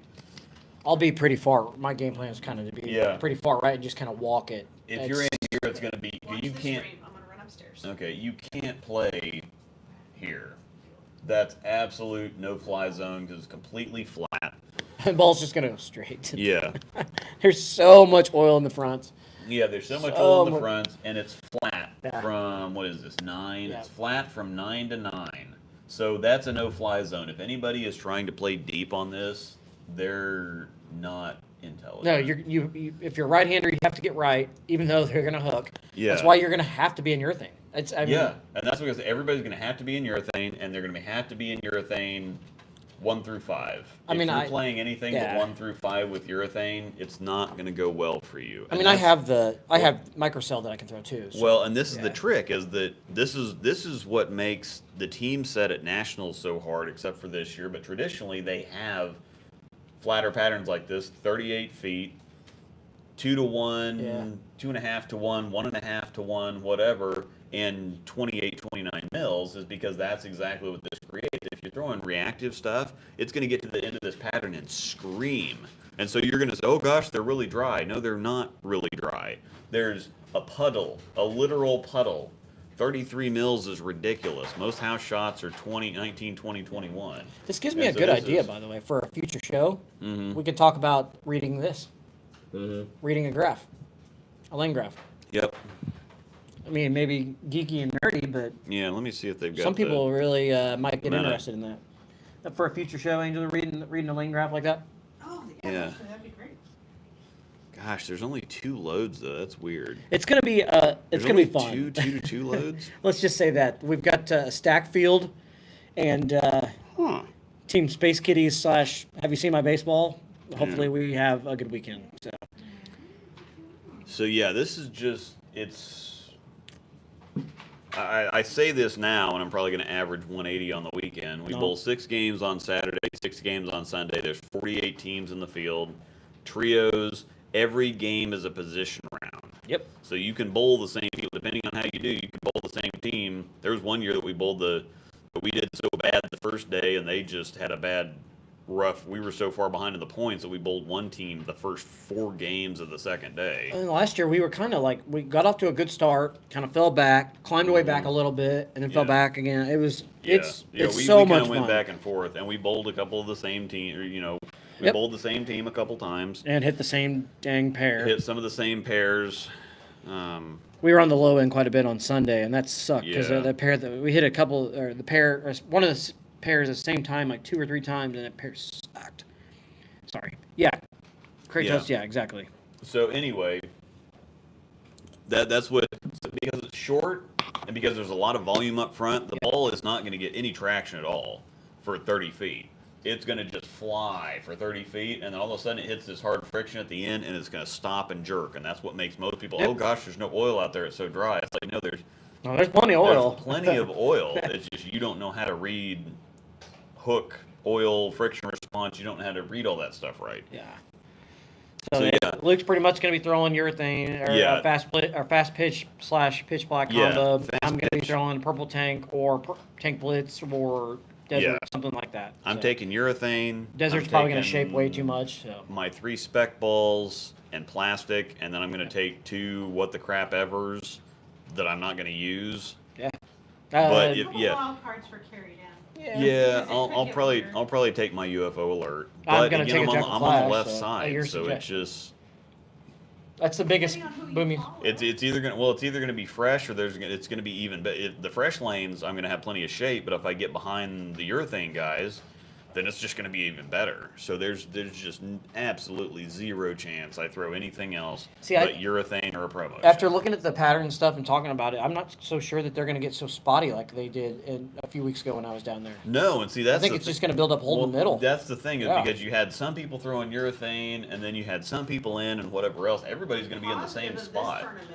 [SPEAKER 2] I'll be pretty far. My game plan is kind of to be pretty far right and just kind of walk it.
[SPEAKER 1] If you're in here, it's going to be,
[SPEAKER 3] Watch
[SPEAKER 1] you
[SPEAKER 3] the
[SPEAKER 1] can't.
[SPEAKER 3] stream. I'm gonna run upstairs.
[SPEAKER 1] Okay, you can't play here. That's absolute no-fly zone because it's completely flat.
[SPEAKER 2] The ball's just going to go straight.
[SPEAKER 1] Yeah.
[SPEAKER 2] There's so much oil in the front.
[SPEAKER 1] Yeah, there's so much
[SPEAKER 2] So
[SPEAKER 1] oil in the
[SPEAKER 2] much-
[SPEAKER 1] front, and it's flat
[SPEAKER 2] Yeah.
[SPEAKER 1] from, what is this, 9?
[SPEAKER 2] Yeah.
[SPEAKER 1] It's flat from 9 to 9. So that's a no-fly zone. If anybody is trying to play deep on this, they're not intelligent.
[SPEAKER 2] No, you if you're a right-hander, you have to get right, even though they're going to hook.
[SPEAKER 1] Yeah.
[SPEAKER 2] That's why you're going to have to be in urethane. I mean,
[SPEAKER 1] Yeah, and that's because everybody's going to have to be in urethane, and they're going to have to be in urethane 1 through 5.
[SPEAKER 2] I mean,
[SPEAKER 1] if you're
[SPEAKER 2] I-
[SPEAKER 1] playing anything
[SPEAKER 2] yeah.
[SPEAKER 1] but 1 through 5 with urethane, it's not going to go well for you.
[SPEAKER 2] I
[SPEAKER 1] And
[SPEAKER 2] mean, I
[SPEAKER 1] that's-
[SPEAKER 2] have microcell that I can throw too. So.
[SPEAKER 1] Well, and this is
[SPEAKER 2] Yeah.
[SPEAKER 1] the trick: is that this is what makes the team set at nationals so hard, except for this year. But traditionally, they have flatter patterns like this: 38 feet, 2-to-1,
[SPEAKER 2] Yeah.
[SPEAKER 1] 2.5-to-1, 1.5-to-1, whatever, and 28, 29 mils is because that's exactly what this creates. If you're throwing reactive stuff, it's going to get to the end of this pattern and scream. And so you're going to say, oh gosh, they're really dry. No, they're not really dry. There's a puddle, a literal puddle. 33 mils is ridiculous. Most house shots are 20, 19, 20, 21.
[SPEAKER 2] This gives me
[SPEAKER 1] And
[SPEAKER 2] a
[SPEAKER 1] so
[SPEAKER 2] good
[SPEAKER 1] this
[SPEAKER 2] idea,
[SPEAKER 1] is-
[SPEAKER 2] by the way, for a future show.
[SPEAKER 1] Mhm.
[SPEAKER 2] We could talk about reading this,
[SPEAKER 1] Mm-hmm.
[SPEAKER 2] reading a graph, a lane graph.
[SPEAKER 1] Yep.
[SPEAKER 2] I mean, maybe geeky and nerdy, but
[SPEAKER 1] Yeah, let me see if they've got
[SPEAKER 2] some people really might get
[SPEAKER 1] No, no.
[SPEAKER 2] interested in that. For a future show, Angel, reading a lane graph like that.
[SPEAKER 3] Oh,
[SPEAKER 1] Yeah.
[SPEAKER 3] actually, that'd be great.
[SPEAKER 1] Gosh, there's only 2 loads though. That's weird.
[SPEAKER 2] It's gonna be
[SPEAKER 1] There's
[SPEAKER 2] it's gonna be
[SPEAKER 1] only
[SPEAKER 2] fun.
[SPEAKER 1] 2 loads.
[SPEAKER 2] Let's just say that we've got a stack field, and
[SPEAKER 1] Huh.
[SPEAKER 2] Team Space Kitties / Have You Seen My Baseball? Hopefully, we have a good weekend. So.
[SPEAKER 1] So yeah, this is just it's. I say this now, and I'm probably going to average 180 on the weekend. We
[SPEAKER 2] No.
[SPEAKER 1] bowl 6 games on Saturday, 6 games on Sunday. There's 48 teams in the field, trios. Every game is a position round.
[SPEAKER 2] Yep.
[SPEAKER 1] So you can bowl the same field depending on how you do. You can bowl the same team. There was one year that we bowled but we did so bad the first day, and they just had a bad rough. We were so far behind in the points that we bowled one team the first 4 games of the second day.
[SPEAKER 2] And last year we were kind of like we got off to a good start, kind of fell back, climbed away back a little bit, and then fell
[SPEAKER 1] Yeah.
[SPEAKER 2] back again. It was it's
[SPEAKER 1] we
[SPEAKER 2] so
[SPEAKER 1] kinda
[SPEAKER 2] much
[SPEAKER 1] went
[SPEAKER 2] fun.
[SPEAKER 1] back and forth, and we bowled a couple of the same team. Or, we
[SPEAKER 2] Yep.
[SPEAKER 1] bowled the same team a couple times.
[SPEAKER 2] And hit the same dang pair.
[SPEAKER 1] Hit some of the same pairs.
[SPEAKER 2] We were on the low end quite a bit on Sunday, and that sucked because
[SPEAKER 1] Yeah.
[SPEAKER 2] the pair that we hit a couple or the pair or one of the pairs at the same time like 2 or 3 times, and that pair sucked. Sorry. Yeah. Kratos. Yeah. Exactly.
[SPEAKER 1] So anyway, that's what because it's short and because there's a lot of volume up front. The ball is not going to get any traction at all for 30 feet. It's going to just fly for 30 feet, and then all of a sudden it hits this hard friction at the end, and it's going to stop and jerk, and that's what makes most people.
[SPEAKER 2] Yep.
[SPEAKER 1] Oh gosh, there's no oil out there; it's so dry. It's like no, there's
[SPEAKER 2] Oh, there's plenty of oil.
[SPEAKER 1] There's plenty of oil. It's just you don't know how to read hook oil friction response, you don't know how to read all that stuff right.
[SPEAKER 2] Yeah.
[SPEAKER 1] So,
[SPEAKER 2] So
[SPEAKER 1] yeah.
[SPEAKER 2] Luke's pretty much going to be throwing urethane or
[SPEAKER 1] Yeah.
[SPEAKER 2] fast pitch / pitch black
[SPEAKER 1] Yeah,
[SPEAKER 2] combo.
[SPEAKER 1] fast
[SPEAKER 2] I'm going to be
[SPEAKER 1] pitch.
[SPEAKER 2] throwing purple tank or tank blitz or desert,
[SPEAKER 1] Yeah.
[SPEAKER 2] something like that.
[SPEAKER 1] I'm
[SPEAKER 2] So,
[SPEAKER 1] taking urethane.
[SPEAKER 2] desert's
[SPEAKER 1] I'm
[SPEAKER 2] probably going to shape
[SPEAKER 1] taking
[SPEAKER 2] way too much. So
[SPEAKER 1] My 3 spec balls and plastic, and then I'm going to take 2 what the crap evers that I'm not going to use.
[SPEAKER 2] yeah.
[SPEAKER 1] But
[SPEAKER 3] Couple
[SPEAKER 1] yeah.
[SPEAKER 3] wild cards for carry down.
[SPEAKER 1] Yeah,
[SPEAKER 3] Because it
[SPEAKER 1] I'll
[SPEAKER 3] could get
[SPEAKER 1] probably
[SPEAKER 3] weird.
[SPEAKER 1] I'll probably take my UFO alert.
[SPEAKER 2] I'm
[SPEAKER 1] But
[SPEAKER 2] gonna
[SPEAKER 1] again,
[SPEAKER 2] take a
[SPEAKER 1] I'm
[SPEAKER 2] Jekyll
[SPEAKER 1] on the
[SPEAKER 2] Flash,
[SPEAKER 1] left
[SPEAKER 2] so,
[SPEAKER 1] side,
[SPEAKER 2] your
[SPEAKER 1] so it's
[SPEAKER 2] suggestion.
[SPEAKER 1] just
[SPEAKER 2] That's the biggest
[SPEAKER 3] Depending on who you
[SPEAKER 2] booming.
[SPEAKER 3] follow.
[SPEAKER 1] it's either gonna be fresh, or it's gonna be even. But the fresh lanes, I'm gonna have plenty of shape. But if I get behind the urethane guys, then it's just gonna be even better. So there's just absolutely zero chance I throw anything else
[SPEAKER 2] See,
[SPEAKER 1] but urethane or a promo.
[SPEAKER 2] After
[SPEAKER 1] shot.
[SPEAKER 2] looking at the pattern and stuff and talking about it, I'm not so sure that they're going to get so spotty like they did a few weeks ago when I was down there.
[SPEAKER 1] No, and see
[SPEAKER 2] I
[SPEAKER 1] that's
[SPEAKER 2] think
[SPEAKER 1] the
[SPEAKER 2] it's
[SPEAKER 1] thing.
[SPEAKER 2] just going to build up hole in the middle.
[SPEAKER 1] That's the thing, is
[SPEAKER 2] Yeah.
[SPEAKER 1] because you had some people throwing urethane, and then you had some people in, and whatever else. Everybody's going to be in the same
[SPEAKER 3] Positive of
[SPEAKER 1] spot.
[SPEAKER 3] This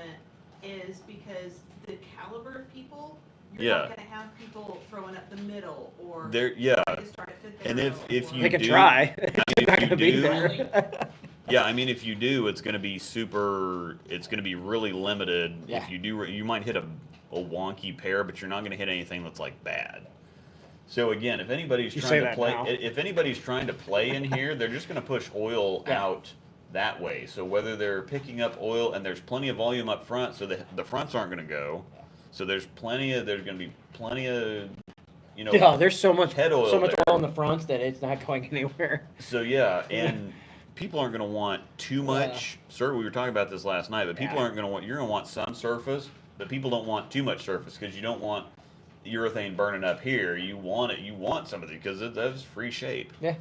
[SPEAKER 3] tournament is because the caliber of people, you're
[SPEAKER 1] Yeah.
[SPEAKER 3] not going to have people throwing up the middle or
[SPEAKER 1] There, yeah.
[SPEAKER 3] trying to start at fifth
[SPEAKER 1] And
[SPEAKER 3] arrow
[SPEAKER 1] if
[SPEAKER 3] or-
[SPEAKER 1] you
[SPEAKER 2] They can
[SPEAKER 1] do-
[SPEAKER 2] try.
[SPEAKER 1] if
[SPEAKER 2] They're not
[SPEAKER 1] you
[SPEAKER 2] going to be
[SPEAKER 1] do-
[SPEAKER 2] there.
[SPEAKER 1] Yeah, I mean, if you do, it's going to be super. It's going to be really limited.
[SPEAKER 2] Yeah.
[SPEAKER 1] If you do, you might hit a wonky pair, but you're not going to hit anything that's like bad. So again, if anybody's
[SPEAKER 2] You say
[SPEAKER 1] trying to
[SPEAKER 2] that
[SPEAKER 1] play,
[SPEAKER 2] now.
[SPEAKER 1] if anybody's trying to play in here, they're just going to push oil
[SPEAKER 2] Yeah.
[SPEAKER 1] out that way. So whether they're picking up oil, and there's plenty of volume up front, so the fronts aren't going to go. So there's going to be plenty of,
[SPEAKER 2] Yeah, there's so much
[SPEAKER 1] head oil there.
[SPEAKER 2] oil in the fronts that it's not going anywhere.
[SPEAKER 1] So yeah, and people aren't going to want too much. Sir, we were talking about this last night, but people
[SPEAKER 2] Yeah.
[SPEAKER 1] aren't going to want. You're going to want some surface, but people don't want too much surface, because you don't want urethane burning up here. You want it. You want some of it, because that's free shape.
[SPEAKER 2] Yeah.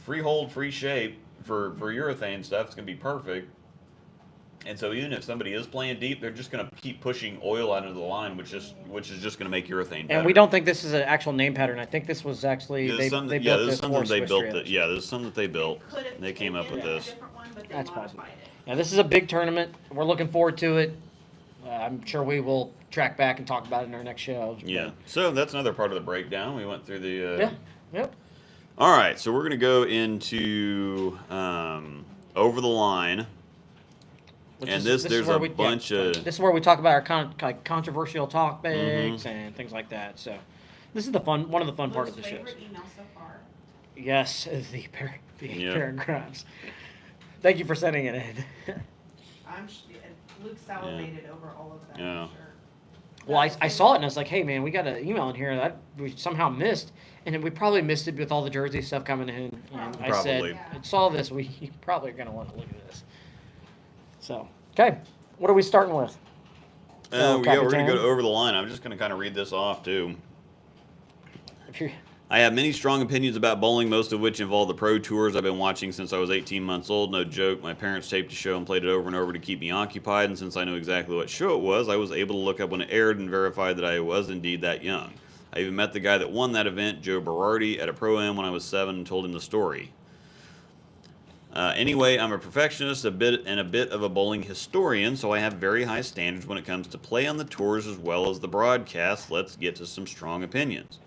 [SPEAKER 1] Free hold, free shape for urethane stuff. It's going to be perfect. And so even if somebody is playing deep, they're just going to keep pushing oil out into the line, which is just going to make urethane better.
[SPEAKER 2] And we don't think this is an actual name pattern. I think this was actually
[SPEAKER 1] This is
[SPEAKER 2] they
[SPEAKER 1] something,
[SPEAKER 2] built
[SPEAKER 1] this is
[SPEAKER 2] this
[SPEAKER 1] something
[SPEAKER 2] for
[SPEAKER 1] they
[SPEAKER 2] Swiss
[SPEAKER 1] built.
[SPEAKER 2] strips.
[SPEAKER 1] Yeah, this is something that they built.
[SPEAKER 3] Could have
[SPEAKER 1] They came up
[SPEAKER 3] taken
[SPEAKER 1] with
[SPEAKER 3] a
[SPEAKER 1] this.
[SPEAKER 3] different one, but they
[SPEAKER 2] That's
[SPEAKER 3] modified
[SPEAKER 2] possible.
[SPEAKER 3] it.
[SPEAKER 2] Yeah, this is a big tournament. We're looking forward to it. I'm sure we will track back and talk about it in our next show.
[SPEAKER 1] Yeah. So that's another part of the breakdown. We went through the.
[SPEAKER 2] Yeah. Yep.
[SPEAKER 1] All right, so we're going to go into over the line.
[SPEAKER 2] Which
[SPEAKER 1] And
[SPEAKER 2] is-
[SPEAKER 1] there's
[SPEAKER 2] where
[SPEAKER 1] a
[SPEAKER 2] we-
[SPEAKER 1] bunch
[SPEAKER 2] yeah,
[SPEAKER 1] of.
[SPEAKER 2] This is where we talk about our like controversial topics
[SPEAKER 1] Mhm.
[SPEAKER 2] and things like that. So, this is one of the fun part of the
[SPEAKER 3] Luke's
[SPEAKER 2] shows.
[SPEAKER 3] favorite email so far.
[SPEAKER 2] Yes, the
[SPEAKER 1] Yeah.
[SPEAKER 2] paragraphs. Thank you for sending it in.
[SPEAKER 3] Luke salivated over all of that.
[SPEAKER 1] Yeah.
[SPEAKER 3] I'm sure.
[SPEAKER 2] Well, I saw it and I was like, hey man, we got an email in here that we somehow missed, and then we probably missed it with all the Jersey stuff coming in. And I
[SPEAKER 1] Probably.
[SPEAKER 2] said, I saw this. You probably are gonna want to look at this. So, okay, what are we starting with?
[SPEAKER 1] Yeah, we're going to
[SPEAKER 2] Capitan?
[SPEAKER 1] go over the line. I'm just going to kind of read this off too.
[SPEAKER 2] If you're,
[SPEAKER 1] I have many strong opinions about bowling, most of which involve the pro tours I've been watching since I was 18 months old. No joke, my parents taped the show and played it over and over to keep me occupied, and since I knew exactly what show it was, I was able to look up when it aired and verify that I was indeed that young. I even met the guy that won that event, Joe Berardi, at a Pro-Am when I was 7 and told him the story. Anyway, I'm a perfectionist and a bit of a bowling historian, so I have very high standards when it comes to play on the tours as well as the broadcast. Let's get to some strong opinions.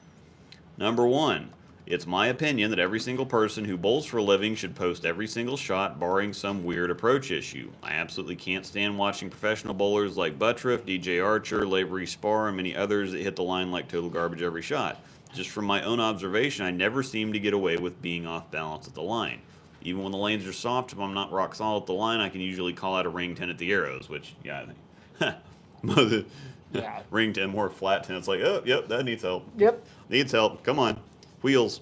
[SPEAKER 1] Number 1, it's my opinion that every single person who bowls for a living should post every single shot, barring some weird approach issue. I absolutely can't stand watching professional bowlers like Buttriff, DJ Archer, Lavery Spar, and many others that hit the line like total garbage every shot. Just from my own observation, I never seem to get away with being off balance at the line. Even when the lanes are soft, if I'm not rock solid at the line, I can usually call out a ring 10 at the arrows, which, yeah, I think.
[SPEAKER 2] Yeah.
[SPEAKER 1] Ring 10, more flat 10. It's like, oh, yep, that needs help.
[SPEAKER 2] Yep.
[SPEAKER 1] Needs help. Come on. Wheels.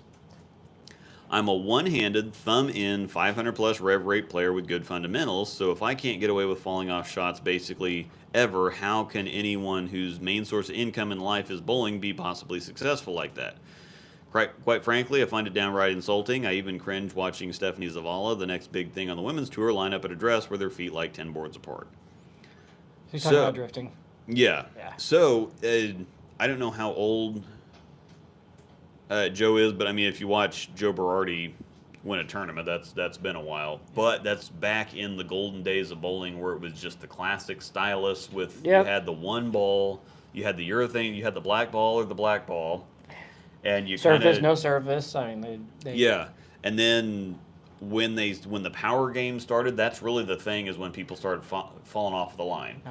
[SPEAKER 1] I'm a one-handed, thumb-in, 500-plus rev rate player with good fundamentals, so if I can't get away with falling off shots basically ever, how can anyone whose main source of income in life is bowling be possibly successful like that? Quite frankly, I find it downright insulting. I even cringe watching Stephanie Zavala, the next big thing on the women's tour, line up at a dress with their feet like 10 boards apart.
[SPEAKER 2] You're talking
[SPEAKER 1] So-
[SPEAKER 2] about drifting.
[SPEAKER 1] Yeah.
[SPEAKER 2] Yeah.
[SPEAKER 1] So, I don't know how old Joe is, but I mean, if you watch Joe Berardi win a tournament, that's been a while. But that's back in the golden days of bowling, where it was just the classic stylus with
[SPEAKER 2] Yep.
[SPEAKER 1] you had the one ball, you had the urethane, you had the black ball or the black ball, and you
[SPEAKER 2] Surface,
[SPEAKER 1] kinda,
[SPEAKER 2] no surface. I mean, they
[SPEAKER 1] yeah, and then when the power game started, that's really the thing is when people started falling off the line.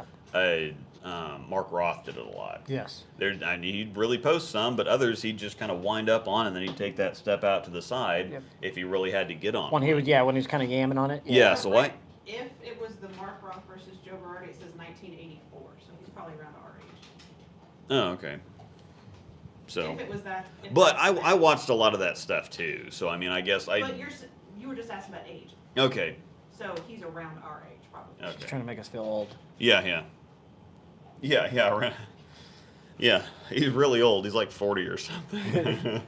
[SPEAKER 1] Mark Roth did it a lot.
[SPEAKER 2] Yes.
[SPEAKER 1] He'd really post some, but others he'd just kind of wind up on, and then he'd take that step out to the side
[SPEAKER 2] Yep.
[SPEAKER 1] if he really had to get on.
[SPEAKER 2] When he
[SPEAKER 1] one.
[SPEAKER 2] was, when he was kind of yamming on it.
[SPEAKER 1] Yeah,
[SPEAKER 3] But
[SPEAKER 1] so
[SPEAKER 3] right, if it was the Mark Roth versus Joe Girardi, it says 1984, so he's probably around our age.
[SPEAKER 1] Oh, okay. So,
[SPEAKER 3] If it was that. if
[SPEAKER 1] but
[SPEAKER 3] that's
[SPEAKER 1] I watched a lot of that stuff too. So I mean, I guess
[SPEAKER 3] But you were just asking about age,
[SPEAKER 1] okay.
[SPEAKER 3] so he's around our age probably.
[SPEAKER 1] Okay.
[SPEAKER 2] He's trying to make us feel old.
[SPEAKER 1] Yeah. Right. Yeah, he's really old. He's like 40 or something.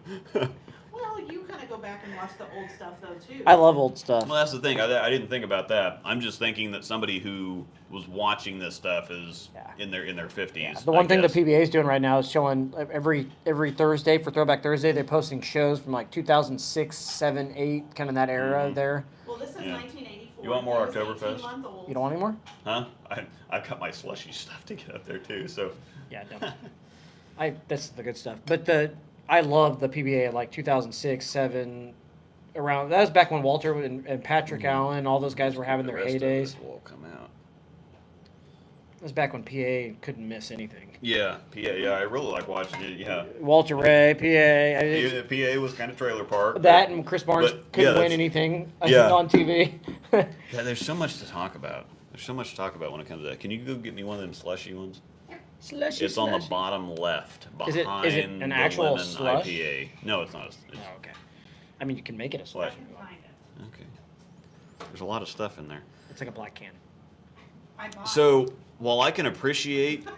[SPEAKER 3] Well, you kind of go back and watch the old stuff though too.
[SPEAKER 2] I love old stuff.
[SPEAKER 1] Well, that's the thing. I didn't think about that. I'm just thinking that somebody who was watching this stuff is
[SPEAKER 2] Yeah.
[SPEAKER 1] in their 50s.
[SPEAKER 2] Yeah. The one
[SPEAKER 1] I
[SPEAKER 2] thing the
[SPEAKER 1] guess.
[SPEAKER 2] PBA is doing right now is showing every Thursday for Throwback Thursday, they're posting shows from like 2006, 7, 8, kind of that era there.
[SPEAKER 3] Well, this is
[SPEAKER 1] Yeah.
[SPEAKER 3] 1984.
[SPEAKER 1] You want more
[SPEAKER 3] He was
[SPEAKER 1] Oktoberfest?
[SPEAKER 3] 18-month-old.
[SPEAKER 2] You don't want any more?
[SPEAKER 1] Huh? I've got my slushy stuff to get up there too. So
[SPEAKER 2] Yeah, don't. That's the good stuff. But I love the PBA of like 2006, 7, around. That was back when Walter and Patrick Allen, all those guys were having
[SPEAKER 1] the
[SPEAKER 2] their
[SPEAKER 1] rest of
[SPEAKER 2] heydays.
[SPEAKER 1] this will come out.
[SPEAKER 2] That was back when PA couldn't miss anything.
[SPEAKER 1] Yeah, PA. Yeah, I really like watching it. Yeah,
[SPEAKER 2] Walter Ray, PA.
[SPEAKER 1] PA was kind of trailer park.
[SPEAKER 2] That and Chris Barnes
[SPEAKER 1] but,
[SPEAKER 2] couldn't
[SPEAKER 1] yeah,
[SPEAKER 2] win
[SPEAKER 1] that's-
[SPEAKER 2] anything
[SPEAKER 1] yeah.
[SPEAKER 2] on TV.
[SPEAKER 1] Yeah, there's so much to talk about. There's so much to talk about when it comes to that. Can you go get me one of them slushy ones?
[SPEAKER 2] Slushy,
[SPEAKER 1] It's on the bottom left,
[SPEAKER 2] Is
[SPEAKER 1] behind
[SPEAKER 2] it an
[SPEAKER 1] the
[SPEAKER 2] actual
[SPEAKER 1] lemon
[SPEAKER 2] slush?
[SPEAKER 1] IPA. No, it's not. It's,
[SPEAKER 2] Oh, okay. I mean, you can make it a slush.
[SPEAKER 1] What?
[SPEAKER 3] Find it.
[SPEAKER 1] okay. There's a lot of stuff in there.
[SPEAKER 2] It's like a black can.
[SPEAKER 3] I bought.
[SPEAKER 1] So while I can appreciate,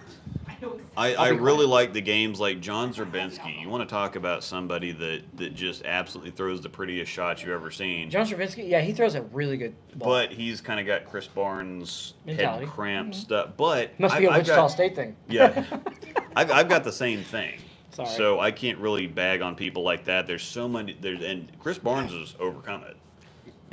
[SPEAKER 3] I know.
[SPEAKER 1] I
[SPEAKER 2] be
[SPEAKER 1] really
[SPEAKER 2] quiet.
[SPEAKER 1] like the games like John Zerbinski. You want to talk about somebody that just absolutely throws the prettiest shots you've ever seen.
[SPEAKER 2] John Stravinsky, yeah, he throws a really good ball.
[SPEAKER 1] But he's kind of got Chris Barnes
[SPEAKER 2] Mentality.
[SPEAKER 1] head cramp stuff. But
[SPEAKER 2] Must be a
[SPEAKER 1] I've
[SPEAKER 2] Wichita
[SPEAKER 1] got,
[SPEAKER 2] State thing.
[SPEAKER 1] Yeah, I've got the same thing.
[SPEAKER 2] Sorry.
[SPEAKER 1] So I can't really bag on people like that. There's so many. And Chris Barnes has overcome it.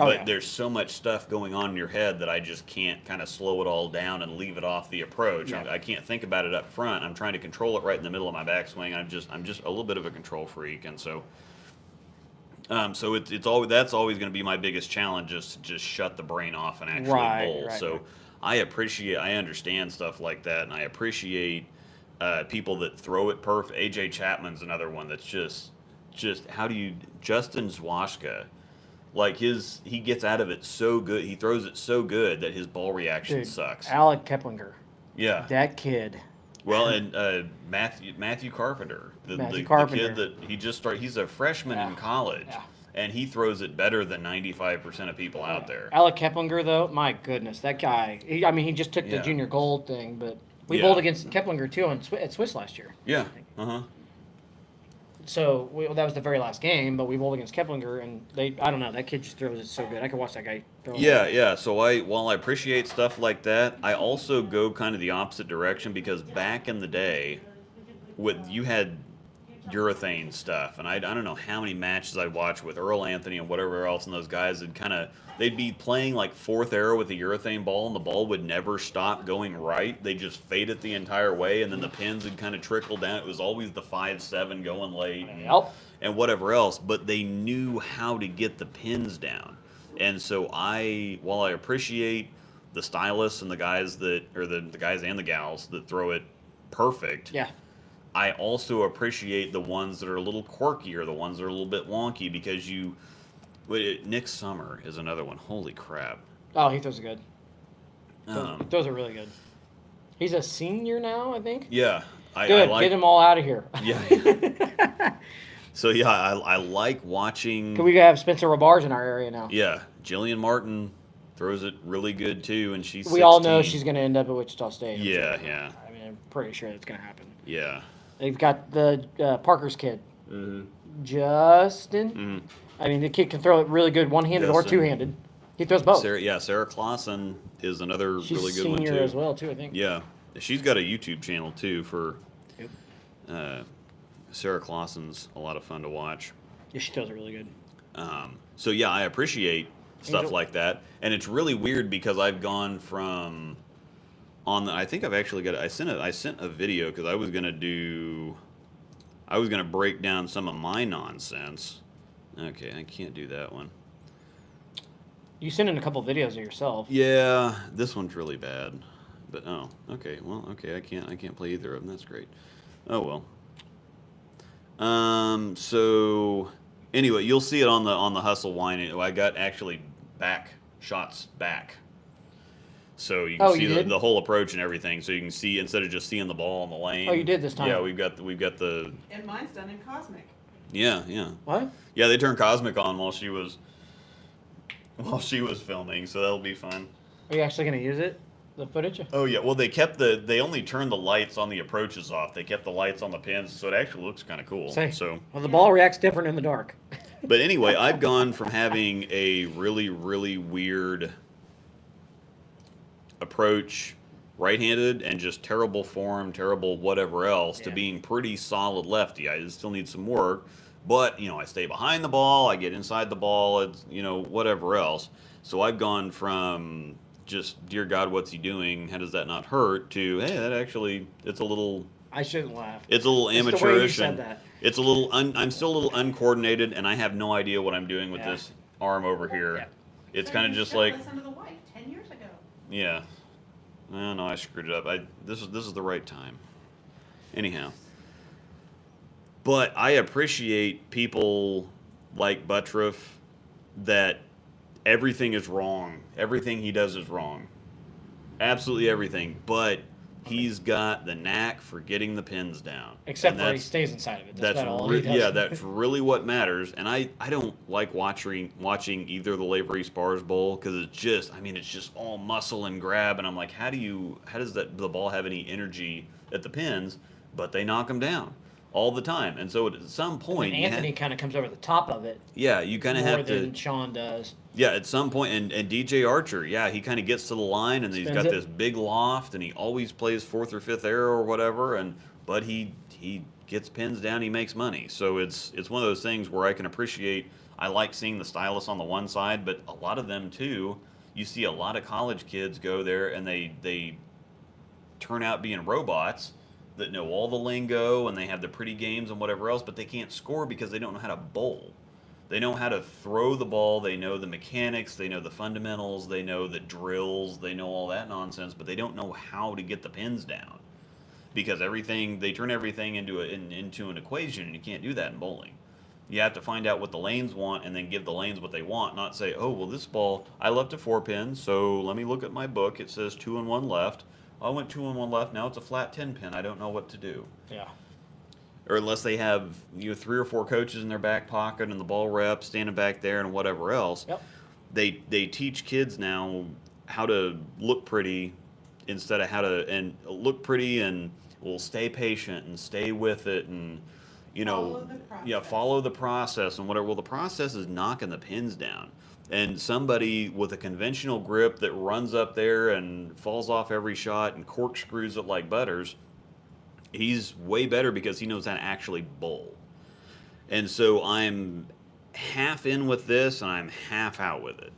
[SPEAKER 2] Oh,
[SPEAKER 1] But
[SPEAKER 2] yeah.
[SPEAKER 1] there's so much stuff going on in your head that I just can't kind of slow it all down and leave it off the approach.
[SPEAKER 2] Yeah.
[SPEAKER 1] I can't think about it up front. I'm trying to control it right in the middle of my backswing. I'm just a little bit of a control freak, and so it's always that's always going to be my biggest challenge, is to just shut the brain off and actually
[SPEAKER 2] Right,
[SPEAKER 1] bowl.
[SPEAKER 2] right,
[SPEAKER 1] So
[SPEAKER 2] right.
[SPEAKER 1] I understand stuff like that, and I appreciate people that throw it perfect. AJ Chapman's another one that's just how do you Justin Zwashka. Like he gets out of it so good. He throws it so good that his ball reaction
[SPEAKER 2] Dude,
[SPEAKER 1] sucks.
[SPEAKER 2] Alec Keplinger,
[SPEAKER 1] Yeah.
[SPEAKER 2] that kid.
[SPEAKER 1] Well, and Matthew Carpenter,
[SPEAKER 2] Matthew
[SPEAKER 1] the
[SPEAKER 2] Carpenter.
[SPEAKER 1] kid that he just started. He's a freshman in
[SPEAKER 2] Yeah.
[SPEAKER 1] college,
[SPEAKER 2] Yeah.
[SPEAKER 1] and he throws it better than 95% of people out there.
[SPEAKER 2] Alec Keplinger, though, my goodness, that guy. He just took the
[SPEAKER 1] Yeah.
[SPEAKER 2] junior gold thing, but we
[SPEAKER 1] Yeah.
[SPEAKER 2] bowled against Keplinger too at Swiss last year.
[SPEAKER 1] Yeah. Uh huh.
[SPEAKER 2] So that was the very last game, but we bowled against Keplinger, and I don't know, that kid just throws it so good. I could watch that guy throw it.
[SPEAKER 1] Yeah. So while I appreciate stuff like that, I also go kind of the opposite direction, because back in the day, you had urethane stuff, and I don't know how many matches I watched with Earl Anthony and whatever else, and those guys they'd be playing like fourth arrow with a urethane ball, and the ball would never stop going right. They just fade it the entire way, and then the pins would kind of trickle down. It was always the 5-7 going late, and whatever else, but they knew how to get the pins down. And so while I appreciate the stylists and the guys the guys and the gals that throw it perfect,
[SPEAKER 2] Yeah.
[SPEAKER 1] I also appreciate the ones that are a little quirky, or the ones that are a little bit wonky, because Nick Summer is another one. Holy crap.
[SPEAKER 2] Oh, he throws it good.
[SPEAKER 1] Um,
[SPEAKER 2] Those are really good. He's a senior now, I think.
[SPEAKER 1] yeah. I
[SPEAKER 2] Good.
[SPEAKER 1] like,
[SPEAKER 2] Get them all out of here.
[SPEAKER 1] Yeah. So yeah, I like watching.
[SPEAKER 2] Can we have Spencer Rabars in our area now?
[SPEAKER 1] Yeah. Jillian Martin throws it really good too, and she's
[SPEAKER 2] We all know
[SPEAKER 1] 16.
[SPEAKER 2] she's going to end up at Wichita State. I'm
[SPEAKER 1] Yeah,
[SPEAKER 2] sure.
[SPEAKER 1] yeah.
[SPEAKER 2] I mean, I'm pretty sure that's going to happen.
[SPEAKER 1] Yeah.
[SPEAKER 2] They've got the Parker's kid,
[SPEAKER 1] Mm-hmm.
[SPEAKER 2] Justin.
[SPEAKER 1] Mm-hmm.
[SPEAKER 2] I mean, the kid can throw it really good one-handed or
[SPEAKER 1] Justin.
[SPEAKER 2] two-handed. He throws both.
[SPEAKER 1] Sarah Clausen is another
[SPEAKER 2] She's
[SPEAKER 1] really good one
[SPEAKER 2] senior
[SPEAKER 1] too.
[SPEAKER 2] as well, too, I think.
[SPEAKER 1] Yeah, she's got a YouTube channel too for.
[SPEAKER 2] Yep.
[SPEAKER 1] Sarah Clausen's a lot of fun to watch.
[SPEAKER 2] Yeah, she throws it really good.
[SPEAKER 1] So yeah, I appreciate stuff
[SPEAKER 2] Angel-
[SPEAKER 1] like that, and it's really weird because I've gone from I think I've actually got. I sent a video because I was gonna do. I was going to break down some of my nonsense. Okay, I can't do that one.
[SPEAKER 2] You sent in a couple videos of yourself.
[SPEAKER 1] Yeah, this one's really bad. But oh, okay. Well, okay, I can't play either of them. That's great. Oh well. So anyway, you'll see it on the Hustle Wine. I got actually back shots back. So you can see the whole approach and everything. So you can see instead of just seeing the ball on the lane.
[SPEAKER 2] Oh, you did this time.
[SPEAKER 1] Yeah, we've got the.
[SPEAKER 3] And mine's done in Cosmic.
[SPEAKER 1] Yeah.
[SPEAKER 2] What?
[SPEAKER 1] Yeah, they turned Cosmic on while she was filming, so that'll be fun.
[SPEAKER 2] Are you actually going to use it? The footage?
[SPEAKER 1] Oh yeah, well they only turned the lights on the approaches off. They kept the lights on the pins, so it actually looks kind of cool.
[SPEAKER 2] Well, the ball reacts different in the dark.
[SPEAKER 1] But anyway, I've gone from having a really, really weird approach, right-handed, and just terrible form, terrible whatever else, to being pretty solid lefty. I still need some work, but I stay behind the ball, I get inside the ball, it's whatever else. So I've gone from just, dear God, what's he doing? How does that not hurt? To, hey, that actually, it's a little.
[SPEAKER 2] I shouldn't laugh.
[SPEAKER 1] It's a little amateurish.
[SPEAKER 2] The way you said that.
[SPEAKER 1] It's a little. I'm still a little uncoordinated, and I have no idea what I'm doing with this arm over here.
[SPEAKER 2] Yeah.
[SPEAKER 1] It's
[SPEAKER 3] So
[SPEAKER 1] kind of
[SPEAKER 3] you
[SPEAKER 1] just
[SPEAKER 3] should
[SPEAKER 1] like.
[SPEAKER 3] listen to the wife 10 years ago.
[SPEAKER 1] Yeah. No, I screwed it up. This is the right time. Anyhow. But I appreciate people like Buttriff that everything is wrong. Everything he does is wrong. Absolutely everything. But he's got the knack for getting the pins down.
[SPEAKER 2] Except for he stays inside of it. That's about all he does.
[SPEAKER 1] Yeah, that's really what matters. And I don't like watching either the Lavery Spars Bowl because it's just all muscle and grab. And I'm like, how does the ball have any energy at the pins? But they knock them down all the time. And so at some point,
[SPEAKER 2] Anthony kind of comes over the top of it.
[SPEAKER 1] Yeah, you kind of have to.
[SPEAKER 2] More than Sean does.
[SPEAKER 1] Yeah, at some point, and DJ Archer, yeah, he kind of gets to the line, and he's got this big loft, and he always plays fourth or fifth arrow or whatever, but he gets pins down, he makes money. So it's one of those things where I can appreciate. I like seeing the stylists on the one side, but a lot of them too. You see a lot of college kids go there, and they turn out being robots that know all the lingo, and they have the pretty games and whatever else, but they can't score because they don't know how to bowl. They know how to throw the ball, they know the mechanics, they know the fundamentals, they know the drills, they know all that nonsense, but they don't know how to get the pins down. Because they turn everything into an equation, and you can't do that in bowling. You have to find out what the lanes want and then give the lanes what they want, not say, oh, well, this ball, I left a 4 pin, so let me look at my book, it says 2 and 1 left. I went 2 and 1 left, now it's a flat 10 pin, I don't know what to do.
[SPEAKER 2] Yeah.
[SPEAKER 1] Or unless they have 3 or 4 coaches in their back pocket and the ball rep standing back there and whatever else.
[SPEAKER 2] Yep.
[SPEAKER 1] They teach kids now how to look pretty instead of how to look pretty and will stay patient and stay with it and follow the process and whatever. Well, the process is knocking the pins down. And somebody with a conventional grip that runs up there and falls off every shot and corkscrews it like butters, he's way better because he knows how to actually bowl. And so I'm half in with this and I'm half out with it.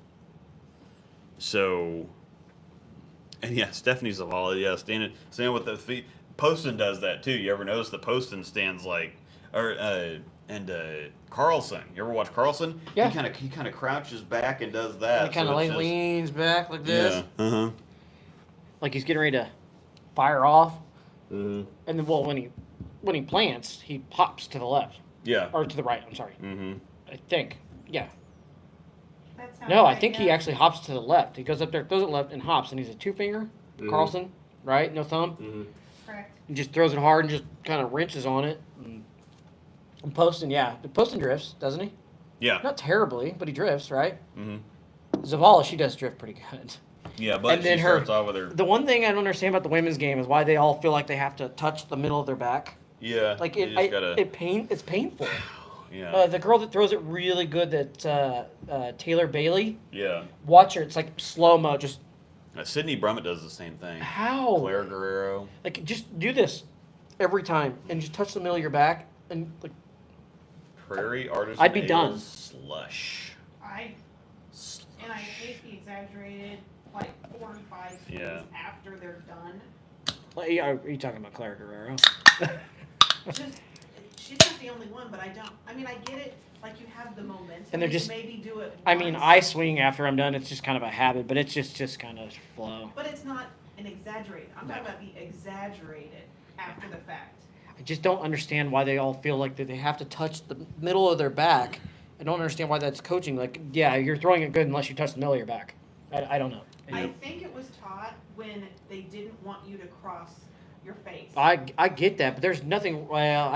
[SPEAKER 1] So, and yeah, Stephanie Zavala, yeah, standing with the feet. Poston does that too. You ever notice that Poston stands like, Carlson. You ever watch Carlson?
[SPEAKER 2] Yeah.
[SPEAKER 1] He kind of crouches back and does that.
[SPEAKER 2] He kind of leans back like this.
[SPEAKER 1] Yeah. Uh-huh.
[SPEAKER 2] Like he's getting ready to fire off.
[SPEAKER 1] Mm-hmm.
[SPEAKER 2] And then, well, when he plants, he hops to the left.
[SPEAKER 1] Yeah.
[SPEAKER 2] Or to the right, I'm sorry.
[SPEAKER 1] Mm-hmm.
[SPEAKER 2] I think. Yeah.
[SPEAKER 3] That's
[SPEAKER 2] No, I think he actually hops to the left. He goes up there, throws it left, and hops. And he's a 2-finger, Carlson, right? No thumb.
[SPEAKER 1] Mm-hmm.
[SPEAKER 3] Correct.
[SPEAKER 2] He just throws it hard and just kind of wrenches on it. And Poston, yeah. Poston drifts, doesn't he?
[SPEAKER 1] Yeah.
[SPEAKER 2] Not terribly, but he drifts, right?
[SPEAKER 1] Mm-hmm.
[SPEAKER 2] Zavala, she does drift pretty good.
[SPEAKER 1] Yeah, but
[SPEAKER 2] and then
[SPEAKER 1] she starts off with her.
[SPEAKER 2] The one thing I don't understand about the women's game is why they all feel like they have to touch the middle of their back.
[SPEAKER 1] Yeah.
[SPEAKER 2] Like it's painful.
[SPEAKER 1] Yeah.
[SPEAKER 2] The girl that throws it really good, that Taylor Bailey.
[SPEAKER 1] Yeah.
[SPEAKER 2] Watch her. It's like slow mo. Just.
[SPEAKER 1] Sydney Brummett does the same thing.
[SPEAKER 2] How?
[SPEAKER 1] Claire Guerrero.
[SPEAKER 2] Like just do this every time and just touch the middle of your back and like.
[SPEAKER 1] Prairie Artist.
[SPEAKER 2] I'd be done.
[SPEAKER 1] Slush.
[SPEAKER 3] And I hate the exaggerated, like 45 swings after they're done.
[SPEAKER 2] Are you talking about Claire Guerrero?
[SPEAKER 3] Just, she's not the only one, but I don't. I mean, I get it. Like you have the momentum.
[SPEAKER 2] And they're
[SPEAKER 3] you
[SPEAKER 2] just-
[SPEAKER 3] maybe do it.
[SPEAKER 2] I mean,
[SPEAKER 3] once,
[SPEAKER 2] I swing after I'm done. It's just kind of a habit, but it's just kind of flow.
[SPEAKER 3] But it's not an exaggerated. I'm talking about the exaggerated after the fact.
[SPEAKER 2] I just don't understand why they all feel like that they have to touch the middle of their back. I don't understand why that's coaching. Like, yeah, you're throwing it good unless you touch the middle of your back. I don't know.
[SPEAKER 3] I think it was taught when they didn't want you to cross your face.
[SPEAKER 2] I get that, but there's nothing. Well,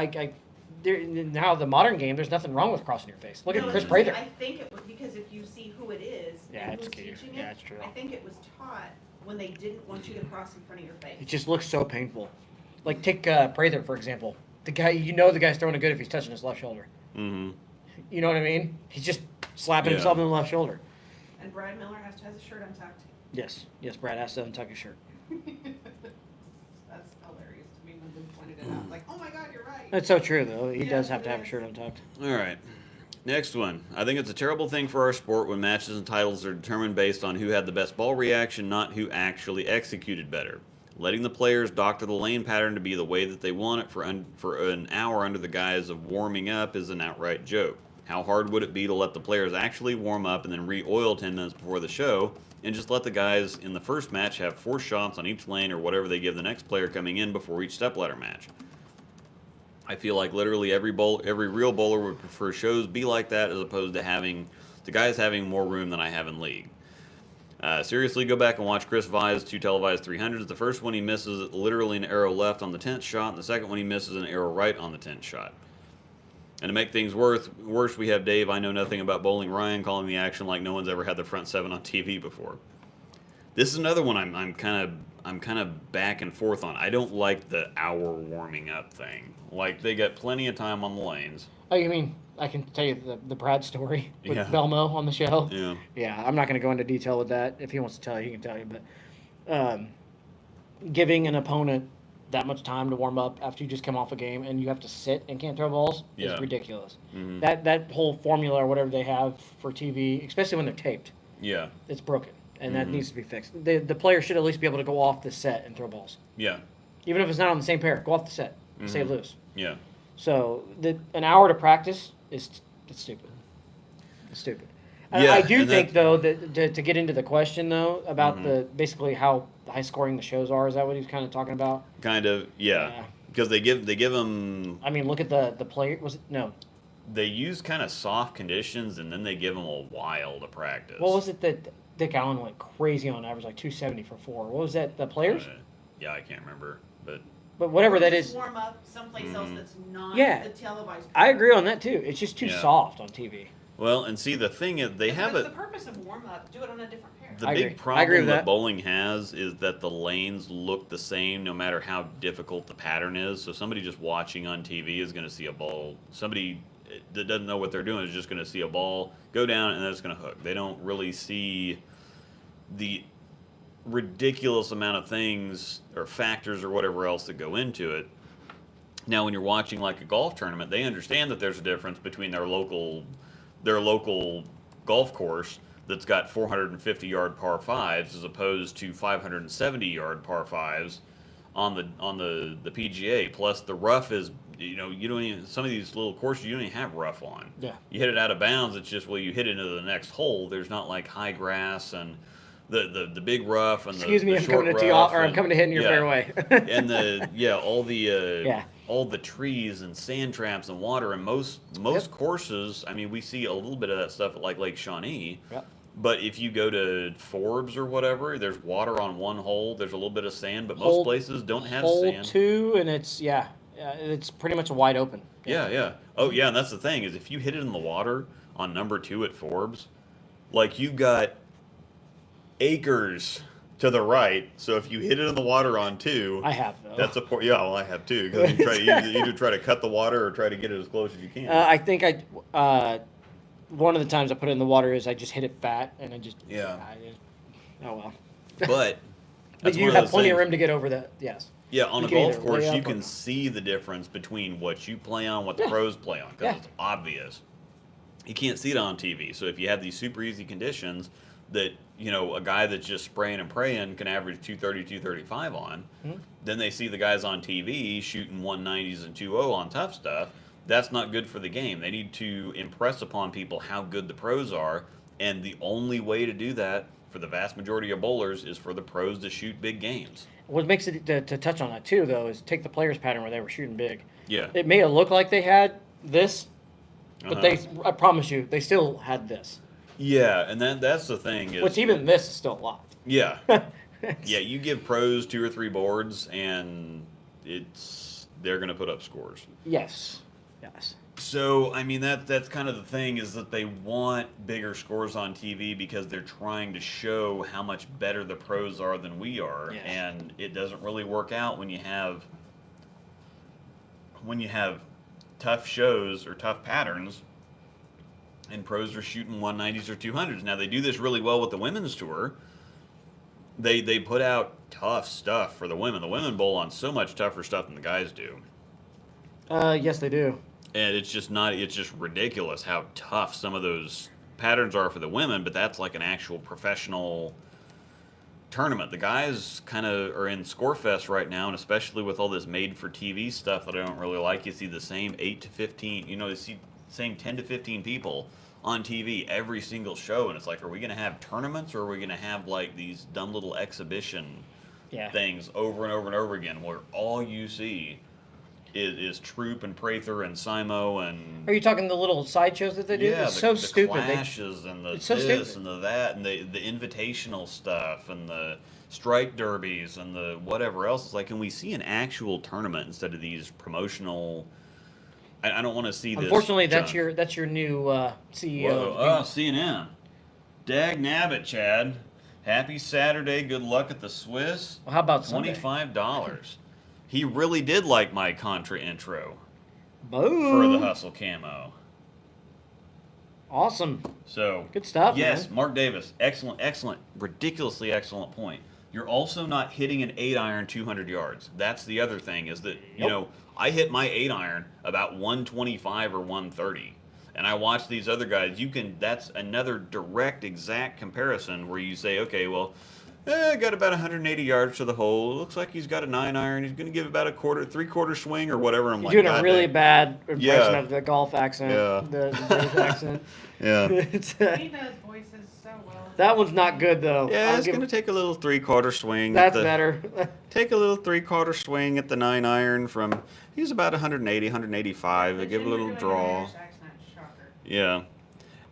[SPEAKER 2] there, now the modern game, there's nothing wrong with crossing your face. Look
[SPEAKER 3] No,
[SPEAKER 2] at Chris
[SPEAKER 3] it's-
[SPEAKER 2] Prather.
[SPEAKER 3] I think it was because if you see who it is
[SPEAKER 2] Yeah,
[SPEAKER 3] and
[SPEAKER 2] it's
[SPEAKER 3] who's
[SPEAKER 2] cute.
[SPEAKER 3] teaching
[SPEAKER 2] Yeah,
[SPEAKER 3] it,
[SPEAKER 2] it's true.
[SPEAKER 3] I think it was taught when they didn't want you to cross in front of your face.
[SPEAKER 2] It just looks so painful. Like take Prather for example. The guy, the guy's throwing it good if he's touching his left shoulder.
[SPEAKER 1] Mm-hmm.
[SPEAKER 2] You know what I mean? He's just slapping
[SPEAKER 1] Yeah.
[SPEAKER 2] himself in the left shoulder.
[SPEAKER 3] And Brad Miller has his shirt untucked.
[SPEAKER 2] Yes, Brad has to untuck his shirt.
[SPEAKER 3] That's hilarious to me when they pointed it out. Like, oh my God, you're right.
[SPEAKER 2] That's so true though. He does
[SPEAKER 3] Yes,
[SPEAKER 2] have to
[SPEAKER 3] it
[SPEAKER 2] have a
[SPEAKER 3] is.
[SPEAKER 2] shirt untucked.
[SPEAKER 1] All right. Next one. I think it's a terrible thing for our sport when matches and titles are determined based on who had the best ball reaction, not who actually executed better. Letting the players doctor the lane pattern to be the way that they want it for an hour under the guise of warming up is an outright joke. How hard would it be to let the players actually warm up and then re-oil 10 minutes before the show and just let the guys in the first match have 4 shots on each lane or whatever they give the next player coming in before each stepladder match? I feel like literally every real bowler would prefer shows be like that as opposed to having the guys having more room than I have in league. Seriously, go back and watch Chris Vai's 2 televised 300s. The first one he misses literally an arrow left on the 10th shot, and the second one he misses an arrow right on the 10th shot. And to make things worse, we have Dave, I know nothing about bowling, Ryan, calling the action like no one's ever had the front 7 on TV before. This is another one I'm kind of back and forth on. I don't like the hour warming up thing. Like, they got plenty of time on the lanes.
[SPEAKER 2] Oh, you mean I can tell you the Brad story with
[SPEAKER 1] Yeah.
[SPEAKER 2] Belmo on the show?
[SPEAKER 1] Yeah.
[SPEAKER 2] Yeah, I'm not going to go into detail with that. If he wants to tell you, he can tell you. But giving an opponent that much time to warm up after you just come off a game and you have to sit and can't throw balls
[SPEAKER 1] Yeah.
[SPEAKER 2] is ridiculous.
[SPEAKER 1] Mhm.
[SPEAKER 2] That whole formula or whatever they have for TV, especially when they're taped,
[SPEAKER 1] Yeah.
[SPEAKER 2] it's broken. And that
[SPEAKER 1] Mhm.
[SPEAKER 2] needs to be fixed. The player should at least be able to go off the set and throw balls.
[SPEAKER 1] Yeah.
[SPEAKER 2] Even if it's not on the same pair, go off the set. Stay
[SPEAKER 1] Mhm.
[SPEAKER 2] loose.
[SPEAKER 1] Yeah.
[SPEAKER 2] So an hour to practice it's stupid. It's stupid. And
[SPEAKER 1] Yeah,
[SPEAKER 2] I do
[SPEAKER 1] and
[SPEAKER 2] think though that to get into the question though about the basically how high scoring the shows are, is that what he's kind of talking about?
[SPEAKER 1] Kind of, yeah.
[SPEAKER 2] Yeah.
[SPEAKER 1] Because they give them,
[SPEAKER 2] I mean, look at the player. Was it no?
[SPEAKER 1] they use kind of soft conditions and then they give them a while to practice.
[SPEAKER 2] What was it that Dick Allen went crazy on average, like 270 for 4? What was that? The players?
[SPEAKER 1] Yeah, I can't remember, but
[SPEAKER 2] But whatever that
[SPEAKER 3] Just
[SPEAKER 2] is,
[SPEAKER 3] warm up someplace else that's not
[SPEAKER 2] Yeah.
[SPEAKER 3] the televised.
[SPEAKER 2] I agree on that too. It's just too
[SPEAKER 1] Yeah.
[SPEAKER 2] soft on TV.
[SPEAKER 1] well, and see the thing is they have
[SPEAKER 3] What's
[SPEAKER 1] it.
[SPEAKER 3] the purpose of warm up? Do it on a different pair.
[SPEAKER 1] The
[SPEAKER 2] I
[SPEAKER 1] big
[SPEAKER 2] agree. I agree
[SPEAKER 1] problem
[SPEAKER 2] with
[SPEAKER 1] that
[SPEAKER 2] that.
[SPEAKER 1] bowling has is that the lanes look the same no matter how difficult the pattern is. So somebody just watching on TV is going to see a ball. Somebody that doesn't know what they're doing is just going to see a ball go down and then it's going to hook. They don't really see the ridiculous amount of things or factors or whatever else that go into it. Now, when you're watching like a golf tournament, they understand that there's a difference between their local golf course that's got 450-yard par fives as opposed to 570-yard par fives on the PGA. Plus, the rough is, you don't even, some of these little courses you don't even have rough on.
[SPEAKER 2] Yeah.
[SPEAKER 1] You hit it out of bounds. It's just, well, you hit it into the next hole. There's not like high grass and the big rough and
[SPEAKER 2] Excuse
[SPEAKER 1] the
[SPEAKER 2] me, I'm
[SPEAKER 1] short
[SPEAKER 2] coming to tee off,
[SPEAKER 1] rough
[SPEAKER 2] or I'm
[SPEAKER 1] and-
[SPEAKER 2] coming to hit in your
[SPEAKER 1] yeah.
[SPEAKER 2] fairway.
[SPEAKER 1] And
[SPEAKER 2] Yeah.
[SPEAKER 1] all the trees and sand traps and water and most
[SPEAKER 2] Yep.
[SPEAKER 1] courses, I mean, we see a little bit of that stuff at like Lake Shawnee.
[SPEAKER 2] Yep.
[SPEAKER 1] But if you go to Forbes or whatever, there's water on one hole. There's a little bit of sand, but most
[SPEAKER 2] Hole-
[SPEAKER 1] places don't have
[SPEAKER 2] Hole
[SPEAKER 1] sand.
[SPEAKER 2] 2, and it's pretty much wide open.
[SPEAKER 1] Yeah. Oh, yeah, and that's the thing is if you hit it in the water on number 2 at Forbes, like you've got acres to the right. So if you hit it in the water on 2,
[SPEAKER 2] I have though.
[SPEAKER 1] that's yeah. Well, I have too because you either try to cut the water or try to get it as close as you can.
[SPEAKER 2] I think one of the times I put it in the water is I just hit it fat and I just oh well.
[SPEAKER 1] But
[SPEAKER 2] But
[SPEAKER 1] that's
[SPEAKER 2] you
[SPEAKER 1] one of
[SPEAKER 2] have
[SPEAKER 1] those
[SPEAKER 2] plenty of
[SPEAKER 1] things.
[SPEAKER 2] room to get over that. Yes.
[SPEAKER 1] Yeah, on
[SPEAKER 2] You
[SPEAKER 1] a
[SPEAKER 2] can
[SPEAKER 1] golf
[SPEAKER 2] either
[SPEAKER 1] course,
[SPEAKER 2] lay
[SPEAKER 1] you
[SPEAKER 2] up or
[SPEAKER 1] can
[SPEAKER 2] not.
[SPEAKER 1] see the difference between what you play on, what the
[SPEAKER 2] Yeah.
[SPEAKER 1] pros play on, because
[SPEAKER 2] Yeah.
[SPEAKER 1] it's obvious. You can't see it on TV. So if you have these super easy conditions that, a guy that's just spraying and praying can average 230, 235 on,
[SPEAKER 2] Mhm.
[SPEAKER 1] then they see the guys on TV shooting 190s and 2.0 on tough stuff. that's not good for the game. They need to impress upon people how good the pros are, and the only way to do that for the vast majority of bowlers is for the pros to shoot big games.
[SPEAKER 2] What makes it to touch on that too, though, is take the players' pattern where they were shooting big.
[SPEAKER 1] Yeah.
[SPEAKER 2] It may have looked like they had this, but
[SPEAKER 1] Uh-huh.
[SPEAKER 2] I promise you, they still had this.
[SPEAKER 1] Yeah, and that's the thing is
[SPEAKER 2] Which even this is still a lot.
[SPEAKER 1] yeah. Yeah, you give pros 2 or 3 boards and they're going to put up scores.
[SPEAKER 2] Yes. Yes.
[SPEAKER 1] So, I mean that's kind of the thing is that they want bigger scores on TV because they're trying to show how much better the pros are than we are,
[SPEAKER 2] Yes.
[SPEAKER 1] and it doesn't really work out when you have tough shows or tough patterns and pros are shooting 190s or 200s. Now they do this really well with the women's tour. They put out tough stuff for the women. The women bowl on so much tougher stuff than the guys do.
[SPEAKER 2] Yes, they do.
[SPEAKER 1] And it's just ridiculous how tough some of those patterns are for the women, but that's like an actual professional tournament. The guys kind of are in Scorefest right now, and especially with all this made for TV stuff that I don't really like, you see the same 8 to 15, you see the same 10 to 15 people on TV every single show, and it's like, are we going to have tournaments or are we going to have like these dumb little exhibition things over and over and over again where all you see is Troop and Prather and Simo and
[SPEAKER 2] Are you talking the little sideshows that they do?
[SPEAKER 1] yeah,
[SPEAKER 2] It's so
[SPEAKER 1] the
[SPEAKER 2] stupid.
[SPEAKER 1] clashes and the
[SPEAKER 2] It's so
[SPEAKER 1] this
[SPEAKER 2] stupid.
[SPEAKER 1] and the that and the invitational stuff and the strike derbies and the whatever else. It's like, can we see an actual tournament instead of these promotional? I don't want to see this.
[SPEAKER 2] Unfortunately,
[SPEAKER 1] junk.
[SPEAKER 2] that's your new CEO.
[SPEAKER 1] Whoa, oh, CNN. Dag nabbit, Chad. Happy Saturday. Good luck at the Swiss.
[SPEAKER 2] Well, how about Sunday?
[SPEAKER 1] $25. He really did like my contra intro
[SPEAKER 2] Boom.
[SPEAKER 1] for the hustle camo.
[SPEAKER 2] Awesome.
[SPEAKER 1] So
[SPEAKER 2] Good stuff,
[SPEAKER 1] yes,
[SPEAKER 2] man.
[SPEAKER 1] Mark Davis, excellent, ridiculously excellent point. You're also not hitting an 8-iron 200 yards. That's the other thing is that I hit my 8-iron about 125 or 130, and I watch these other guys. That's another direct, exact comparison where you say, okay, well, I got about 180 yards to the hole. It looks like he's got a 9-iron. He's going to give about a 3/4 swing or whatever. I'm
[SPEAKER 2] You're
[SPEAKER 1] like,
[SPEAKER 2] doing
[SPEAKER 1] God
[SPEAKER 2] a really
[SPEAKER 1] dang.
[SPEAKER 2] bad impression
[SPEAKER 1] Yeah.
[SPEAKER 2] of the golf accent,
[SPEAKER 1] Yeah.
[SPEAKER 2] the British accent.
[SPEAKER 1] Yeah.
[SPEAKER 3] He does voices so well.
[SPEAKER 2] That one's not good though.
[SPEAKER 1] Yeah,
[SPEAKER 2] I'll
[SPEAKER 1] it's
[SPEAKER 2] give-
[SPEAKER 1] going to take a little 3/4 swing.
[SPEAKER 2] That's better.
[SPEAKER 1] Take a little 3/4 swing at the 9-iron from. He's about 180, 185.
[SPEAKER 3] But
[SPEAKER 1] Give a
[SPEAKER 3] Jim,
[SPEAKER 1] little
[SPEAKER 3] you're doing
[SPEAKER 1] draw.
[SPEAKER 3] Irish accent, shocker.
[SPEAKER 1] Yeah.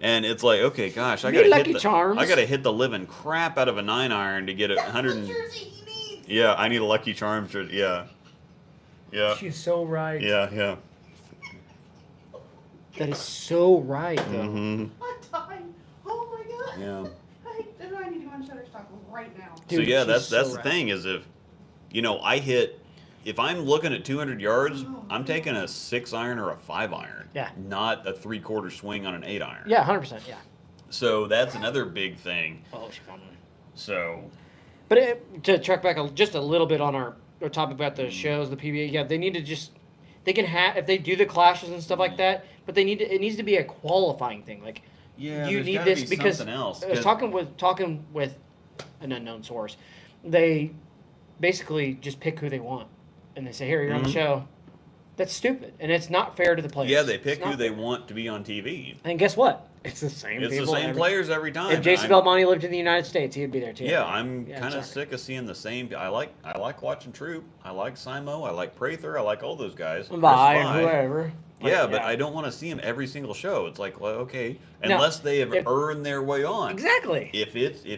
[SPEAKER 1] And it's like, okay, gosh, I
[SPEAKER 2] Me
[SPEAKER 1] gotta
[SPEAKER 2] Lucky
[SPEAKER 1] hit the,
[SPEAKER 2] Charms.
[SPEAKER 1] I gotta hit the living crap out of a 9-iron to get a 100.
[SPEAKER 3] Jersey he needs.
[SPEAKER 1] Yeah, I need a Lucky Charms jersey. Yeah. Yeah.
[SPEAKER 2] She's so right.
[SPEAKER 1] Yeah.
[SPEAKER 2] That is so right though.
[SPEAKER 1] Mm-hmm.
[SPEAKER 3] I'm dying. Oh my god.
[SPEAKER 1] Yeah.
[SPEAKER 3] I need to go on Shutterstock right now.
[SPEAKER 1] So
[SPEAKER 2] Dude,
[SPEAKER 1] yeah,
[SPEAKER 2] she's
[SPEAKER 1] that's
[SPEAKER 2] so
[SPEAKER 1] the
[SPEAKER 2] right.
[SPEAKER 1] thing is if I'm looking at 200 yards, I'm taking a 6-iron or a 5-iron.
[SPEAKER 2] Yeah.
[SPEAKER 1] Not a 3/4 swing on an 8-iron.
[SPEAKER 2] Yeah, 100%. Yeah.
[SPEAKER 1] So that's another big thing.
[SPEAKER 2] Oh, she found one.
[SPEAKER 1] So
[SPEAKER 2] But to track back just a little bit on our topic about the shows, the PBA, yeah, they need to just they can have if they do the clashes and stuff like that, but it needs to be a qualifying thing. Like
[SPEAKER 1] yeah,
[SPEAKER 2] you
[SPEAKER 1] there's
[SPEAKER 2] need
[SPEAKER 1] gotta
[SPEAKER 2] this
[SPEAKER 1] be
[SPEAKER 2] because
[SPEAKER 1] something else.
[SPEAKER 2] I was
[SPEAKER 1] 'cause-
[SPEAKER 2] talking with an unknown source. They basically just pick who they want, and they say, "Here, you're on the
[SPEAKER 1] Mhm.
[SPEAKER 2] show." That's stupid, and it's not fair to the players.
[SPEAKER 1] Yeah, they
[SPEAKER 2] It's
[SPEAKER 1] pick
[SPEAKER 2] not
[SPEAKER 1] who they
[SPEAKER 2] fair.
[SPEAKER 1] want to be on TV.
[SPEAKER 2] And guess what? It's the same
[SPEAKER 1] It's
[SPEAKER 2] people.
[SPEAKER 1] the same players every time.
[SPEAKER 2] If Jason
[SPEAKER 1] I'm-
[SPEAKER 2] Belmonte lived in the United States, he'd be there too.
[SPEAKER 1] Yeah, I'm
[SPEAKER 2] Yeah,
[SPEAKER 1] kind of
[SPEAKER 2] sorry.
[SPEAKER 1] sick of seeing the same. I like watching Troop. I like Simo. I like Prather. I like all those guys. Chris
[SPEAKER 2] Bye,
[SPEAKER 1] Vi.
[SPEAKER 2] whoever.
[SPEAKER 1] Yeah, but I don't want to see them every single show. It's like, well, okay,
[SPEAKER 2] Now,
[SPEAKER 1] unless they have
[SPEAKER 2] if-
[SPEAKER 1] earned their way on.
[SPEAKER 2] Exactly.
[SPEAKER 1] If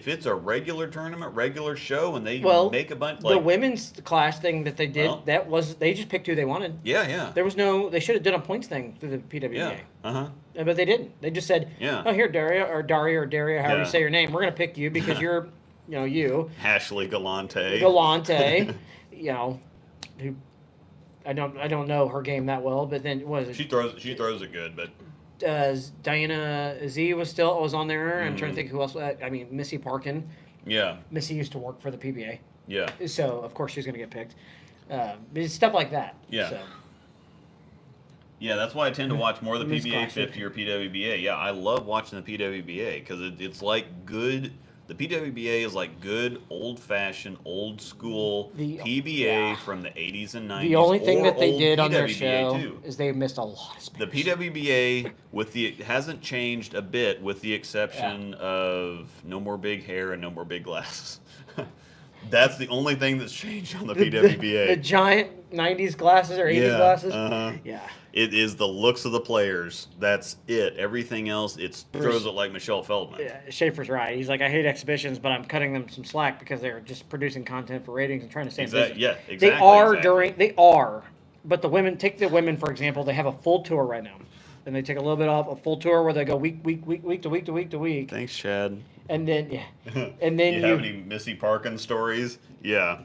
[SPEAKER 1] it's a regular tournament, regular show, and they
[SPEAKER 2] Well,
[SPEAKER 1] make a bunch
[SPEAKER 2] the
[SPEAKER 1] like
[SPEAKER 2] women's class thing that they did,
[SPEAKER 1] Well-
[SPEAKER 2] they just picked who they wanted.
[SPEAKER 1] yeah,
[SPEAKER 2] There was no, they should have done a points thing through the PWA.
[SPEAKER 1] yeah,
[SPEAKER 2] But they didn't. They just said,
[SPEAKER 1] Yeah.
[SPEAKER 2] "Oh, here, Daria or however
[SPEAKER 1] Yeah.
[SPEAKER 2] you say your name, we're gonna pick you because you're, you,
[SPEAKER 1] Ashley Galante.
[SPEAKER 2] Galante, who, I don't know her game that well, but then what is
[SPEAKER 1] She
[SPEAKER 2] it?
[SPEAKER 1] throws it good, but
[SPEAKER 2] Diana Z was on there. I'm
[SPEAKER 1] Mm-hmm.
[SPEAKER 2] trying to think who else. I mean, Missy Parkin.
[SPEAKER 1] yeah,
[SPEAKER 2] Missy used to work for the PBA,
[SPEAKER 1] yeah.
[SPEAKER 2] so of course she's gonna get picked. But it's stuff like that.
[SPEAKER 1] Yeah.
[SPEAKER 2] So.
[SPEAKER 1] Yeah, that's why I tend to watch more of the
[SPEAKER 2] Miss
[SPEAKER 1] PBA
[SPEAKER 2] Classic.
[SPEAKER 1] 50 or PWBA. Yeah, I love watching the PWBA because it's like good The PWBA is like good, old-fashioned, old-school
[SPEAKER 2] The-
[SPEAKER 1] PBA
[SPEAKER 2] yeah.
[SPEAKER 1] from the 80s and 90s.
[SPEAKER 2] The only thing
[SPEAKER 1] or
[SPEAKER 2] that they
[SPEAKER 1] old
[SPEAKER 2] did on their
[SPEAKER 1] PWBA
[SPEAKER 2] show
[SPEAKER 1] too.
[SPEAKER 2] is they missed a lot of
[SPEAKER 1] The
[SPEAKER 2] Spanish.
[SPEAKER 1] PWBA hasn't changed a bit, with the exception of no more big hair and no more big glasses. That's the only thing that's changed on the PWBA.
[SPEAKER 2] The giant 90s glasses or 80s glasses. Yeah.
[SPEAKER 1] It is the looks of the players. That's it. Everything else, it throws it like Michelle Feldman.
[SPEAKER 2] Yeah, Schaefer's right. He's like, I hate exhibitions, but I'm cutting them some slack because they're just producing content for ratings and trying to stay busy.
[SPEAKER 1] Yeah, exactly.
[SPEAKER 2] They are, but the women, take the women, for example, they have a full tour right now. And they take a little bit off, a full tour where they go week to week.
[SPEAKER 1] Thanks, Chad.
[SPEAKER 2] And then, and then
[SPEAKER 1] you have any Missy Parkin stories? Yeah.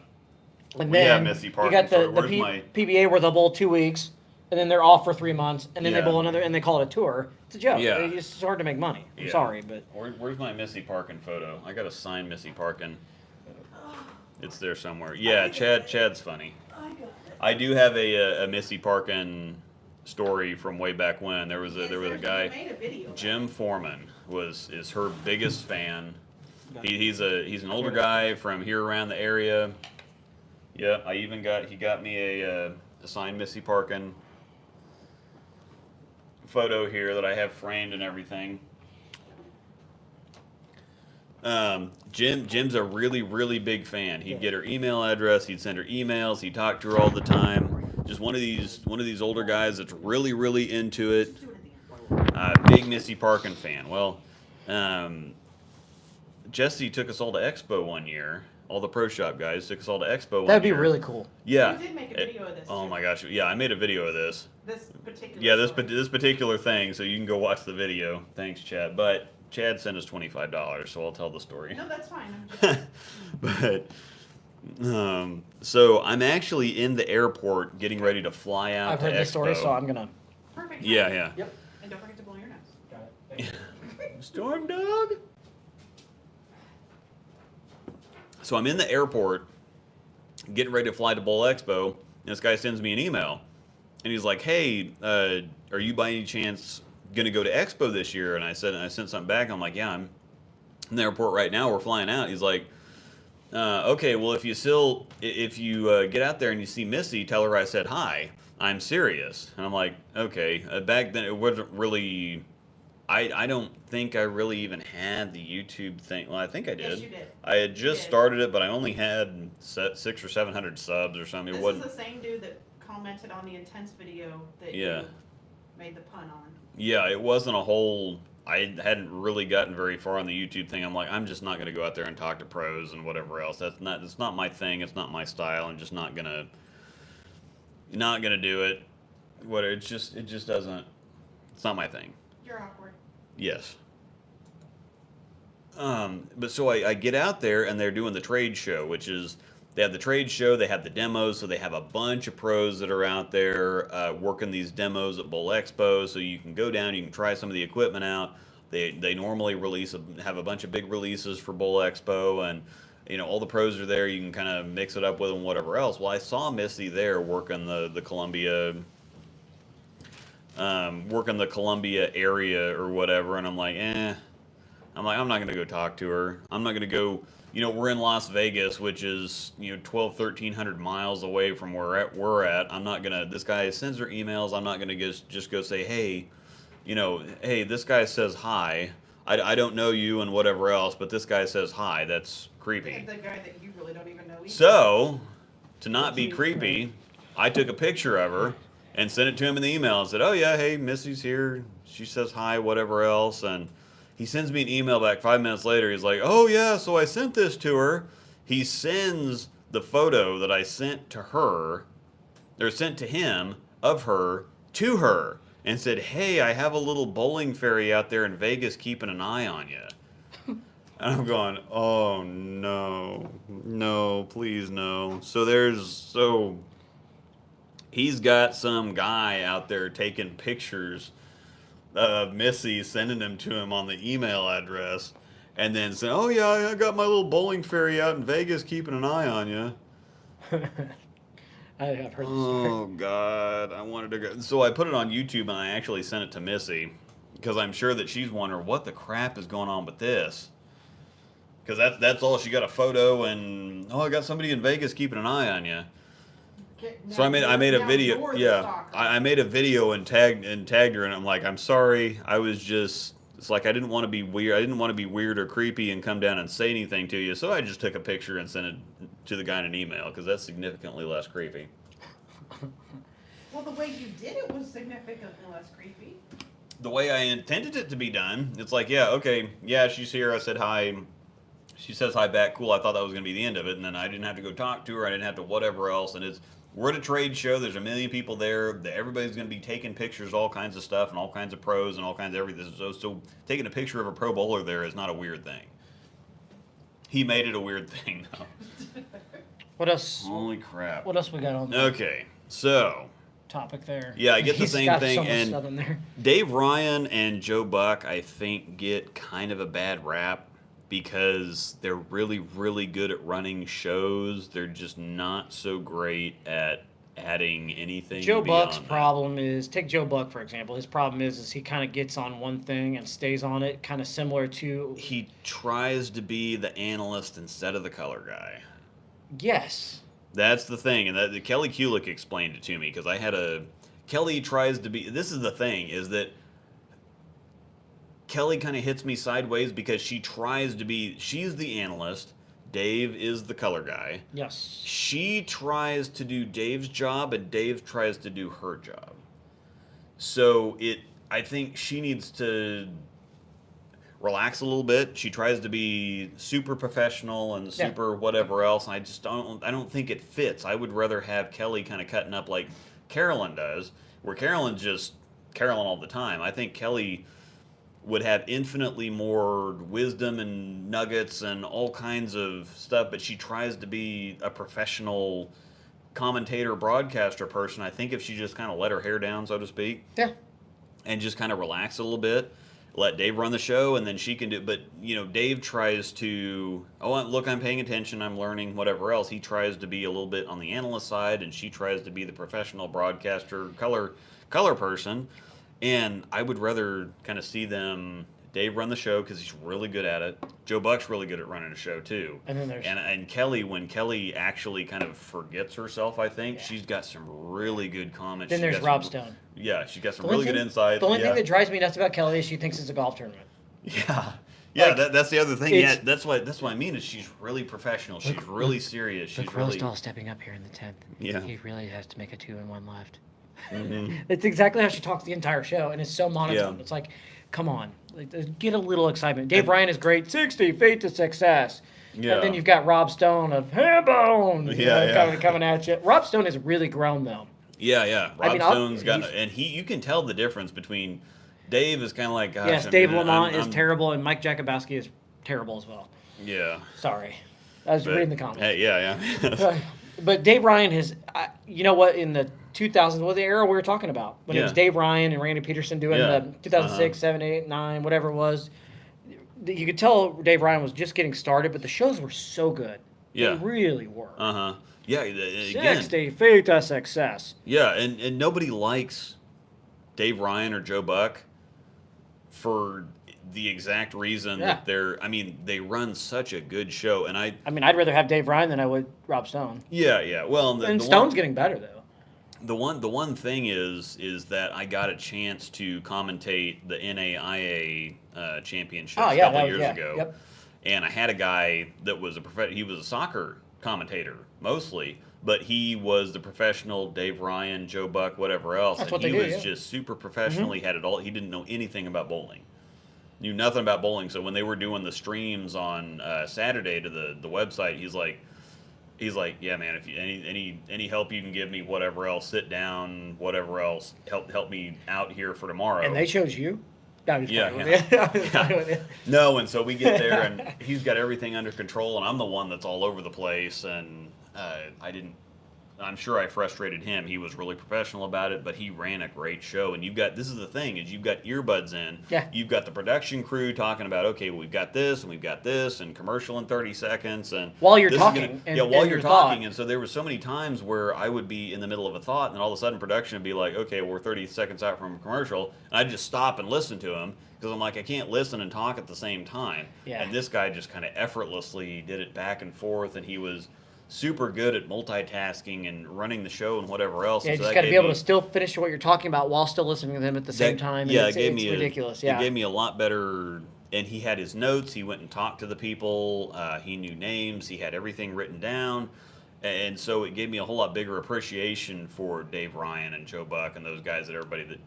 [SPEAKER 2] And
[SPEAKER 1] We
[SPEAKER 2] then
[SPEAKER 1] have Missy
[SPEAKER 2] you
[SPEAKER 1] Parkin
[SPEAKER 2] got the,
[SPEAKER 1] story. Where's my-
[SPEAKER 2] PBA where they'll bowl 2 weeks, and then they're off for 3 months, and then they
[SPEAKER 1] Yeah.
[SPEAKER 2] bowl another, and they call it a tour. It's a joke.
[SPEAKER 1] Yeah.
[SPEAKER 2] It's hard to make money. I'm
[SPEAKER 1] Yeah.
[SPEAKER 2] sorry, but
[SPEAKER 1] Where's my Missy Parkin photo? I got to sign Missy Parkin. It's there somewhere. Yeah, Chad's funny.
[SPEAKER 3] I got it.
[SPEAKER 1] I do have a Missy Parkin story from way back when. There was a
[SPEAKER 3] You
[SPEAKER 1] guy,
[SPEAKER 3] made a video.
[SPEAKER 1] Jim Foreman is her biggest fan. He's an older guy from here around the area. Yeah, he got me a signed Missy Parkin photo here that I have framed and everything. Jim's a really big fan. He'd get her email address, he'd send her emails, he'd talk to her all the time. Just one of these older guys that's really into it.
[SPEAKER 3] Do it at the end.
[SPEAKER 1] Big Missy Parkin fan. Well, Jesse took us all to Expo one year. All the pro shop guys took us all to Expo one year.
[SPEAKER 2] that'd be really cool.
[SPEAKER 1] Yeah.
[SPEAKER 3] You did make a video of this,
[SPEAKER 1] Oh
[SPEAKER 3] too.
[SPEAKER 1] my gosh. Yeah, I made a video of this.
[SPEAKER 3] This particular.
[SPEAKER 1] Yeah, this
[SPEAKER 3] story.
[SPEAKER 1] this particular thing, so you can go watch the video. Thanks, Chad. But Chad sent us $25, so I'll tell the story.
[SPEAKER 3] No, that's fine. I'm just.
[SPEAKER 1] But so I'm actually in the airport getting ready to fly out
[SPEAKER 2] I've
[SPEAKER 1] to
[SPEAKER 2] heard
[SPEAKER 1] Expo.
[SPEAKER 2] this story, so I'm gonna.
[SPEAKER 3] Perfect.
[SPEAKER 1] Yeah.
[SPEAKER 2] Yep.
[SPEAKER 3] And don't forget to blow your nose.
[SPEAKER 2] Got it.
[SPEAKER 1] Storm dog. So I'm in the airport, getting ready to fly to Bowl Expo, and this guy sends me an email, and he's like, "Hey, are you by any chance gonna go to Expo this year?" And I sent something back. I'm like, "Yeah, I'm in the airport right now. We're flying out." He's like, "Okay, well if you get out there and you see Missy, tell her I said hi. I'm serious." And I'm like, "Okay." Back then it wasn't really. I don't think I really even had the YouTube thing. Well, I think I did.
[SPEAKER 3] Yes, you did.
[SPEAKER 1] I had just
[SPEAKER 3] You did.
[SPEAKER 1] started it, but I only had 600 or 700 subs or something. It
[SPEAKER 3] This
[SPEAKER 1] wasn't.
[SPEAKER 3] is the same dude that commented on the intense video that
[SPEAKER 1] Yeah.
[SPEAKER 3] you made the pun on.
[SPEAKER 1] Yeah, it wasn't a whole. I hadn't really gotten very far on the YouTube thing. I'm like, I'm just not gonna go out there and talk to pros and whatever else. It's not my thing. It's not my style. I'm just not gonna do it. It just doesn't. It's not my thing.
[SPEAKER 3] You're awkward.
[SPEAKER 1] Yes. But so I get out there and they're doing the trade show, which is they have the trade show, they have the demos, so they have a bunch of pros that are out there working these demos at Bowl Expo. So you can go down, you can try some of the equipment out. They normally have a bunch of big releases for Bowl Expo, and all the pros are there. You can kind of mix it up with them, whatever else. Well, I saw Missy there working the Columbia. Working the Columbia area or whatever, and I'm like, I'm not gonna go talk to her. I'm not gonna go. We're in Las Vegas, which is 1,300 miles away from where we're at. I'm not gonna. This guy sends her emails. I'm not gonna just go say, hey, hey, this guy says hi. I don't know you and whatever else, but this guy says hi. That's creepy.
[SPEAKER 3] And the guy that you really don't even know either.
[SPEAKER 1] So, to not be creepy, I took a picture of her and sent it to him in the email and said, "Oh yeah, hey, Missy's here. She says hi, whatever else." And he sends me an email back 5 minutes later. He's like, "Oh yeah, so I sent this to her." He sends the photo that I sent to her, or sent to him of her, to her, and said, "Hey, I have a little bowling fairy out there in Vegas keeping an eye on you." And I'm going, "Oh no, please no." So he's got some guy out there taking pictures of Missy, sending them to him on the email address, and then saying, "Oh yeah, I got my little bowling fairy out in Vegas keeping an eye on you."
[SPEAKER 2] I've heard this story.
[SPEAKER 1] Oh God, I wanted to go. So I put it on YouTube and I actually sent it to Missy because I'm sure that she's wondering what the crap is going on with this. because that's all. She got a photo, and I got somebody in Vegas keeping an eye on you.
[SPEAKER 3] Okay,
[SPEAKER 1] So I made a
[SPEAKER 3] now
[SPEAKER 1] video.
[SPEAKER 3] you're the
[SPEAKER 1] Yeah,
[SPEAKER 3] stalker.
[SPEAKER 1] I made a video and tagged her, and I'm like, I'm sorry. I was just. It's like I didn't want to be weird. I didn't want to be weird or creepy and come down and say anything to you. So I just took a picture and sent it to the guy in an email because that's significantly less creepy.
[SPEAKER 3] Well, the way you did it was significantly less creepy.
[SPEAKER 1] The way I intended it to be done, it's like, yeah, okay, yeah, she's here. I said hi. She says hi back. Cool. I thought that was going to be the end of it, and then I didn't have to go talk to her. I didn't have to whatever else. And we're at a trade show. There's a million people there. Everybody's going to be taking pictures, all kinds of stuff, and all kinds of pros and all kinds of everything. So taking a picture of a pro bowler there is not a weird thing. He made it a weird thing, though.
[SPEAKER 2] What else?
[SPEAKER 1] Holy crap.
[SPEAKER 2] What else we got on the
[SPEAKER 1] Okay, so
[SPEAKER 2] topic there?
[SPEAKER 1] yeah, I get the
[SPEAKER 2] He's
[SPEAKER 1] same
[SPEAKER 2] got
[SPEAKER 1] thing,
[SPEAKER 2] so much
[SPEAKER 1] and
[SPEAKER 2] stuff in there.
[SPEAKER 1] Dave Ryan and Joe Buck, I think, get kind of a bad rap because they're really, really good at running shows. They're just not so great at adding anything.
[SPEAKER 2] Joe Buck's
[SPEAKER 1] beyond that.
[SPEAKER 2] problem is, take Joe Buck for example. His problem is he kind of gets on one thing and stays on it, kind of similar to.
[SPEAKER 1] He tries to be the analyst instead of the color guy.
[SPEAKER 2] Yes.
[SPEAKER 1] That's the thing, and that Kelly Kulick explained it to me because Kelly tries to be. This is the thing, is that Kelly kind of hits me sideways because she tries to be. She's the analyst. Dave is the color guy.
[SPEAKER 2] Yes.
[SPEAKER 1] She tries to do Dave's job, and Dave tries to do her job. So I think she needs to relax a little bit. She tries to be super professional and super whatever else. And I don't think it fits. I would rather have Kelly kind of cutting up like Carolyn does, where Carolyn's just Carolyn all the time. I think Kelly would have infinitely more wisdom and nuggets and all kinds of stuff, but she tries to be a professional commentator, broadcaster person. I think if she just kind of let her hair down, so to speak, and just kind of relax a little bit, let Dave run the show, and then she can do. But Dave tries to, look, I'm paying attention, I'm learning, whatever else. He tries to be a little bit on the analyst side, and she tries to be the professional broadcaster, color person. And I would rather kind of see Dave run the show because he's really good at it. Joe Buck's really good at running a show too.
[SPEAKER 2] And then there's
[SPEAKER 1] and Kelly, when Kelly actually kind of forgets herself, I think she's got some really good comments.
[SPEAKER 2] Then there's Rob Stone.
[SPEAKER 1] Yeah, she's got some really good insight.
[SPEAKER 2] The only thing that drives me nuts about Kelly is she thinks it's a golf tournament.
[SPEAKER 1] Yeah. That's the other thing. Yeah, that's what I mean is she's really professional. She's really serious. She's really
[SPEAKER 2] Rosdahl stepping up here in the 10th.
[SPEAKER 1] Yeah.
[SPEAKER 2] He really has to make a 2 and 1 left.
[SPEAKER 1] Mm-hmm.
[SPEAKER 2] It's exactly how she talks the entire show, and it's so monotone.
[SPEAKER 1] Yeah.
[SPEAKER 2] It's like, come on, get a little excitement. Dave Ryan is great. 60 feet to success.
[SPEAKER 1] Yeah.
[SPEAKER 2] And then you've got Rob Stone of Hambone coming at you. Rob Stone has really grown though.
[SPEAKER 1] Yeah. Rob Stone's got,
[SPEAKER 2] he's-
[SPEAKER 1] and you can tell the difference between Dave is kind of like, gosh,
[SPEAKER 2] Yes, Dave Lamont is terrible, and Mike Jakubowski is terrible as well.
[SPEAKER 1] Yeah.
[SPEAKER 2] Sorry, I was reading the comments.
[SPEAKER 1] Hey, yeah.
[SPEAKER 2] But Dave Ryan has, you know what, in the 2000s, the era we were talking about, when it was Dave Ryan and Randy Peterson doing the 2006, 7, 8, 9, whatever it was, you could tell Dave Ryan was just getting started, but the shows were so good.
[SPEAKER 1] Yeah.
[SPEAKER 2] They really were.
[SPEAKER 1] Yeah, again.
[SPEAKER 2] 60 feet to success.
[SPEAKER 1] Yeah, and nobody likes Dave Ryan or Joe Buck for the exact reason that they run such a good show, and I'd
[SPEAKER 2] rather have Dave Ryan than I would Rob Stone.
[SPEAKER 1] Yeah. Well, the
[SPEAKER 2] Stone's getting better though.
[SPEAKER 1] The one thing is that I got a chance to commentate the NAIA championship a couple years ago.
[SPEAKER 2] Yep.
[SPEAKER 1] And I had a guy that was he was a soccer commentator mostly, but he was the professional Dave Ryan, Joe Buck, whatever else.
[SPEAKER 2] That's
[SPEAKER 1] and
[SPEAKER 2] what
[SPEAKER 1] he
[SPEAKER 2] they do,
[SPEAKER 1] was just super professional. He had it all. He didn't know anything about bowling. Knew nothing about bowling. So when they were doing the streams on Saturday to the website, he's like, yeah, man, if you, any help you can give me, whatever else, sit down, whatever else, help me out here for tomorrow.
[SPEAKER 2] And they chose you? No, I'm just playing with you.
[SPEAKER 1] No, and so we get there, and he's got everything under control, and I'm the one that's all over the place, and I didn't I'm sure I frustrated him. He was really professional about it, but he ran a great show. And this is the thing, is you've got earbuds in.
[SPEAKER 2] Yeah.
[SPEAKER 1] You've got the production crew talking about, okay, well, we've got this, and we've got this, and commercial in 30 seconds. And
[SPEAKER 2] While you're
[SPEAKER 1] this is
[SPEAKER 2] talking.
[SPEAKER 1] while
[SPEAKER 2] and
[SPEAKER 1] you're
[SPEAKER 2] your
[SPEAKER 1] talking.
[SPEAKER 2] thought.
[SPEAKER 1] And so there were so many times where I would be in the middle of a thought, and then all of a sudden production would be like, okay, we're 30 seconds out from a commercial. And I'd just stop and listen to him, because I'm like, I can't listen and talk at the same time.
[SPEAKER 2] Yeah.
[SPEAKER 1] And this guy just kind of effortlessly did it back and forth, and he was super good at multitasking and running the show and whatever else.
[SPEAKER 2] Yeah, you
[SPEAKER 1] And so
[SPEAKER 2] just
[SPEAKER 1] that
[SPEAKER 2] got to be
[SPEAKER 1] gave
[SPEAKER 2] able
[SPEAKER 1] me-
[SPEAKER 2] to still finish what you're talking about while still listening to them at the same time. And
[SPEAKER 1] Yeah,
[SPEAKER 2] it's,
[SPEAKER 1] it gave
[SPEAKER 2] it's
[SPEAKER 1] me
[SPEAKER 2] ridiculous. Yeah.
[SPEAKER 1] It gave me a lot better. And he had his notes. He went and talked to the people. He knew names. He had everything written down. And so it gave me a whole lot bigger appreciation for Dave Ryan and Joe Buck and those guys that everybody that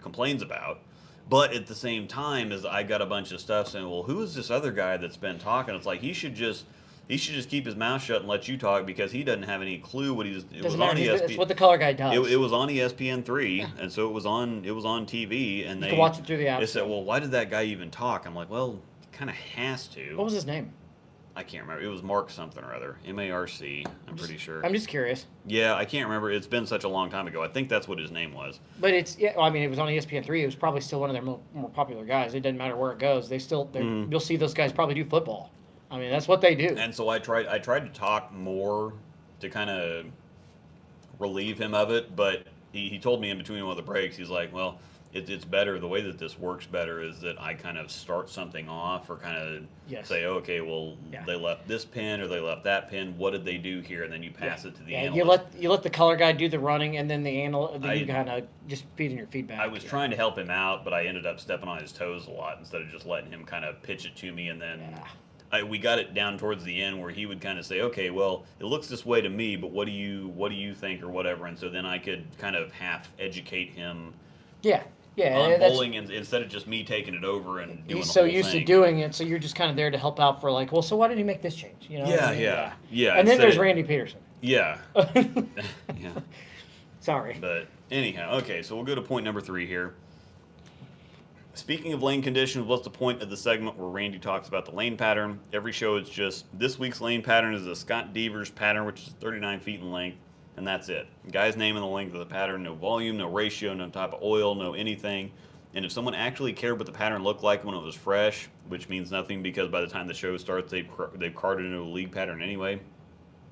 [SPEAKER 1] complains about. But at the same time, as I got a bunch of stuff saying, well, who is this other guy that's been talking? It's like he should just keep his mouth shut and let you talk, because he doesn't have any clue what he's. It was
[SPEAKER 2] Doesn't
[SPEAKER 1] on
[SPEAKER 2] matter.
[SPEAKER 1] ESPN.
[SPEAKER 2] It's what the color guy does.
[SPEAKER 1] It was on ESPN3, and so it was on TV, and
[SPEAKER 2] You
[SPEAKER 1] they
[SPEAKER 2] can watch it through the app.
[SPEAKER 1] They said, well, why did that guy even talk? I'm like, well, he kind of has to.
[SPEAKER 2] What was his name?
[SPEAKER 1] I can't remember. It was Mark something or other. M-A-R-C, I'm pretty sure.
[SPEAKER 2] I'm just curious.
[SPEAKER 1] Yeah, I can't remember. It's been such a long time ago. I think that's what his name was.
[SPEAKER 2] But it's well, I mean, it was on ESPN3. It was probably still one of their more popular guys. It doesn't matter where it goes. You'll see those guys probably do football. I mean, that's what they do.
[SPEAKER 1] And so I tried to talk more to kind of relieve him of it, but he told me in between one of the breaks, he's like, well, it's better. The way that this works better is that I kind of start something off, or kind of say, okay, well, they left this pin or they left that pin. What did they do here? And then you pass it to the analyst.
[SPEAKER 2] You let the color guy do the running, and then you kind of just feed in your feedback.
[SPEAKER 1] I was trying to help him out, but I ended up stepping on his toes a lot instead of just letting him kind of pitch it to me, and then. We got it down towards the end where he would kind of say, okay, well, it looks this way to me, but what do you think, or whatever. And so then I could kind of half educate him on bowling, instead of just me taking it over and doing the whole thing.
[SPEAKER 2] He's so used to doing it, so you're just kind of there to help out for like, well, so why did he make this change? You know?
[SPEAKER 1] Yeah.
[SPEAKER 2] And then there's Randy Peterson.
[SPEAKER 1] Yeah. Yeah.
[SPEAKER 2] Sorry.
[SPEAKER 1] But anyhow, okay, so we'll go to point number 3 here. Speaking of lane conditions, what's the point of the segment where Randy talks about the lane pattern? Every show is just, this week's lane pattern is the Scott Devers pattern, which is 39 feet in length, and that's it. Guy's name and the length of the pattern, no volume, no ratio, no type of oil, no anything. And if someone actually cared what the pattern looked like when it was fresh, which means nothing because by the time the show starts, they've carted into a league pattern anyway.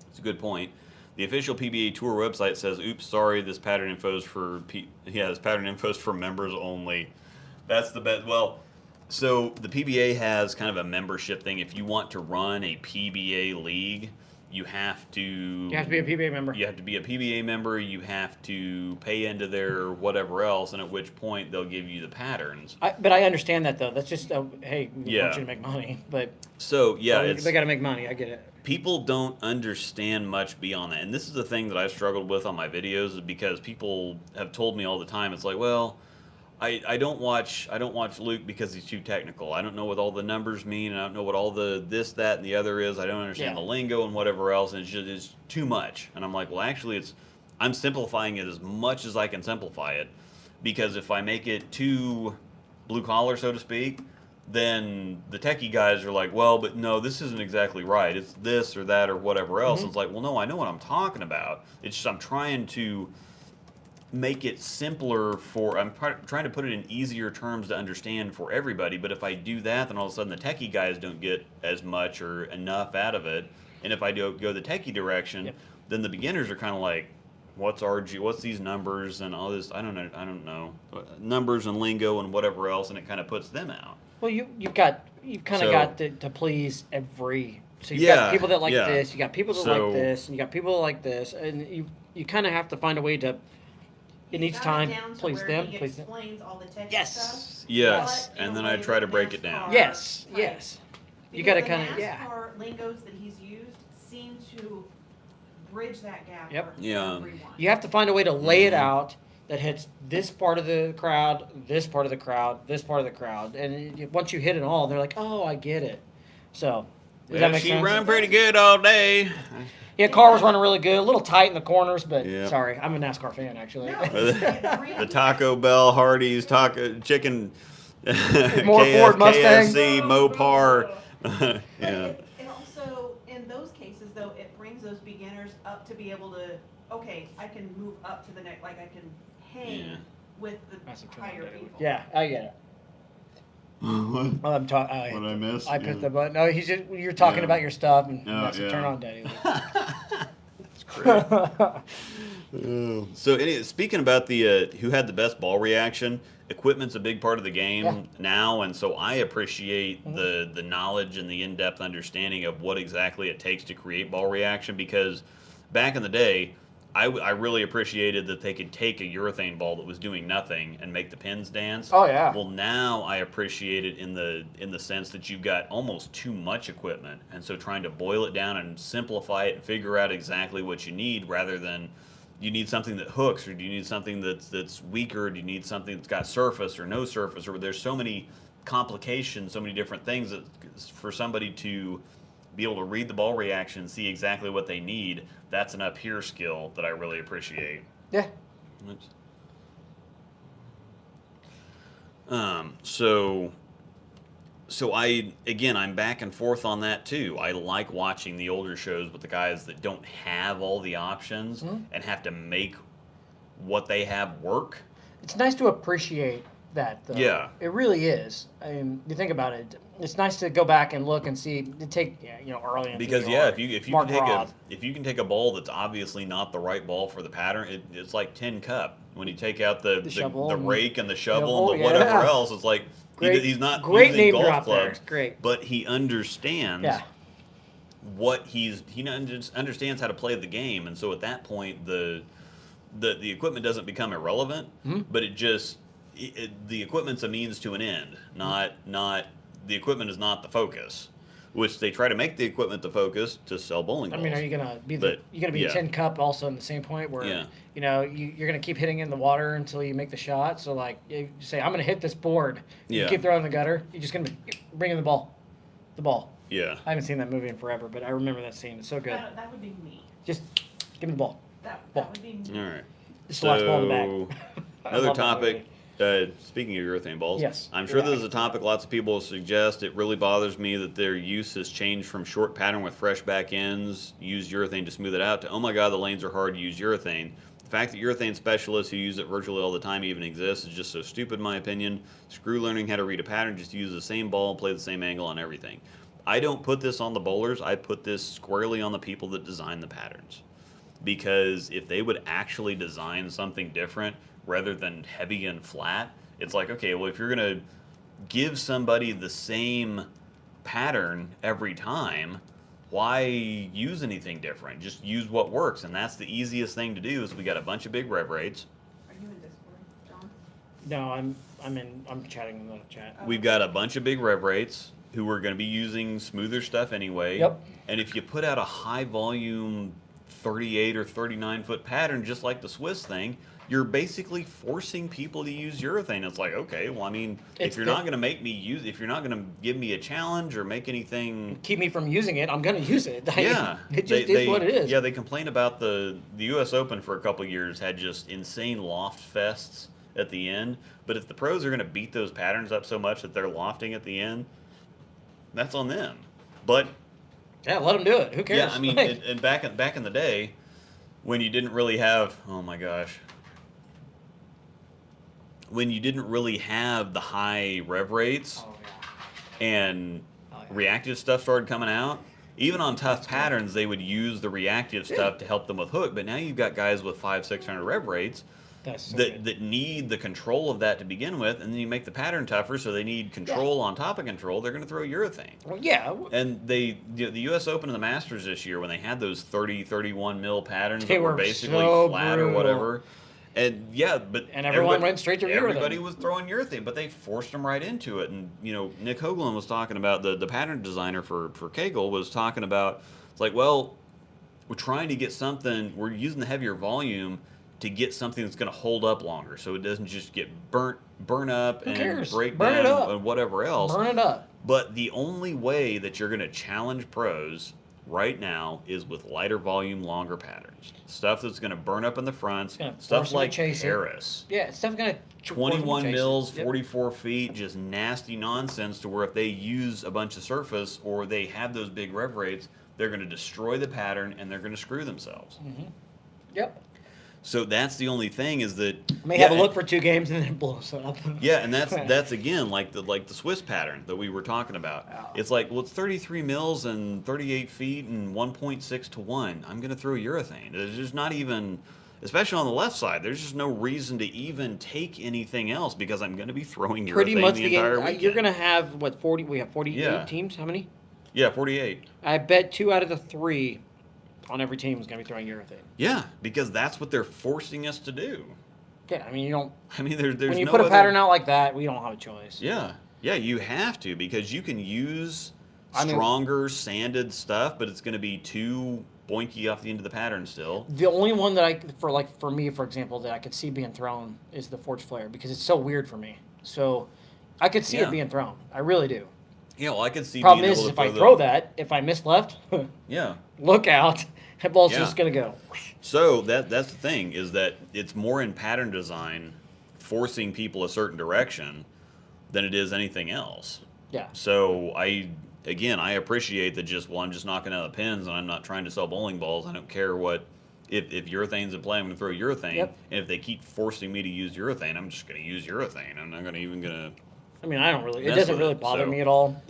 [SPEAKER 1] It's a good point. The official PBA Tour website says, oops, sorry, this pattern info is for members only. That's the best. Well, so the PBA has kind of a membership thing. If you want to run a PBA league, you have to...
[SPEAKER 2] You have to be a PBA member.
[SPEAKER 1] You have to be a PBA member. You have to pay into their whatever else, and at which point they'll give you the patterns.
[SPEAKER 2] But I understand that, though. That's just, hey, we want you to make money. But
[SPEAKER 1] so, yeah.
[SPEAKER 2] They got to make money. I get it.
[SPEAKER 1] People don't understand much beyond that. And this is the thing that I've struggled with on my videos, is because people have told me all the time, it's like, well... I don't watch Luke because he's too technical. I don't know what all the numbers mean, and I don't know what all the this, that, and the other is. I don't understand the lingo and whatever else, and it's too much. And I'm like, well, actually, I'm simplifying it as much as I can simplify it, because if I make it too blue collar, so to speak, then the techie guys are like, well, but no, this isn't exactly right. It's this or that or whatever else. It's like, well, no, I know what I'm talking about. It's just I'm trying to make it simpler I'm trying to put it in easier terms to understand for everybody, but if I do that, then all of a sudden the techie guys don't get as much or enough out of it, and if I go the techie direction, then the beginners are kind of like, what's RG, what's these numbers and all this, I don't know, numbers and lingo and whatever else, and it kind of puts them out.
[SPEAKER 2] Well, you've kind of got to please every... So you've got people that like this, you got people that like this, and you got people that like this, and you kind of have to find a way to... In each time, please them, please them.
[SPEAKER 3] All the
[SPEAKER 1] Yes,
[SPEAKER 3] stuff,
[SPEAKER 1] and then I try to break it down.
[SPEAKER 2] Yes. You got to kind of
[SPEAKER 3] NASCAR lingos that he's used seem to bridge that gap. For everyone.
[SPEAKER 2] You have to find a way to lay it out that hits this part of the crowd, this part of the crowd, this part of the crowd, and once you hit it all, they're like, "Oh, I get it." So, does that make sense?
[SPEAKER 1] She run pretty good all day.
[SPEAKER 2] Yeah, car was running really good, a little tight in the corners, but sorry, I'm a NASCAR fan actually.
[SPEAKER 3] No,
[SPEAKER 1] the Taco Bell, Hardee's, Taco Chicken,
[SPEAKER 2] more Ford Mustangs,
[SPEAKER 1] KFC, Mopar.
[SPEAKER 3] It also, in those cases, though, it brings those beginners up to be able to, okay, I can move up to the next, like I can hang
[SPEAKER 1] Yeah.
[SPEAKER 3] with
[SPEAKER 2] That's
[SPEAKER 3] the
[SPEAKER 2] a
[SPEAKER 3] higher
[SPEAKER 2] turn on
[SPEAKER 3] people.
[SPEAKER 2] Yeah, I get it.
[SPEAKER 4] What?
[SPEAKER 2] Oh, I'm talking.
[SPEAKER 4] What I missed?
[SPEAKER 2] I picked
[SPEAKER 4] Yeah.
[SPEAKER 2] the button. No, you're talking
[SPEAKER 4] Yeah.
[SPEAKER 2] about your stuff, and
[SPEAKER 4] Oh,
[SPEAKER 2] that's a turn
[SPEAKER 4] yeah.
[SPEAKER 2] on, Daddy.
[SPEAKER 1] That's great. So, speaking about the who had the best ball reaction, equipment's a big part of the game
[SPEAKER 2] Yeah.
[SPEAKER 1] now, and so I appreciate the knowledge and the in-depth understanding of what exactly it takes to create ball reaction. Because back in the day, I really appreciated that they could take a urethane ball that was doing nothing and make the pins dance.
[SPEAKER 2] Oh, yeah.
[SPEAKER 1] Well, now I appreciate it in the sense that you've got almost too much equipment, and so trying to boil it down and simplify it and figure out exactly what you need, rather than you need something that hooks, or do you need something that's weaker, do you need something that's got surface or no surface, or there's so many complications, so many different things that for somebody to be able to read the ball reaction and see exactly what they need, that's an up here skill that I really appreciate.
[SPEAKER 2] Yeah.
[SPEAKER 1] Oops. So I'm back and forth on that too. I like watching the older shows with the guys that don't have all the options and have to make what they have work.
[SPEAKER 2] It's nice to appreciate that, though.
[SPEAKER 1] Yeah.
[SPEAKER 2] It really is. I mean, you think about it. It's nice to go back and look and see. Early in
[SPEAKER 1] Because
[SPEAKER 2] the
[SPEAKER 1] if you
[SPEAKER 2] Mark
[SPEAKER 1] can take
[SPEAKER 2] Roth.
[SPEAKER 1] if you can take a ball that's obviously not the right ball for the pattern, it's like tin cup. When you take out the
[SPEAKER 2] shovel
[SPEAKER 1] the
[SPEAKER 2] and-
[SPEAKER 1] rake and the shovel
[SPEAKER 2] Oh,
[SPEAKER 1] and the whatever
[SPEAKER 2] yeah.
[SPEAKER 1] else, it's like
[SPEAKER 2] Great-
[SPEAKER 1] he's not
[SPEAKER 2] great
[SPEAKER 1] using
[SPEAKER 2] name
[SPEAKER 1] golf
[SPEAKER 2] drop there.
[SPEAKER 1] clubs.
[SPEAKER 2] Great.
[SPEAKER 1] But he understands
[SPEAKER 2] Yeah.
[SPEAKER 1] what he understands how to play the game, and so at that point the equipment doesn't become irrelevant, but it just the equipment's a means to an end, not the equipment is not the focus, which they try to make the equipment the focus to sell bowling balls.
[SPEAKER 2] I mean, are you gonna be
[SPEAKER 1] But,
[SPEAKER 2] you gonna be
[SPEAKER 1] yeah.
[SPEAKER 2] a tin cup also in the same point where
[SPEAKER 1] Yeah.
[SPEAKER 2] you're gonna keep hitting in the water until you make the shot? So like you say, I'm gonna hit this board. You
[SPEAKER 1] Yeah.
[SPEAKER 2] keep throwing the gutter. You're just gonna bring in the ball.
[SPEAKER 1] Yeah.
[SPEAKER 2] I haven't seen that movie in forever, but I remember that scene. It's so good.
[SPEAKER 3] That would be me.
[SPEAKER 2] Just give me the ball.
[SPEAKER 3] That
[SPEAKER 2] Ball.
[SPEAKER 3] would be me.
[SPEAKER 1] All right.
[SPEAKER 2] Just watch ball in the
[SPEAKER 1] So
[SPEAKER 2] back. I
[SPEAKER 1] another
[SPEAKER 2] love that
[SPEAKER 1] topic.
[SPEAKER 2] movie.
[SPEAKER 1] Speaking of urethane balls,
[SPEAKER 2] Yes.
[SPEAKER 1] I'm sure
[SPEAKER 2] Yeah.
[SPEAKER 1] this is a topic lots of people suggest. It really bothers me that their use has changed from short pattern with fresh back ends, use urethane to smooth it out, to, oh my god, the lanes are hard, use urethane. The fact that urethane specialists who use it virtually all the time even exists is just so stupid in my opinion. Screw learning how to read a pattern, just use the same ball and play the same angle on everything. I don't put this on the bowlers, I put this squarely on the people that design the patterns. Because if they would actually design something different rather than heavy and flat, it's like, okay, well, if you're going to give somebody the same pattern every time, why use anything different? Just use what works, and that's the easiest thing to do. Is we got a bunch of big rev rates.
[SPEAKER 3] Are you in Discord, John?
[SPEAKER 2] No, I'm chatting in the chat.
[SPEAKER 1] We've got a bunch of big rev rates who are going to be using smoother stuff anyway.
[SPEAKER 2] Yep.
[SPEAKER 1] And if you put out a high volume 38 or 39 foot pattern, just like the Swiss thing, you're basically forcing people to use urethane. It's like, okay, well, I mean,
[SPEAKER 2] It's
[SPEAKER 1] if you're not going to make me use, if you're not going to give me a challenge or make anything,
[SPEAKER 2] Keep me from using it. I'm gonna use it.
[SPEAKER 1] yeah,
[SPEAKER 2] It just is what it is.
[SPEAKER 1] Yeah, they complain about the U.S. Open for a couple of years had just insane loft fests at the end. But if the pros are going to beat those patterns up so much that they're lofting at the end, that's on them. But
[SPEAKER 2] Yeah, let them do it. Who cares?
[SPEAKER 1] yeah, I mean,
[SPEAKER 2] Like,
[SPEAKER 1] and back in the day, when you didn't really have, oh my gosh, when you didn't really have the high rev rates
[SPEAKER 2] oh, yeah.
[SPEAKER 1] and
[SPEAKER 2] Oh, yeah.
[SPEAKER 1] reactive stuff started coming out, even on tough patterns, they would use the reactive stuff to help them with hook. But now you've got guys with 500-600 rev rates
[SPEAKER 2] That's so
[SPEAKER 1] that
[SPEAKER 2] good.
[SPEAKER 1] that need the control of that to begin with, and then you make the pattern tougher, so they need control on top of control. They're going to throw urethane.
[SPEAKER 2] Well, yeah.
[SPEAKER 1] And the U.S. Open and the Masters this year, when they had those 30, 31 mil patterns
[SPEAKER 2] They
[SPEAKER 1] that were
[SPEAKER 2] were
[SPEAKER 1] basically
[SPEAKER 2] so
[SPEAKER 1] flat or
[SPEAKER 2] brutal.
[SPEAKER 1] whatever, and yeah, but
[SPEAKER 2] And everyone went straight to urethane.
[SPEAKER 1] Everybody was throwing urethane, but they forced them right into it. And Nick Hoagland was talking about the pattern designer for Kegel was talking about, it's like, well, we're trying to get something. We're using the heavier volume to get something that's going to hold up longer, so it doesn't just get burn up
[SPEAKER 2] Who
[SPEAKER 1] and
[SPEAKER 2] cares?
[SPEAKER 1] break
[SPEAKER 2] Burn it
[SPEAKER 1] down
[SPEAKER 2] up.
[SPEAKER 1] and whatever else.
[SPEAKER 2] Burn it up.
[SPEAKER 1] But the only way that you're going to challenge pros right now is with lighter volume, longer patterns. Stuff that's going to burn up in the fronts.
[SPEAKER 2] gonna force
[SPEAKER 1] Stuff
[SPEAKER 2] them to
[SPEAKER 1] like
[SPEAKER 2] chase it.
[SPEAKER 1] Paris.
[SPEAKER 2] Yeah, it's definitely gonna
[SPEAKER 1] 21 mils,
[SPEAKER 2] Yep.
[SPEAKER 1] 44 feet, just nasty nonsense to where if they use a bunch of surface or they have those big rev rates, they're going to destroy the pattern, and they're going to screw themselves.
[SPEAKER 2] Yep.
[SPEAKER 1] So that's the only thing is that
[SPEAKER 2] May have a look for 2 games and then it blows up.
[SPEAKER 1] Yeah, and that's again like the Swiss pattern that we were talking about.
[SPEAKER 2] Oh.
[SPEAKER 1] It's like, well, it's 33 mils and 38 feet and 1.6 to 1. I'm going to throw urethane. There's just not even, especially on the left side, there's just no reason to even take anything else because I'm going to be throwing urethane
[SPEAKER 2] Pretty much
[SPEAKER 1] the entire weekend.
[SPEAKER 2] you're going to have, what, 40? We have 48
[SPEAKER 1] Yeah.
[SPEAKER 2] teams? How many?
[SPEAKER 1] Yeah, 48.
[SPEAKER 2] I bet 2 out of the 3 on every team is going to be throwing urethane.
[SPEAKER 1] Yeah, because that's what they're forcing us to do.
[SPEAKER 2] Yeah, I mean, you don't.
[SPEAKER 1] I mean, there's
[SPEAKER 2] When you
[SPEAKER 1] no
[SPEAKER 2] put a
[SPEAKER 1] other-
[SPEAKER 2] pattern out like that, we don't have a choice.
[SPEAKER 1] Yeah, yeah, you have to because you can use
[SPEAKER 2] I mean-
[SPEAKER 1] stronger sanded stuff, but it's going to be too boinky off the end of the pattern still.
[SPEAKER 2] The only one that for me, for example, that I could see being thrown is the Forge Flare because it's so weird for me. So I could see
[SPEAKER 1] Yeah.
[SPEAKER 2] it being thrown. I really do.
[SPEAKER 1] Yeah, well, I could see.
[SPEAKER 2] Problem
[SPEAKER 1] being
[SPEAKER 2] is,
[SPEAKER 1] able to
[SPEAKER 2] if I
[SPEAKER 1] the-
[SPEAKER 2] throw that, if I miss left,
[SPEAKER 1] Yeah.
[SPEAKER 2] look out. That ball's
[SPEAKER 1] Yeah.
[SPEAKER 2] just going to go.
[SPEAKER 1] So that's the thing is that it's more in pattern design, forcing people a certain direction, than it is anything else.
[SPEAKER 2] Yeah.
[SPEAKER 1] So I appreciate that. I'm just knocking out the pins, and I'm not trying to sell bowling balls. I don't care what. If urethane's in play, I'm going to throw urethane.
[SPEAKER 2] Yep.
[SPEAKER 1] And if they keep forcing me to use urethane, I'm just going to use urethane. I'm not going to.
[SPEAKER 2] I mean, I don't really. It
[SPEAKER 1] Mess
[SPEAKER 2] doesn't
[SPEAKER 1] with
[SPEAKER 2] really
[SPEAKER 1] it,
[SPEAKER 2] bother
[SPEAKER 1] so-
[SPEAKER 2] me at all.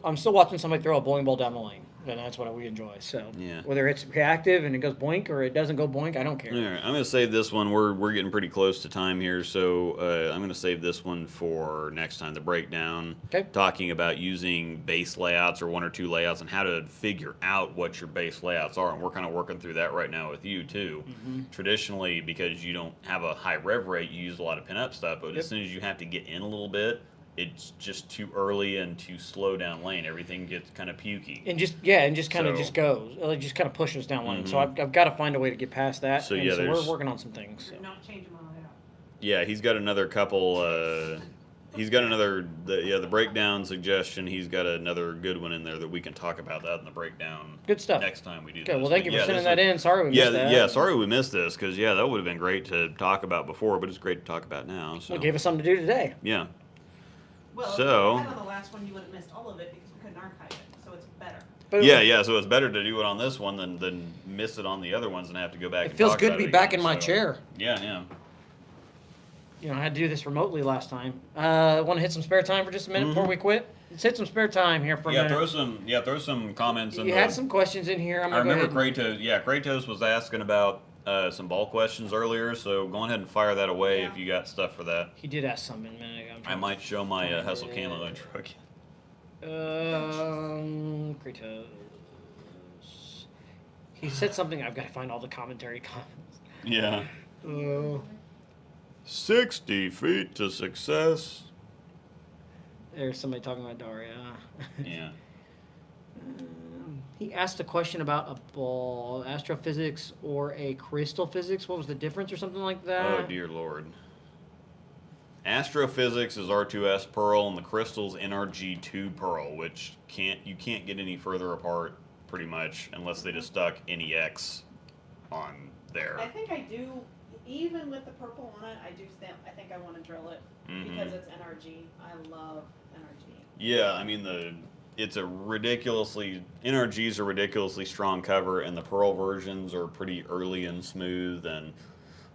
[SPEAKER 2] I'm still watching somebody throw a bowling ball down the lane, and that's what we enjoy. So
[SPEAKER 1] Yeah.
[SPEAKER 2] whether it's reactive and it goes boink or it doesn't go boink, I don't care.
[SPEAKER 1] All right, I'm going to save this one. We're getting pretty close to time here, so I'm going to save this one for next time. The breakdown,
[SPEAKER 2] Okay.
[SPEAKER 1] talking about using base layouts or 1 or 2 layouts and how to figure out what your base layouts are. And we're kind of working through that right now with you too. Traditionally, because you don't have a high rev rate, you use a lot of pin-up stuff. But as soon as you have to get in a little bit, it's just too early and too slow down lane. Everything gets kind of pukey.
[SPEAKER 2] And just kind of
[SPEAKER 1] So-
[SPEAKER 2] just goes. It just kind of pushes down lane. So I've got to find a way to get past that.
[SPEAKER 1] So,
[SPEAKER 2] and
[SPEAKER 1] yeah,
[SPEAKER 2] so
[SPEAKER 1] there's-
[SPEAKER 2] we're working on some things. So.
[SPEAKER 3] Not change them all out.
[SPEAKER 1] Yeah, he's got another couple. He's got another. The breakdown suggestion. He's got another good one in there that we can talk about that in the breakdown.
[SPEAKER 2] Good stuff.
[SPEAKER 1] Next time we do.
[SPEAKER 2] Okay,
[SPEAKER 1] this.
[SPEAKER 2] well, thank
[SPEAKER 1] But
[SPEAKER 2] you for
[SPEAKER 1] yeah,
[SPEAKER 2] sending
[SPEAKER 1] this
[SPEAKER 2] that
[SPEAKER 1] is-
[SPEAKER 2] in. Sorry we
[SPEAKER 1] Yeah,
[SPEAKER 2] missed that.
[SPEAKER 1] yeah. Sorry we missed this because that would have been great to talk about before, but it's great to talk about now. So
[SPEAKER 2] Well, it gave us something to do today.
[SPEAKER 1] yeah.
[SPEAKER 3] Well,
[SPEAKER 1] So-
[SPEAKER 3] if we had on the last one, you would have missed all of it because we couldn't archive it, so it's better.
[SPEAKER 2] But
[SPEAKER 1] Yeah. So it's better to do it on this one than miss it on the other ones and have to go back.
[SPEAKER 2] It
[SPEAKER 1] and
[SPEAKER 2] feels
[SPEAKER 1] talk
[SPEAKER 2] good to
[SPEAKER 1] about
[SPEAKER 2] be
[SPEAKER 1] it
[SPEAKER 2] back
[SPEAKER 1] again,
[SPEAKER 2] in my
[SPEAKER 1] so-
[SPEAKER 2] chair.
[SPEAKER 1] Yeah.
[SPEAKER 2] You know, I had to do this remotely last time. Want to hit some spare time for just a minute before we quit? Let's hit some spare time here for a
[SPEAKER 1] Yeah,
[SPEAKER 2] minute.
[SPEAKER 1] throw some comments in.
[SPEAKER 2] You had some questions in here. I'm
[SPEAKER 1] I
[SPEAKER 2] gonna go
[SPEAKER 1] remember
[SPEAKER 2] ahead.
[SPEAKER 1] Kratos. Yeah, Kratos was asking about some ball questions earlier, so go ahead and fire that away
[SPEAKER 3] Yeah.
[SPEAKER 1] if you got stuff for that.
[SPEAKER 2] He did ask something a minute ago. I'm
[SPEAKER 1] I
[SPEAKER 2] trying
[SPEAKER 1] might show my
[SPEAKER 2] find
[SPEAKER 1] Hustle
[SPEAKER 2] it.
[SPEAKER 1] Camo intro again.
[SPEAKER 2] Kratos. He said something. I've got to find all the commentary comments.
[SPEAKER 1] Yeah.
[SPEAKER 2] Uh,
[SPEAKER 1] 60 feet to success.
[SPEAKER 2] there's somebody talking about Daria.
[SPEAKER 1] Yeah.
[SPEAKER 2] He asked a question about a ball, astrophysics or a crystal physics. What was the difference or something like that?
[SPEAKER 1] Oh dear lord. Astrophysics is R2S Pearl and the crystal's NRG2 Pearl, which you can't get any further apart pretty much unless they just stuck NEX on there.
[SPEAKER 3] I think I do, even with the purple on it, I think I want to drill it because it's NRG. I love NRG.
[SPEAKER 1] Yeah, I mean NRGs are ridiculously strong cover, and the Pearl versions are pretty early and smooth, and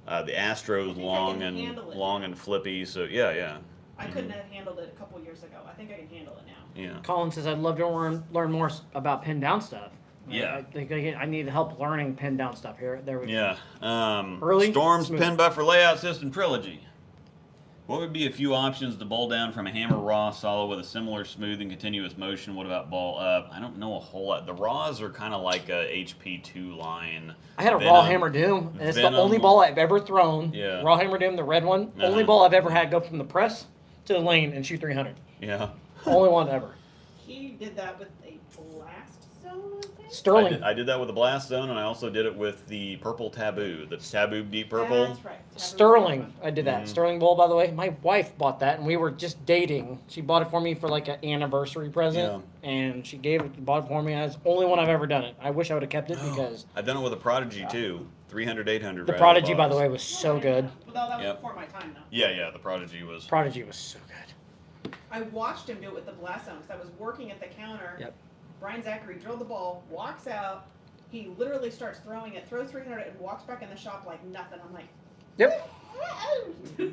[SPEAKER 1] the Astro's
[SPEAKER 3] think I
[SPEAKER 1] long
[SPEAKER 3] can handle it.
[SPEAKER 1] and flippy. So yeah.
[SPEAKER 3] I couldn't have handled it a couple years ago. I think I can handle it now.
[SPEAKER 1] Yeah.
[SPEAKER 2] Colin says, I'd love to learn more about pin down stuff.
[SPEAKER 1] Yeah.
[SPEAKER 2] I think I need help learning pin down stuff here. There we go.
[SPEAKER 1] Yeah.
[SPEAKER 2] Early,
[SPEAKER 1] Storm's
[SPEAKER 2] smooth.
[SPEAKER 1] Pin Buffer Layout System Trilogy. What would be a few options to bowl down from a hammer raw solid with a similar smooth and continuous motion? What about ball up? I don't know a whole lot. The raws are kind of like a HP2 line.
[SPEAKER 2] I had a
[SPEAKER 1] Venom.
[SPEAKER 2] raw hammer doom, and it's the
[SPEAKER 1] Venom.
[SPEAKER 2] only ball I've ever thrown.
[SPEAKER 1] Yeah.
[SPEAKER 2] Raw hammer doom, the red one. Only ball I've ever had go from the press to the lane and shoot 300.
[SPEAKER 1] Yeah.
[SPEAKER 2] Only one ever.
[SPEAKER 3] He did that with a blast zone, I think.
[SPEAKER 2] Sterling.
[SPEAKER 1] I did that with the Blast Zone, and I also did it with the Purple Taboo, the Taboo Deep Purple.
[SPEAKER 3] That's right.
[SPEAKER 2] Sterling, I did
[SPEAKER 1] Mm-hmm.
[SPEAKER 2] that. Sterling bowl, by the way. My wife bought that, and we were just dating. She bought it for me for like an anniversary present, and she bought it for me. And it's the only one I've ever done it. I wish I would have kept it because
[SPEAKER 1] I've done it with a Prodigy too, 300, 800.
[SPEAKER 2] the
[SPEAKER 1] right out
[SPEAKER 2] Prodigy, by
[SPEAKER 1] box.
[SPEAKER 2] the way, was so good.
[SPEAKER 3] Well, that was
[SPEAKER 1] Yep.
[SPEAKER 3] before my time, though.
[SPEAKER 1] Yeah, the Prodigy was.
[SPEAKER 2] Prodigy was so good.
[SPEAKER 3] I watched him do it with the blast zone because I was working at the counter.
[SPEAKER 2] Yep.
[SPEAKER 3] Brian Zachary drilled the ball, walks out. He literally starts throwing it, throws 300, and walks back in the shop like nothing. I'm like,
[SPEAKER 2] Yep.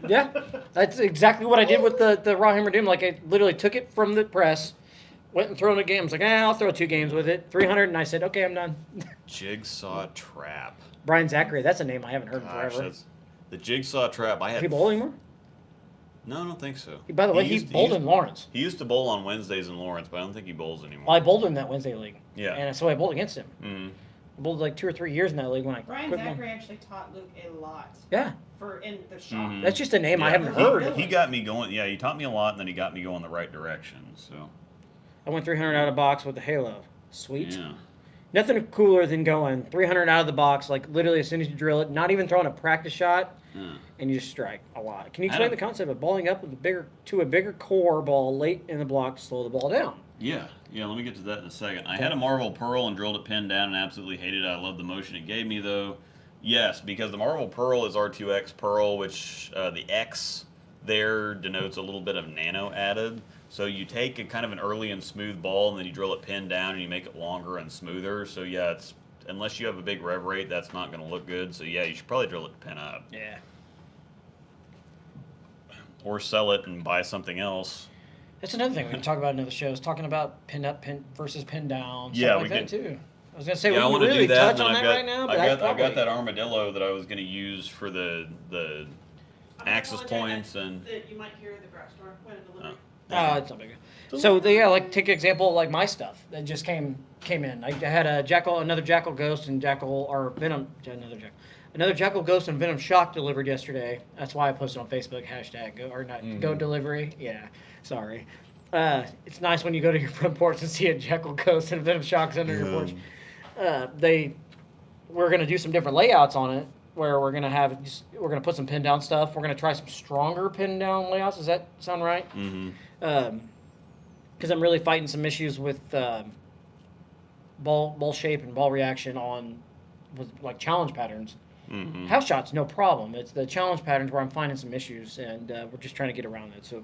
[SPEAKER 2] Yeah, that's exactly what I did with the raw hammer doom. Like I literally took it from the press, went and thrown a game. I was like, I'll throw 2 games with it, 300, and I said, okay, I'm done.
[SPEAKER 1] Jigsaw trap.
[SPEAKER 2] Brian Zachary, that's a name I haven't heard in
[SPEAKER 1] Gosh,
[SPEAKER 2] forever.
[SPEAKER 1] that's the jigsaw trap. I
[SPEAKER 2] Is
[SPEAKER 1] had.
[SPEAKER 2] he bowl anymore?
[SPEAKER 1] No, I don't think so.
[SPEAKER 2] By the way, he bowled in Lawrence.
[SPEAKER 1] He used to bowl on Wednesdays in Lawrence, but I don't think he bowls anymore.
[SPEAKER 2] Well, I bowled in that Wednesday league.
[SPEAKER 1] Yeah.
[SPEAKER 2] And so I bowled against him.
[SPEAKER 1] Mm-hmm.
[SPEAKER 2] I bowled like 2 or 3 years in that league when I
[SPEAKER 3] Brian
[SPEAKER 2] quit.
[SPEAKER 3] Zachary actually taught Luke a lot
[SPEAKER 2] Yeah,
[SPEAKER 3] for in the shop.
[SPEAKER 1] Mhm.
[SPEAKER 2] that's just a name I
[SPEAKER 1] Yeah,
[SPEAKER 2] haven't
[SPEAKER 3] he-
[SPEAKER 2] heard.
[SPEAKER 1] He got me going. Yeah, he taught me a lot, and then he got me going the right direction. So.
[SPEAKER 2] I went 300 out of box with the Halo. Sweet.
[SPEAKER 1] Yeah.
[SPEAKER 2] Nothing cooler than going 300 out of the box, like literally as soon as you drill it, not even throwing a practice shot,
[SPEAKER 1] Yeah.
[SPEAKER 2] and you just strike a lot. Can you
[SPEAKER 1] I
[SPEAKER 2] explain
[SPEAKER 1] don't-
[SPEAKER 2] the concept of balling up with a bigger core ball late in the block to slow the ball down?
[SPEAKER 1] Yeah, let me get to that in a second. I had a Marvel Pearl and drilled it pinned down and absolutely hated it. I love the motion it gave me, though. Yes, because the Marvel Pearl is R2X Pearl, which the X there denotes a little bit of nano added. So you take a kind of an early and smooth ball, and then you drill it pinned down, and you make it longer and smoother. So yeah, it's unless you have a big rev rate, that's not going to look good. So yeah, you should probably drill it to pin up.
[SPEAKER 2] Yeah.
[SPEAKER 1] Or sell it and buy something else.
[SPEAKER 2] That's another thing we can talk about in other shows, talking about pin up pin versus pin down, stuff
[SPEAKER 1] Yeah,
[SPEAKER 2] like
[SPEAKER 1] we
[SPEAKER 2] that
[SPEAKER 1] could-
[SPEAKER 2] too. I was gonna say
[SPEAKER 1] Yeah, I
[SPEAKER 2] we
[SPEAKER 1] want
[SPEAKER 2] can
[SPEAKER 1] to
[SPEAKER 2] really
[SPEAKER 1] do that.
[SPEAKER 2] touch on that right now, but
[SPEAKER 1] I got
[SPEAKER 2] probably,
[SPEAKER 1] that armadillo that I was going to use for the
[SPEAKER 3] I
[SPEAKER 1] access
[SPEAKER 3] apologize
[SPEAKER 1] points and.
[SPEAKER 3] that you might hear the garage door when in delivery.
[SPEAKER 2] it's not big. So like take an example of like my stuff that just came in. I had another Jackal Ghost and Jackal or Venom, another Jackal Ghost and Venom Shock delivered yesterday. That's why I posted on Facebook #go delivery. Yeah, sorry. It's nice when you go to your front porch and see a Jackal Ghost and Venom Shocks under your porch. We're gonna do some different layouts on it. Where we're gonna put some pin down stuff. We're gonna try some stronger pin down layouts. Does that sound right?
[SPEAKER 1] Mm-hmm.
[SPEAKER 2] Because I'm really fighting some issues with ball shape and ball reaction with like challenge patterns.
[SPEAKER 1] Mm-hmm.
[SPEAKER 2] House shots, no problem. It's the challenge patterns where I'm finding some issues, and we're just trying to get around it. So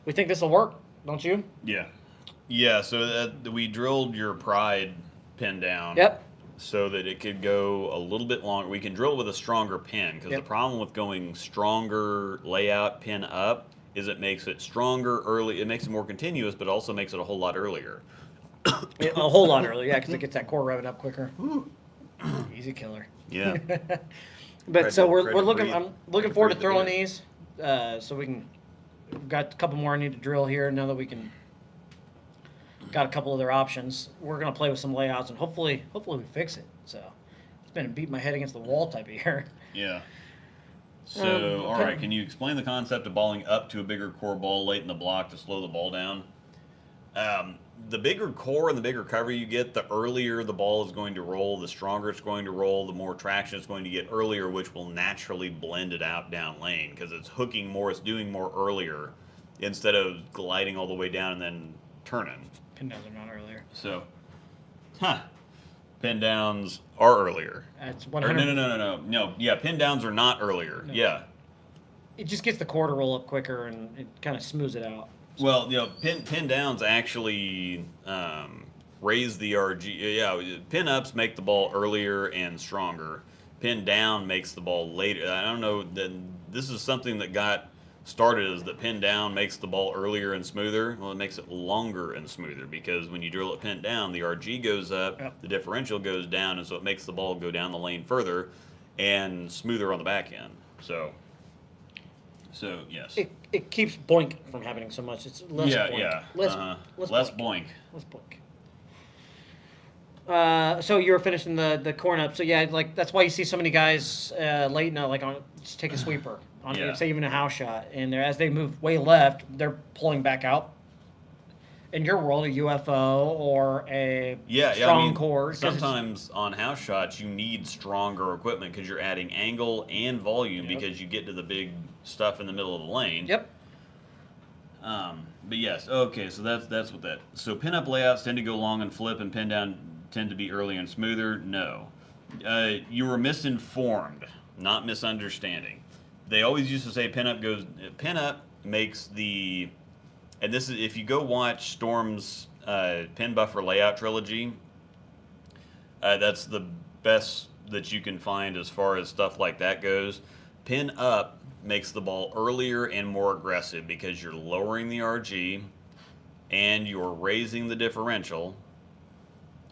[SPEAKER 2] we think this will work, don't you?
[SPEAKER 1] Yeah. So we drilled your Pride pin down.
[SPEAKER 2] Yep.
[SPEAKER 1] So that it could go a little bit longer. We can drill with a stronger pin because the problem with going stronger layout pin up is it makes it stronger early. It makes it more continuous, but also makes it a whole lot earlier.
[SPEAKER 2] Yeah, a whole lot earlier, yeah, because it gets that core revving up quicker. Easy killer.
[SPEAKER 1] Yeah.
[SPEAKER 2] But so we're
[SPEAKER 1] Credit
[SPEAKER 2] looking.
[SPEAKER 1] breathe.
[SPEAKER 2] I'm looking
[SPEAKER 1] Credit
[SPEAKER 2] forward to
[SPEAKER 1] breathe
[SPEAKER 2] throwing
[SPEAKER 1] again.
[SPEAKER 2] these, so we can. We've got a couple more I need to drill here. Now that we can. Got a couple other options. We're gonna play with some layouts and hopefully we fix it. So it's been a beat my head against the wall type of year.
[SPEAKER 1] Yeah. So, all
[SPEAKER 2] okay.
[SPEAKER 1] right, can you explain the concept of balling up to a bigger core ball late in the block to slow the ball down? The bigger core and the bigger cover you get, the earlier the ball is going to roll, the stronger it's going to roll, the more traction it's going to get earlier, which will naturally blend it out down lane because it's hooking more, it's doing more earlier instead of gliding all the way down and then turning.
[SPEAKER 2] Pin downs are not earlier.
[SPEAKER 1] So, pin downs are earlier.
[SPEAKER 2] That's
[SPEAKER 1] Or
[SPEAKER 2] 100.
[SPEAKER 1] No. Yeah, pin downs are not earlier.
[SPEAKER 2] No.
[SPEAKER 1] Yeah.
[SPEAKER 2] It just gets the core to roll up quicker and it kind of smooths it out.
[SPEAKER 1] Well, pin downs actually raise the RG. Yeah, pin ups make the ball earlier and stronger. Pin down makes the ball later. I don't know. This is something that got started as that pin down makes the ball earlier and smoother. Well, it makes it longer and smoother because when you drill it pin down, the RG goes up,
[SPEAKER 2] Yep.
[SPEAKER 1] the differential goes down, and so it makes the ball go down the lane further and smoother on the back end. So yes.
[SPEAKER 2] It keeps boink from happening so much. It's less boink.
[SPEAKER 1] Yeah.
[SPEAKER 2] Less
[SPEAKER 1] boink.
[SPEAKER 2] boink. Let's boink. So you were finishing the corn up. So yeah, like that's why you see so many guys late now, like on just take a sweeper on
[SPEAKER 1] Yeah.
[SPEAKER 2] say even a house shot, and as they move way left, they're pulling back out. In your world, a UFO or a strong core. 'cause it's-
[SPEAKER 1] Sometimes on house shots you need stronger equipment because you're adding angle and volume
[SPEAKER 2] Yep.
[SPEAKER 1] because you get to the big stuff in the middle of the lane.
[SPEAKER 2] Yep.
[SPEAKER 1] But yes, okay, so that's what that. So pin-up layouts tend to go long and flip, and pin down tend to be early and smoother. No, you were misinformed, not misunderstanding. They always used to say pin-up makes the, and this is if you go watch Storm's pin buffer layout trilogy. That's the best that you can find as far as stuff like that goes. Pin up makes the ball earlier and more aggressive because you're lowering the RG and you're raising the differential,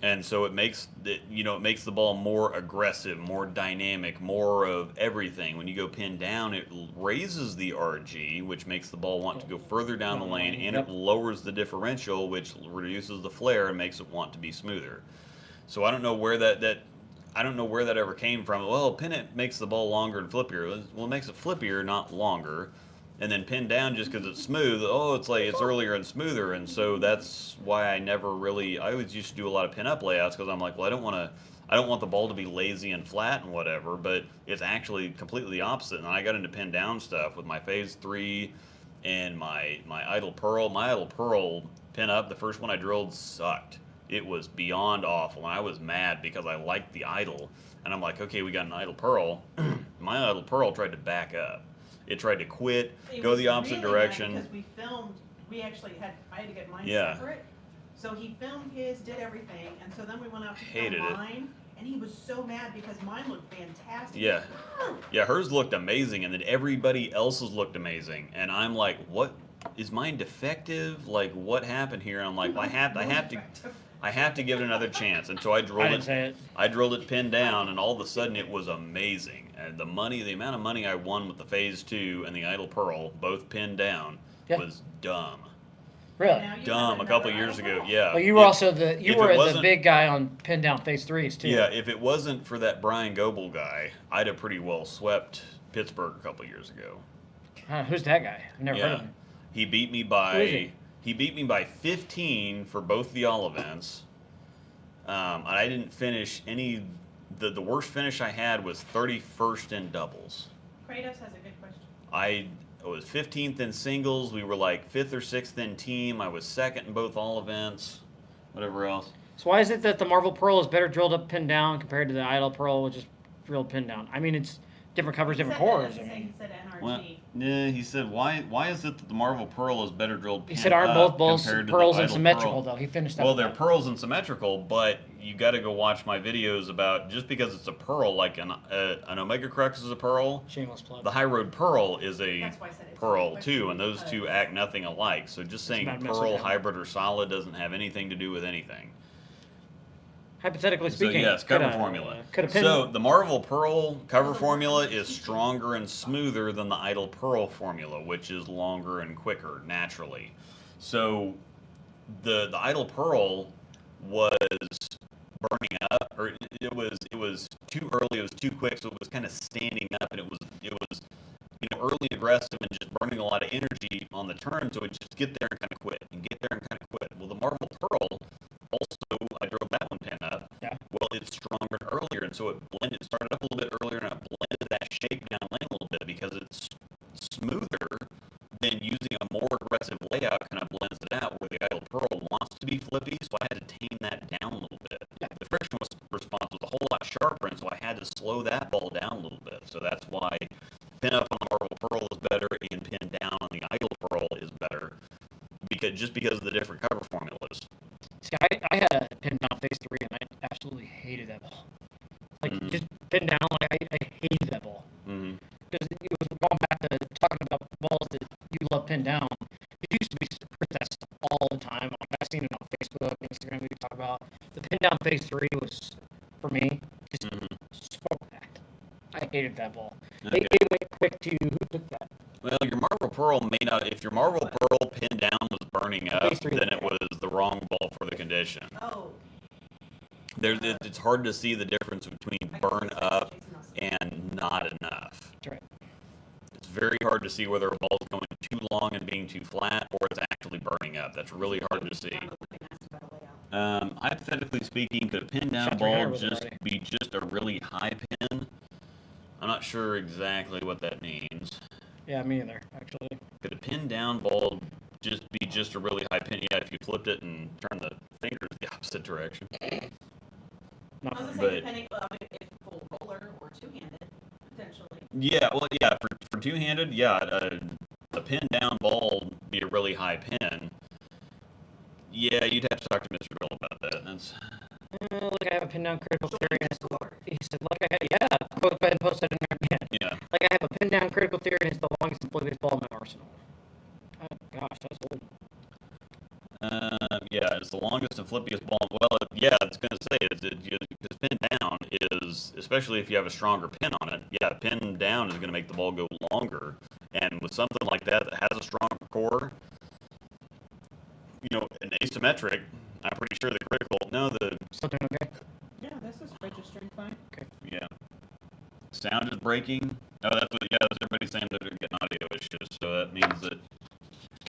[SPEAKER 1] and so it makes the ball more aggressive, more dynamic, more of everything. When you go pin down, it raises the RG, which makes the ball want to go further down the lane, and it lowers the differential, which reduces the flare and makes it want to be smoother. So I don't know where that ever came from. Well, pin it makes the ball longer and flippier. Well, it makes it flippier, not longer. And then pin down just because it's smooth. Oh, it's earlier and smoother, and so that's why I always used to do a lot of pin up layouts because I'm like, well, I don't want the ball to be lazy and flat and whatever, but it's actually completely the opposite. And I got into pin down stuff with my phase 3 and my idle pearl. My idle pearl pin up, the first one I drilled sucked. It was beyond awful, and I was mad because I liked the idle, and I'm like, okay, we got an idle pearl. My idle pearl tried to back up. It tried to quit, go the opposite
[SPEAKER 3] really
[SPEAKER 1] direction.
[SPEAKER 3] Because we actually I had to get mine
[SPEAKER 1] Yeah.
[SPEAKER 3] separate. So he filmed his, did everything, and so then we went out to
[SPEAKER 1] Hated
[SPEAKER 3] film
[SPEAKER 1] it.
[SPEAKER 3] mine, and he was so mad because mine looked fantastic.
[SPEAKER 1] Yeah. Yeah, hers looked amazing, and then everybody else's looked amazing, and I'm like, what, is mine defective? Like, what happened here? And I'm like, well, I have to give it another chance, and so I drilled I drilled it pinned down, and all of a sudden it was amazing. And the amount of money I won with the phase 2 and the idle pearl, both pinned down, was dumb.
[SPEAKER 2] Really?
[SPEAKER 3] Now you
[SPEAKER 1] Dumb.
[SPEAKER 3] have
[SPEAKER 1] A couple
[SPEAKER 3] another
[SPEAKER 1] years
[SPEAKER 3] idle
[SPEAKER 1] ago,
[SPEAKER 3] pearl.
[SPEAKER 1] yeah.
[SPEAKER 2] Well, you were also the
[SPEAKER 1] wasn't-
[SPEAKER 2] big guy on pin down phase 3s too.
[SPEAKER 1] Yeah, if it wasn't for that Brian Goebel guy, I'd have pretty well swept Pittsburgh a couple years ago.
[SPEAKER 2] Who's that guy? I've never heard of him.
[SPEAKER 1] He beat me
[SPEAKER 2] Who is
[SPEAKER 1] by
[SPEAKER 2] he?
[SPEAKER 1] 15 for both the all events. I didn't finish any. The worst finish I had was 31st in doubles.
[SPEAKER 3] Kratos has a good question.
[SPEAKER 1] I was 15th in singles. We were like 5th or 6th in team. I was 2nd in both all events. Whatever else.
[SPEAKER 2] So why is it that the Marvel Pearl is better drilled up pin down compared to the Idle Pearl, which is drilled pin down? I mean, it's different covers, different cores. I mean,
[SPEAKER 3] He said NRG.
[SPEAKER 1] Well, yeah, he said, why is it that the Marvel Pearl is better drilled
[SPEAKER 2] he
[SPEAKER 1] pin
[SPEAKER 2] said, aren't
[SPEAKER 1] up
[SPEAKER 2] both
[SPEAKER 1] compared to
[SPEAKER 2] pearls
[SPEAKER 1] the
[SPEAKER 2] and
[SPEAKER 1] idle
[SPEAKER 2] symmetrical,
[SPEAKER 1] pearl?
[SPEAKER 2] though? He finished that.
[SPEAKER 1] Well,
[SPEAKER 2] with
[SPEAKER 1] they're
[SPEAKER 2] that.
[SPEAKER 1] pearls and symmetrical, but you got to go watch my videos about just because it's a pearl, like an Omega Crux is a pearl.
[SPEAKER 2] Shameless plug.
[SPEAKER 1] The High Road Pearl is a
[SPEAKER 3] That's why I said it's
[SPEAKER 1] pearl
[SPEAKER 3] like
[SPEAKER 1] too, and those
[SPEAKER 3] because-
[SPEAKER 1] two act nothing alike. So just saying
[SPEAKER 2] about messing
[SPEAKER 1] pearl,
[SPEAKER 2] with them.
[SPEAKER 1] hybrid, or solid doesn't have anything to do with anything.
[SPEAKER 2] Hypothetically
[SPEAKER 1] So
[SPEAKER 2] speaking,
[SPEAKER 1] yes, cover formula. So the Marvel Pearl cover formula is stronger and smoother than the Idle Pearl formula, which is longer and quicker naturally. So the Idle Pearl was burning up, or it was too early, it was too quick, so it was kind of standing up, and it was early and aggressive and just burning a lot of energy on the turn, so it just get there and kind of quit, and get there and kind of quit. Well, the Marvel Pearl also, I drove that one pin up.
[SPEAKER 2] Yeah.
[SPEAKER 1] Well, it's stronger and earlier, and so it started up a little bit earlier, and it blended that shape down lane a little bit because it's smoother than using a more aggressive layout. Kind of blends it out where the Idle Pearl wants to be flippy, so I had to tame that down a little bit.
[SPEAKER 2] Yeah.
[SPEAKER 1] The friction response was a whole lot sharper, and so I had to slow that ball down a little bit. So that's why pin up on the Marvel Pearl is better, and pin down on the Idle Pearl is better, because of the different cover formulas.
[SPEAKER 2] See, I had a pin down phase 3, and I absolutely hated that ball. Like, just pin down, like, I hated that ball.
[SPEAKER 1] Mm-hmm.
[SPEAKER 2] Because it was going back to talking about balls that you love pin down. It used to be that stuff all the time. Like, I've seen it on Facebook, Instagram, we talk about. The pin down phase 3 was, for me, just so packed. I hated that ball.
[SPEAKER 1] Okay.
[SPEAKER 2] It went quick to who took that.
[SPEAKER 1] Well, your Marvel Pearl may not. If your Marvel Pearl pin down was burning up,
[SPEAKER 2] Phase 3
[SPEAKER 1] then it was the wrong ball for the condition.
[SPEAKER 3] Oh.
[SPEAKER 1] It's hard to see the difference between burn up and not enough.
[SPEAKER 2] That's right.
[SPEAKER 1] It's very hard to see whether a ball's going too long and being too flat, or it's actually burning up. That's really hard to see. Hypothetically speaking, could a pin down
[SPEAKER 2] Shot
[SPEAKER 1] ball
[SPEAKER 2] 300 was
[SPEAKER 1] just
[SPEAKER 2] already.
[SPEAKER 1] be just a really high pin? I'm not sure exactly what that means.
[SPEAKER 2] Yeah, me either, actually.
[SPEAKER 1] Could a pin down ball just be just a really high pin? Yeah, if you flipped it and turned the fingers the opposite direction.
[SPEAKER 2] Not
[SPEAKER 3] I was
[SPEAKER 2] for
[SPEAKER 3] gonna
[SPEAKER 2] me.
[SPEAKER 3] say, depending on if full roller or two-handed, potentially.
[SPEAKER 1] Yeah, well, yeah, for two-handed, yeah, a pin down ball be a really high pin. Yeah, you'd have to talk to Mr. Bill about that. That's
[SPEAKER 2] Look, I have a pin down critical theory. He said, look, go ahead and post it in there again.
[SPEAKER 1] yeah.
[SPEAKER 2] Like, I have a pin down critical theory, and it's the longest and flippiest ball in my arsenal. Oh, gosh, that's old.
[SPEAKER 1] Yeah, it's the longest and flippiest ball. Well, yeah, it's going to say because pin down is, especially if you have a stronger pin on it. Yeah, pin down is going to make the ball go longer, and with something like that that has a strong core, an asymmetric. I'm pretty sure the critical. No,
[SPEAKER 2] Still doing okay?
[SPEAKER 3] Yeah, this is registering fine.
[SPEAKER 1] yeah. Sound is breaking. Oh, that's everybody's saying that they're getting audio issues. So that means that.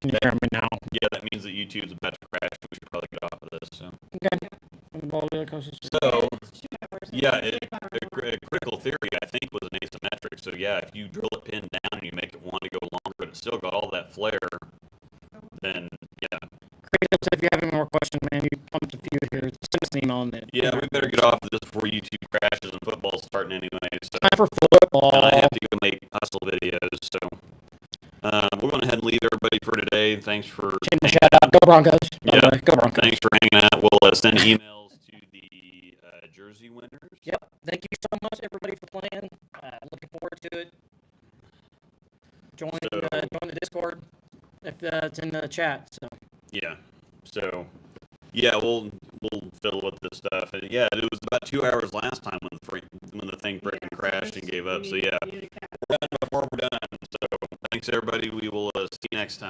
[SPEAKER 2] Can you hear me now?
[SPEAKER 1] Yeah, that means that YouTube's about to crash. We should probably get off of this. So.
[SPEAKER 2] Okay. And the ball really closest.
[SPEAKER 1] So.
[SPEAKER 3] It's 2 hours.
[SPEAKER 1] Yeah,
[SPEAKER 3] It's
[SPEAKER 1] a critical theory, I think, was an asymmetric. So yeah, if you drill it pin down and you make it want to go longer, but it's still got all that flare, then yeah.
[SPEAKER 2] Kratos, if you have any more questions, man, you pumped a few here. Send us an email on that.
[SPEAKER 1] Yeah, we better get off of this before YouTube crashes and football's starting anyway. So
[SPEAKER 2] Time for football.
[SPEAKER 1] and I have to go make hustle videos. So we're going to head and leave everybody for today. Thanks for
[SPEAKER 2] Shout out. Go Broncos. By the way. Go Broncos.
[SPEAKER 1] Thanks for hanging out. We'll send emails to the jersey winners.
[SPEAKER 2] Yep. Thank you so much, everybody, for playing. Looking forward to it. Join the Discord if it's in the chat. So.
[SPEAKER 1] Yeah. So, yeah, we'll fiddle with this stuff. And yeah, it was about 2 hours last time when the thing freaking crashed and gave up. So yeah, we're done before we're done. So thanks everybody. We will see you next time.